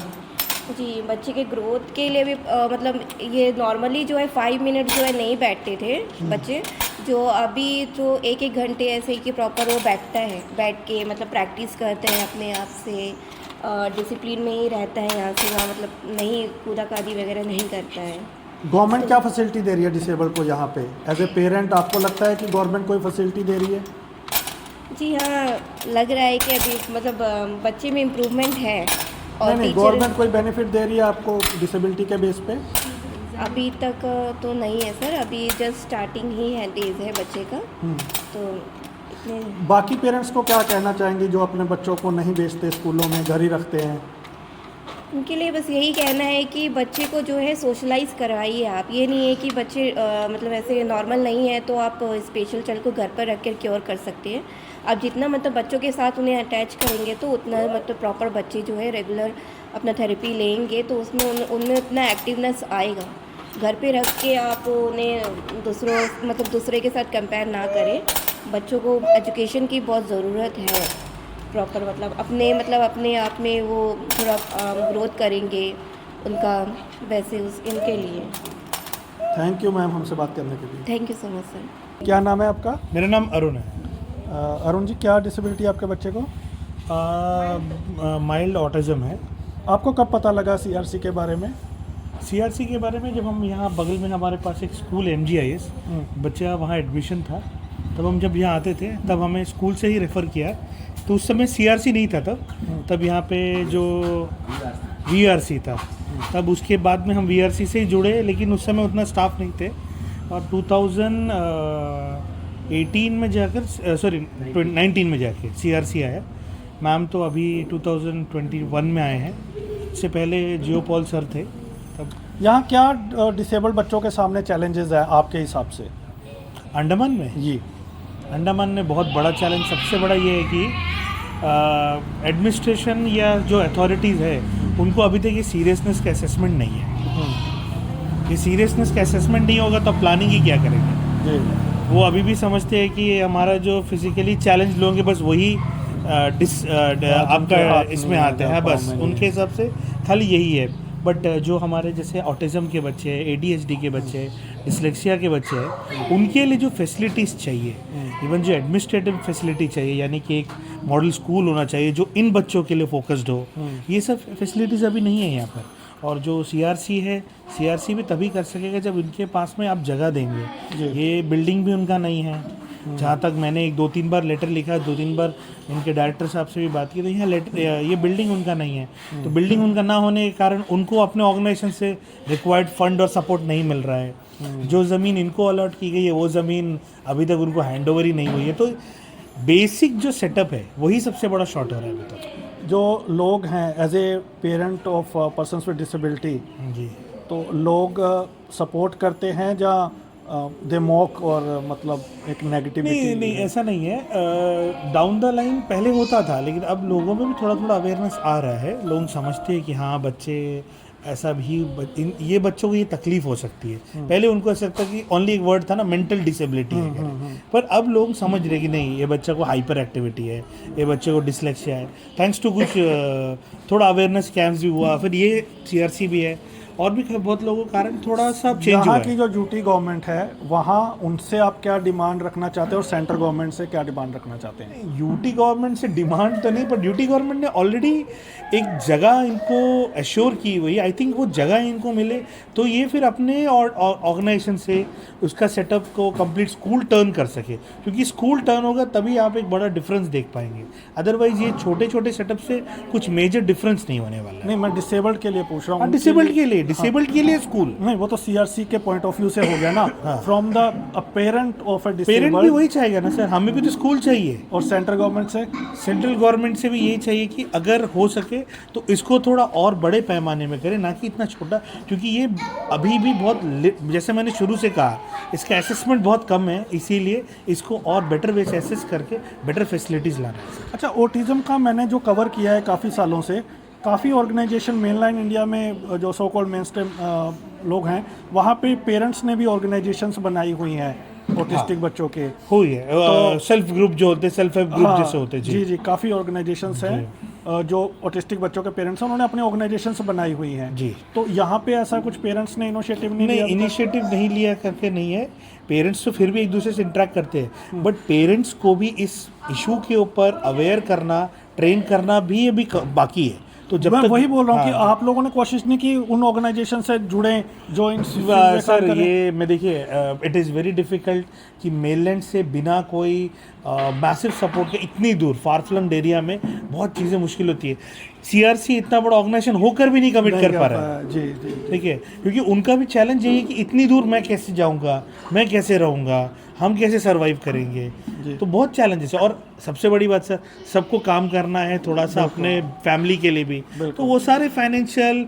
जी बच्चे के ग्रोथ के लिए भी मतलब ये नॉर्मली जो है 5 मिनट जो है नहीं बैठते थे बच्चे, जो अभी जो 1-1 घंटे ऐसे ही कि प्रॉपर वो बैठता है, बैठ के मतलब प्रैक्टिस करते हैं अपने आप से, डिसिप्लिन में ही रहता है यहाँ से वहाँ, मतलब नहीं कूदाकादी वगैरह नहीं करता है। गवर्नमेंट क्या फैसिलिटी दे रही है डिसेबल को यहाँ पे? एज ए पेरेंट आपको लगता है कि गवर्नमेंट कोई फैसिलिटी दे रही है? जी हाँ, लग रहा है कि अभी मतलब बच्चे में इम्प्रूवमेंट है। और नहीं, गवर्नमेंट कोई बेनिफिट दे रही है आपको डिसेबिलिटी के बेस पे? अभी तक तो नहीं है सर, अभी जस्ट स्टार्टिंग ही है, डेज है बच्चे का, तो इतने। बाकी पेरेंट्स को क्या कहना चाहेंगे जो अपने बच्चों को नहीं भेजते स्कूलों में, घर ही रखते हैं? उनके लिए बस यही कहना है कि बच्चे को जो है सोशलाइज करवाइए आप। ये नहीं है कि बच्चे मतलब ऐसे नॉर्मल नहीं है तो आप स्पेशल चाइल्ड को घर पर रख कर क्योर कर सकते हैं। आप जितना मतलब बच्चों के साथ उन्हें अटैच करेंगे तो उतना मतलब प्रॉपर बच्चे जो है रेगुलर अपना थेरेपी लेंगे तो उसमें उनमें उतना एक्टिवनेस आएगा। घर पे रख के आप उन्हें दूसरे के साथ कंपेयर ना करें। बच्चों को एजुकेशन की बहुत ज़रूरत है, प्रॉपर मतलब अपने आप में वो थोड़ा ग्रोथ करेंगे उनका, वैसे इनके लिए। थैंक यू मैम हमसे बात करने के लिए। Thank you so much sir. क्या नाम है आपका? मेरा नाम अरुण है। अरुण जी, क्या डिसेबिलिटी है आपके बच्चे को? माइल्ड ऑटिज्म है। आपको कब पता लगा CRC के बारे में? CRC के बारे में जब हम यहाँ बगल में हमारे पास एक स्कूल MGIS, बच्चा वहाँ एडमिशन था, तब हम जब यहाँ आते थे तब हमें स्कूल से ही रेफ़र किया। तो उस समय CRC नहीं था तब यहाँ पे जो VRC था, तब उसके बाद में हम VRC से ही जुड़े, लेकिन उस समय उतना स्टाफ नहीं थे। और 2018 में जाकर 19 में जाके CRC आया। मैम तो अभी 2021 में आए हैं, इससे पहले जियोपॉल सर थे तब। यहाँ क्या डिसेबल्ड बच्चों के सामने चैलेंजेस है आपके हिसाब से? अंडमान में जी, अंडमान में बहुत बड़ा चैलेंज सबसे बड़ा ये है कि एडमिनिस्ट्रेशन या जो अथॉरिटीज़ है उनको अभी तक ये सीरियसनेस का असेसमेंट नहीं है। ये सीरियसनेस का असेसमेंट नहीं होगा तो प्लानिंग ही क्या करेंगे? वो अभी भी समझते हैं कि हमारा जो फिजिकली चैलेंज लोग हैं बस वही आपका इसमें आते हैं, बस उनके हिसाब से खाली यही है। बट जो हमारे जैसे ऑटिज़म के बच्चे हैं, ADHD के बच्चे हैं, डिसलेक्सिया के बच्चे हैं, उनके लिए जो फैसिलिटीज़ चाहिए, इवन जो एडमिनिस्ट्रेटिव फैसिलिटी चाहिए, यानी कि एक मॉडल स्कूल होना चाहिए जो इन बच्चों के लिए फोकस्ड हो, ये सब फैसिलिटीज़ अभी नहीं है यहाँ पर। और जो CRC है, CRC भी तभी कर सकेगा जब इनके पास में आप जगह देंगे। ये बिल्डिंग भी उनका नहीं है। जहाँ तक मैंने 2-3 बार लेटर लिखा, 2-3 बार इनके डायरेक्टर साहब से भी बात की, तो यहाँ ये बिल्डिंग उनका नहीं है। तो बिल्डिंग उनका ना होने के कारण उनको अपने ऑर्गेनाइजेशन से रिक्वायर्ड फंड और सपोर्ट नहीं मिल रहा है। जो ज़मीन इनको अलॉट की गई है वो ज़मीन अभी तक उनको हैंडओवर ही नहीं हुई है। तो बेसिक जो सेटअप है वही सबसे बड़ा शॉर्ट हो रहा है अभी तक। जो लोग हैं as a parent of persons with disability, जी, तो लोग सपोर्ट करते हैं या दे मॉक और मतलब एक नेगेटिविटी? नहीं, ऐसा नहीं है। डाउन द लाइन पहले होता था, लेकिन अब लोगों में भी थोड़ा अवेयरनेस आ रहा है। लोग समझते हैं कि हाँ बच्चे ऐसा भी ये बच्चों को ये तकलीफ हो सकती है। पहले उनको ऐसा लगता कि ओनली एक वर्ड था ना, मेंटल डिसेबिलिटी है, पर अब लोग समझ रहे कि नहीं, ये बच्चे को हाइपर एक्टिविटी है, ये बच्चे को डिसलेक्सिया है। थैंक्स टू कुछ थोड़ा अवेयरनेस कैंप्स भी हुआ, फिर ये CRC भी है, और भी बहुत लोगों के कारण थोड़ा सा चेंज हुआ है। यहाँ की जो यूटी गवर्नमेंट है वहाँ उनसे आप क्या डिमांड रखना चाहते हैं और सेंट्रल गवर्नमेंट से क्या डिमांड रखना चाहते हैं? यूटी गवर्नमेंट से डिमांड तो नहीं, पर यूटी गवर्नमेंट ने ऑलरेडी एक जगह इनको एश्योर की हुई। आई थिंक वो जगह इनको मिले तो ये फिर अपने ऑर्गेनाइजेशन से उसका सेटअप को कंप्लीट स्कूल टर्न कर सके, क्योंकि स्कूल टर्न होगा तभी आप एक बड़ा डिफरेंस देख पाएंगे। अदरवाइज ये छोटे छोटे सेटअप से कुछ मेजर डिफरेंस नहीं होने वाला। नहीं, मैं डिसेबल्ड के लिए पूछ रहा हूँ। डिसेबल्ड के लिए डिसेबल्ड के लिए स्कूल नहीं, वो तो सीआरसी के पॉइंट ऑफ व्यू से हो गया ना, from the parent of a parent disabled. भी वही चाहेगा ना सर, हमें भी तो स्कूल चाहिए। और सेंट्रल गवर्नमेंट से, सेंट्रल गवर्नमेंट से भी यही चाहिए कि अगर हो सके तो इसको थोड़ा और बड़े पैमाने में करें, ना कि इतना छोटा, क्योंकि ये अभी भी बहुत जैसे मैंने शुरू से कहा इसका असेसमेंट बहुत कम है, इसीलिए इसको और बेटर वे से असेस करके बेटर फैसिलिटीज़ लाना है। अच्छा, ऑटिज़म का मैंने जो कवर किया है काफ़ी सालों से, काफ़ी ऑर्गेनाइजेशन मेनलाइन इंडिया में जो सो कॉल्ड मेन स्ट्रीम लोग हैं, वहाँ पे पेरेंट्स ने भी ऑर्गेनाइजेशंस बनाई हुई हैं ऑटिस्टिक बच्चों के। हुई है तो सेल्फ ग्रुप जो होते हैं, सेल्फ हेल्प ग्रुप जैसे होते हैं। जी जी, काफ़ी ऑर्गेनाइजेशंस हैं जो ऑटिस्टिक बच्चों के पेरेंट्स हैं, उन्होंने अपनी ऑर्गेनाइजेशंस बनाई हुई हैं। जी, तो यहाँ पे ऐसा कुछ पेरेंट्स ने इनिशिएटिव नहीं लिया? इनिशिएटिव नहीं लिया करके नहीं है, पेरेंट्स तो फिर भी एक दूसरे से इंटरेक्ट करते हैं, बट पेरेंट्स को भी इस इशू के ऊपर अवेयर करना, ट्रेन करना भी अभी बाकी है। तो जब मैं तक वही बोल रहा हूँ कि आप लोगों ने कोशिश नहीं की उन ऑर्गेनाइजेशन से जुड़े जो इन सर ये मैं देखिए इट इज़ वेरी डिफ़िकल्ट कि मेनलैंड से बिना कोई मैसिव सपोर्ट के इतनी दूर फार फ्लंग एरिया में बहुत चीज़ें मुश्किल होती है। सीआरसी इतना बड़ा ऑर्गेनाइजेशन होकर भी नहीं कमिट कर पा रहा है। जी जी, ठीक है, क्योंकि उनका भी चैलेंज यही है कि इतनी दूर मैं कैसे जाऊंगा, मैं कैसे रहूंगा, हम कैसे सरवाइव करेंगे। तो बहुत चैलेंजेस है, और सबसे बड़ी बात सर, सबको काम करना है थोड़ा सा अपने फैमिली के लिए भी, तो वो सारे फाइनेंशियल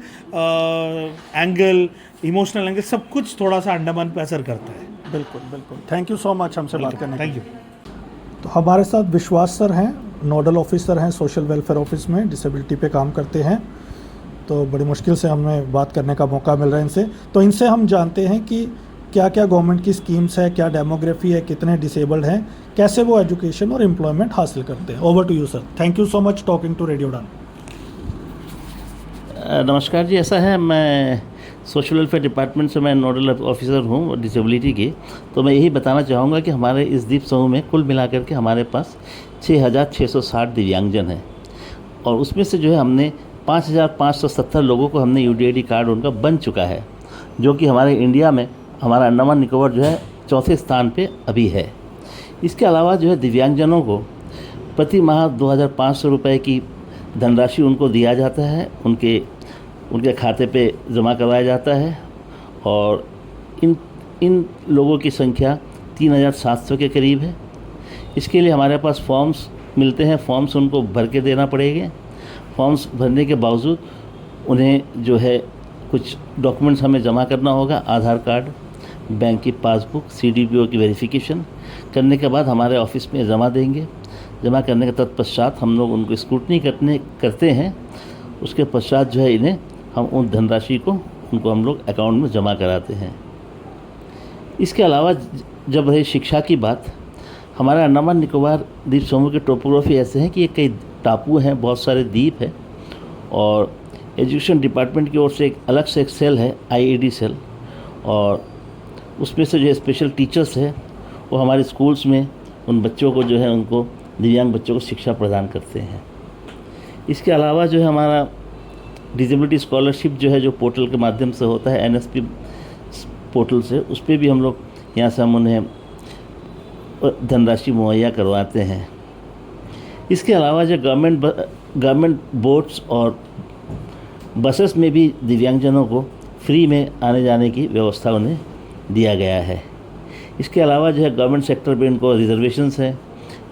एंगल, इमोशनल एंगल, सब कुछ थोड़ा सा अंडमान पे असर करता है। बिल्कुल बिल्कुल। थैंक यू सो मच हमसे बात करने के लिए। Thank you. तो हमारे साथ विश्वास सर हैं, नोडल ऑफिसर हैं सोशल वेलफेयर ऑफिस में, डिसेबिलिटी पे काम करते हैं। तो बड़ी मुश्किल से हमें बात करने का मौका मिल रहा है इनसे, तो इनसे हम जानते हैं कि क्या क्या गवर्नमेंट की स्कीम्स है, क्या डेमोग्राफी है, कितने डिसेबल्ड हैं, कैसे वो एजुकेशन और एम्प्लॉयमेंट हासिल करते हैं। Over to you sir. Thank you so much talking to radio डन। नमस्कार जी, ऐसा है मैं सोशल वेलफेयर डिपार्टमेंट से मैं नोडल ऑफिसर हूँ डिसेबिलिटी की। तो मैं यही बताना चाहूँगा कि हमारे इस द्वीप समूह में कुल मिलाकर के हमारे पास 6,660 दिव्यांगजन हैं, और उसमें से जो है हमने 5,570 लोगों को हमने UDID कार्ड उनका बन चुका है, जो कि हमारे इंडिया में हमारा अंडमान निकोबार जो है चौथे स्थान पे अभी है। इसके अलावा जो है दिव्यांगजनों को प्रति माह 2,500 रुपये की धनराशि उनको दिया जाता है, उनके खाते पे जमा करवाया जाता है, और इन लोगों की संख्या 3,700 के करीब है। इसके लिए हमारे पास फॉर्म्स मिलते हैं, फॉर्म्स उनको भर के देना पड़ेंगे। फॉर्म्स भरने के बावजूद उन्हें जो है कुछ डॉक्यूमेंट्स हमें जमा करना होगा, आधार कार्ड, बैंक की पासबुक, CDPO की वेरिफिकेशन करने के बाद हमारे ऑफिस में जमा देंगे। जमा करने के तत्पश्चात हम लोग उनको स्क्रूटनी करते हैं। उसके पश्चात जो है इन्हें हम उन धनराशि को उनको हम लोग अकाउंट में जमा कराते हैं। इसके अलावा जब रही शिक्षा की बात, हमारा अंडमान निकोबार द्वीप समूह के टोपोग्राफी ऐसे हैं कि ये कई टापू हैं, बहुत सारे द्वीप हैं, और एजुकेशन डिपार्टमेंट की ओर से एक अलग से एक सेल है IED सेल, और उसमें से जो है स्पेशल टीचर्स है वो हमारे स्कूल्स में उन बच्चों को जो है उनको दिव्यांग बच्चों को शिक्षा प्रदान करते हैं। इसके अलावा जो है हमारा डिसेबिलिटी स्कॉलरशिप जो है जो पोर्टल के माध्यम से होता है NSP पोर्टल से, उस पर भी हम लोग यहाँ से हम उन्हें धनराशि मुहैया करवाते हैं। इसके अलावा जो गवर्नमेंट बोट्स और बसेस में भी दिव्यांगजनों को फ्री में आने जाने की व्यवस्था उन्हें दिया गया है। इसके अलावा जो है गवर्नमेंट सेक्टर पे उनको रिजर्वेशंस हैं,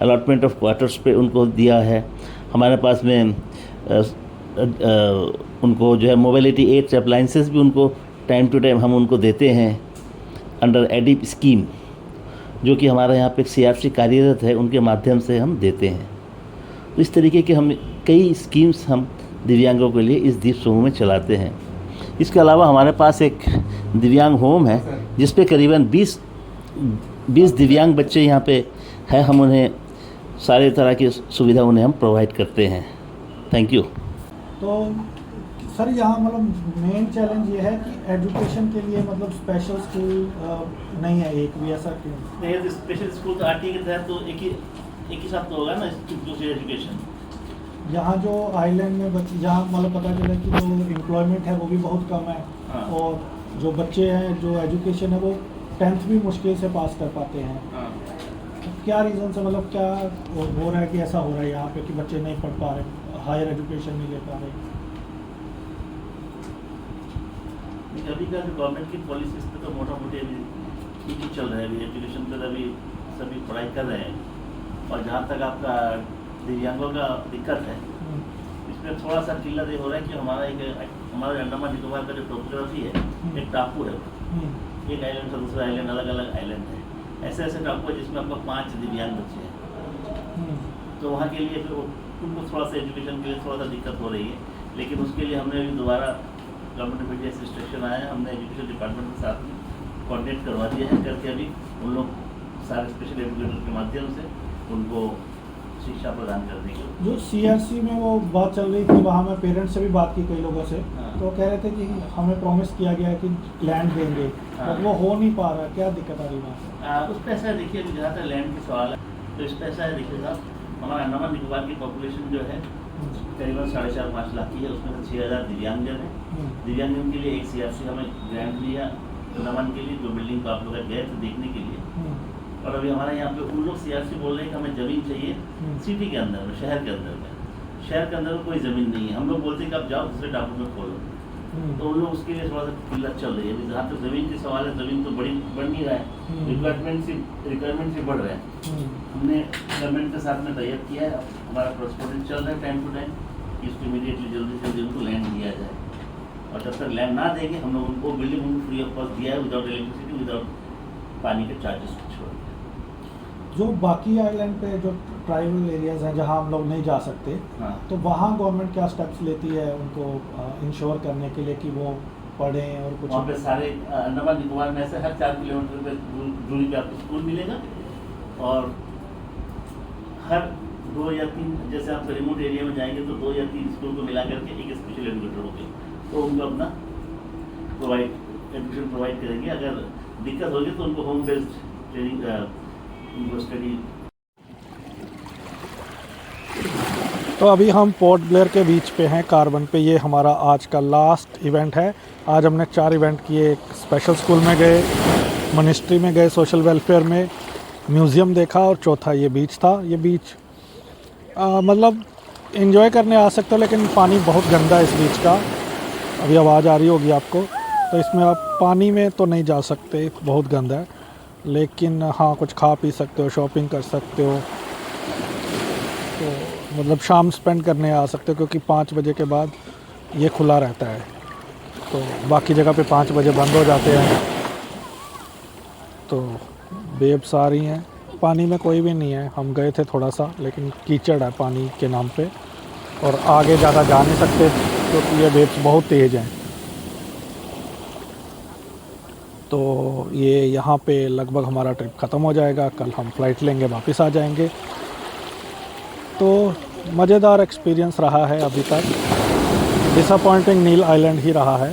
अलॉटमेंट ऑफ क्वार्टर्स पे उनको दिया है। हमारे पास में उनको जो है मोबिलिटी एड्स अप्लाइंसेस भी उनको टाइम टू टाइम हम उनको देते हैं अंडर एडिप स्कीम, जो कि हमारे यहाँ पे CRC कार्यरत है, उनके माध्यम से हम देते हैं। तो इस तरीके के हम कई स्कीम्स हम दिव्यांगों के लिए इस द्वीप समूह में चलाते हैं। इसके अलावा हमारे पास एक दिव्यांग होम है जिस पे करीबन 20 दिव्यांग बच्चे यहाँ पे हैं। हम उन्हें सारे तरह की सुविधा उन्हें हम प्रोवाइड करते हैं। Thank you. तो सर यहाँ मतलब मेन चैलेंज ये है कि एजुकेशन के लिए मतलब स्पेशल स्कूल नहीं है एक भी, ऐसा क्यों नहीं? स्पेशल स्कूल तो RT के तहत तो एक ही साथ तो होगा ना दूसरी एजुकेशन। यहाँ जो आइलैंड में बच्चे, जहाँ मतलब पता चला कि जो एम्प्लॉयमेंट है वो भी बहुत कम है, और जो बच्चे हैं जो एजुकेशन है वो 10th भी मुश्किल से पास कर पाते हैं। तो क्या रीज़न से मतलब क्या हो रहा है कि ऐसा हो रहा है यहाँ पे कि बच्चे नहीं पढ़ पा रहे, हायर एजुकेशन नहीं ले पा रहे? अभी का जो गवर्नमेंट की पॉलिसीज पे तो मोटा मोटी अभी ठीक ही चल रहा है। अभी एजुकेशन पे अभी सभी पढ़ाई कर रहे हैं। और जहाँ तक आपका दिव्यांगों का दिक्कत है, इसमें थोड़ा सा किल्लत ये हो रहा है कि हमारे अंडमान निकोबार का जो टोपोग्राफी है, एक टापू है, एक आइलैंड से दूसरा आइलैंड अलग अलग आइलैंड है। ऐसे ऐसे टापू है जिसमें आपको 5 दिव्यांग बच्चे हैं। तो वहाँ के लिए फिर उनको थोड़ा सा एजुकेशन के लिए थोड़ा सा दिक्कत हो रही है। लेकिन उसके लिए हमने अभी दोबारा गवर्नमेंट ऑफ इंडिया से इंस्ट्रक्शन आया है, हमने एजुकेशन डिपार्टमेंट के साथ में कॉन्टेक्ट करवा दिया है करके अभी उन लोग सारे स्पेशल एजुकेटर के माध्यम से उनको शिक्षा प्रदान करने के लिए। जो CRC में वो बात चल रही थी, वहाँ मैं पेरेंट्स से भी बात की कई लोगों से, तो वो कह रहे थे कि हमें प्रॉमिस किया गया है कि लैंड देंगे, तो वो हो नहीं पा रहा। क्या दिक्कत आ रही है? उस पर ऐसा है, देखिए जहाँ तक लैंड की सवाल है तो इस पर ऐसा है, देखिए साहब, हमारा अंडमान निकोबार की पॉपुलेशन जो है करीबन 4.5-5 लाख की है। उसमें से 6,000 दिव्यांगजन है। दिव्यांगजन के लिए एक CRC हमें ग्रांट दिया अंडमान के लिए, जो बिल्डिंग को आप लोग गए थे देखने के लिए। और अभी हमारे यहाँ पे उन लोग CRC बोल रहे हैं कि हमें ज़मीन चाहिए सिटी के अंदर में, शहर के अंदर में। शहर के अंदर में कोई ज़मीन नहीं है। हम लोग बोलते हैं कि आप जाओ दूसरे टापू में खोलो, तो उन लोग उसके लिए थोड़ा सा किल्लत चल रही है। अभी जहाँ तक ज़मीन की सवाल है, ज़मीन तो बढ़ नहीं रहा है, रिक्वायरमेंट से बढ़ रहा है। हमने गवर्नमेंट के साथ में टाइप किया है, हमारा कॉरेस्पॉन्डेंस चल रहा है टाइम टू टाइम कि इसको इमीडिएटली जल्दी से जल्दी उनको लैंड दिया जाए। और जब तक लैंड ना देंगे, हम लोग उनको बिल्डिंग उनको फ्री ऑफ कॉस्ट दिया है, विदाउट इलेक्ट्रिसिटी, विदाउट पानी के चार्जेस छोड़ दिया। जो बाकी आइलैंड पे जो ट्राइबल एरियाज हैं जहाँ हम लोग नहीं जा सकते, तो वहाँ गवर्नमेंट क्या स्टेप्स लेती है उनको इंश्योर करने के लिए कि वो पढ़ें और कुछ? वहाँ पे सारे अंडमान निकोबार में ऐसे हर 4 किलोमीटर पे दूरी पे आपको स्कूल मिलेगा। और हर 2 या 3, जैसे आप रिमोट एरिया में जाएंगे तो 2 या 3 स्कूल को मिला करके एक स्पेशल एजुकेटर होते हैं, तो उनको अपना एजुकेशन प्रोवाइड करेंगे। अगर दिक्कत होगी तो उनको होम बेस्ड ट्रेनिंग, उनको स्टडी। तो अभी हम पोर्ट ब्लेयर के बीच पे हैं, कार्बन पे। ये हमारा आज का लास्ट इवेंट है। आज हमने 4 इवेंट किए। एक स्पेशल स्कूल में गए, मिनिस्ट्री में गए, सोशल वेलफेयर में, म्यूज़ियम देखा, और चौथा ये बीच था। ये बीच मतलब एंजॉय करने आ सकते हो, लेकिन पानी बहुत गंदा है इस बीच का। अभी आवाज़ आ रही होगी आपको। तो इसमें आप पानी में तो नहीं जा सकते, बहुत गंदा है। लेकिन हाँ, कुछ खा पी सकते हो, शॉपिंग कर सकते हो। तो मतलब शाम स्पेंड करने आ सकते हो, क्योंकि 5 बजे के बाद ये खुला रहता है। तो बाकी जगह पे 5 बजे बंद हो जाते हैं। तो बेब्स आ रही हैं। पानी में कोई भी नहीं है। हम गए थे थोड़ा सा, लेकिन कीचड़ है पानी के नाम पे, और आगे ज़्यादा जा नहीं सकते क्योंकि ये बेब्स बहुत तेज़ हैं। तो ये यहाँ पे लगभग हमारा ट्रिप ख़त्म हो जाएगा। कल हम फ़्लाइट लेंगे, वापस आ जाएंगे। तो मज़ेदार एक्सपीरियंस रहा है अभी तक। डिसअपॉइंटिंग नील आइलैंड ही रहा है।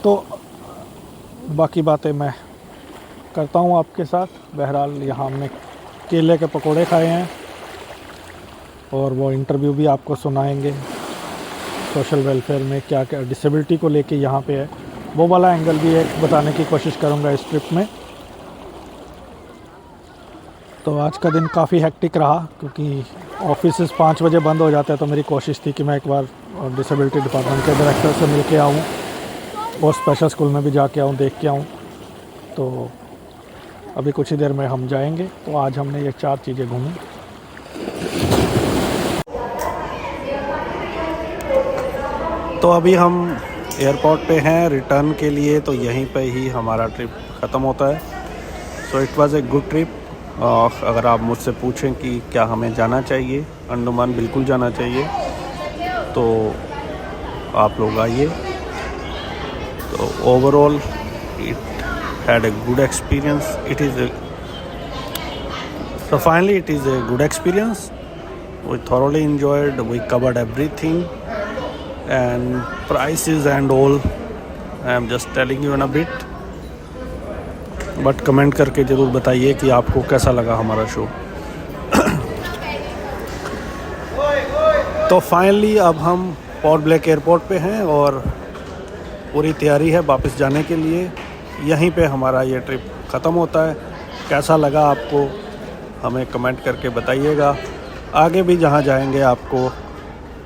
तो बाकी बातें मैं करता हूँ आपके साथ। बहरहाल यहाँ हमने केले के पकोड़े खाए हैं, और वो इंटरव्यू भी आपको सुनाएंगे। सोशल वेलफेयर में क्या क्या डिसेबिलिटी को लेके यहाँ पे है, वो वाला एंगल भी एक बताने की कोशिश करूँगा इस ट्रिप में। तो आज का दिन काफ़ी हेक्टिक रहा, क्योंकि ऑफिस 5 बजे बंद हो जाते हैं। तो मेरी कोशिश थी कि मैं एक बार डिसेबिलिटी डिपार्टमेंट के डायरेक्टर से मिल के आऊँ, और स्पेशल स्कूल में भी जाके आऊँ, देख के आऊँ। तो अभी कुछ ही देर में हम जाएंगे। तो आज हमने ये 4 चीज़ें घूमी। तो अभी हम एयरपोर्ट पे हैं रिटर्न के लिए। तो यहीं पे ही हमारा ट्रिप ख़त्म होता है। So it was a good trip. अगर आप मुझसे पूछें कि क्या हमें जाना चाहिए, अंडमान बिल्कुल जाना चाहिए। तो आप लोग आइए। तो overall it had a good experience. So finally it is a good experience. We thoroughly enjoyed. We covered everything, and prices and all I am just telling you in a bit. But comment करके ज़रूर बताइए कि आपको कैसा लगा हमारा show. तो finally अब हम पोर्ट ब्लेयर एयरपोर्ट पे हैं, और पूरी तैयारी है वापस जाने के लिए। यहीं पे हमारा ये ट्रिप ख़त्म होता है। कैसा लगा आपको हमें कमेंट करके बताइएगा। आगे भी जहाँ जाएंगे आपको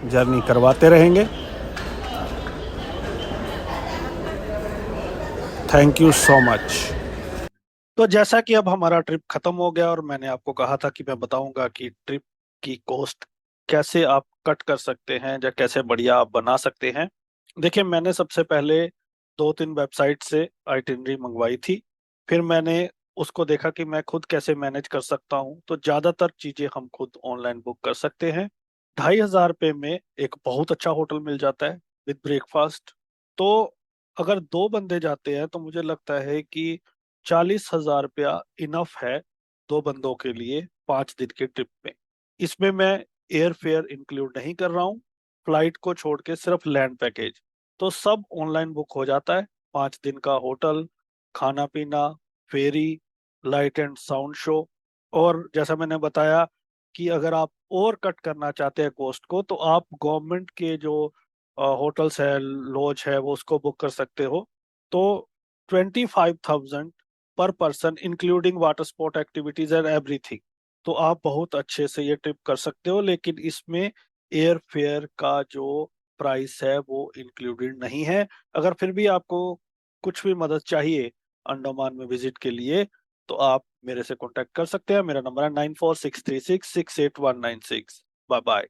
जर्नी करवाते रहेंगे। Thank you so much. तो जैसा कि अब हमारा ट्रिप खत्म हो गया और मैंने आपको कहा था कि मैं बताऊंगा कि ट्रिप की कॉस्ट कैसे आप कट कर सकते हैं या कैसे बढ़िया आप बना सकते हैं। देखिए, मैंने सबसे पहले 2-3 वेबसाइट से आइटिनरी मंगवाई थी। फिर मैंने उसको देखा कि मैं खुद कैसे मैनेज कर सकता हूँ, तो ज्यादातर चीजें हम खुद ऑनलाइन बुक कर सकते हैं। 2,500 रुपये में एक बहुत अच्छा होटल मिल जाता है विद ब्रेकफास्ट। तो अगर 2 बंदे जाते हैं तो मुझे लगता है कि 40,000 रुपया इनफ है 2 बंदों के लिए 5 दिन के ट्रिप में। इसमें मैं एयर फेयर इंक्लूड नहीं कर रहा हूँ, फ्लाइट को छोड़ के सिर्फ लैंड पैकेज। तो सब ऑनलाइन बुक हो जाता है। 5 दिन का होटल, खाना पीना, फेरी, लाइट एंड साउंड शो। और जैसा मैंने बताया कि अगर आप और कट करना चाहते हैं कॉस्ट को, तो आप गवर्नमेंट के जो होटल्स है, लॉज है, वो उसको बुक कर सकते हो। तो 25,000 पर person including water sport activities and everything. तो आप बहुत अच्छे से ये ट्रिप कर सकते हो, लेकिन इसमें एयर फेयर का जो प्राइस है वो इंक्लूडेड नहीं है। अगर फिर भी आपको कुछ भी मदद चाहिए अंडमान में विजिट के लिए, तो आप मेरे से कांटेक्ट कर सकते हैं। मेरा नंबर है 9463668196। Bye bye.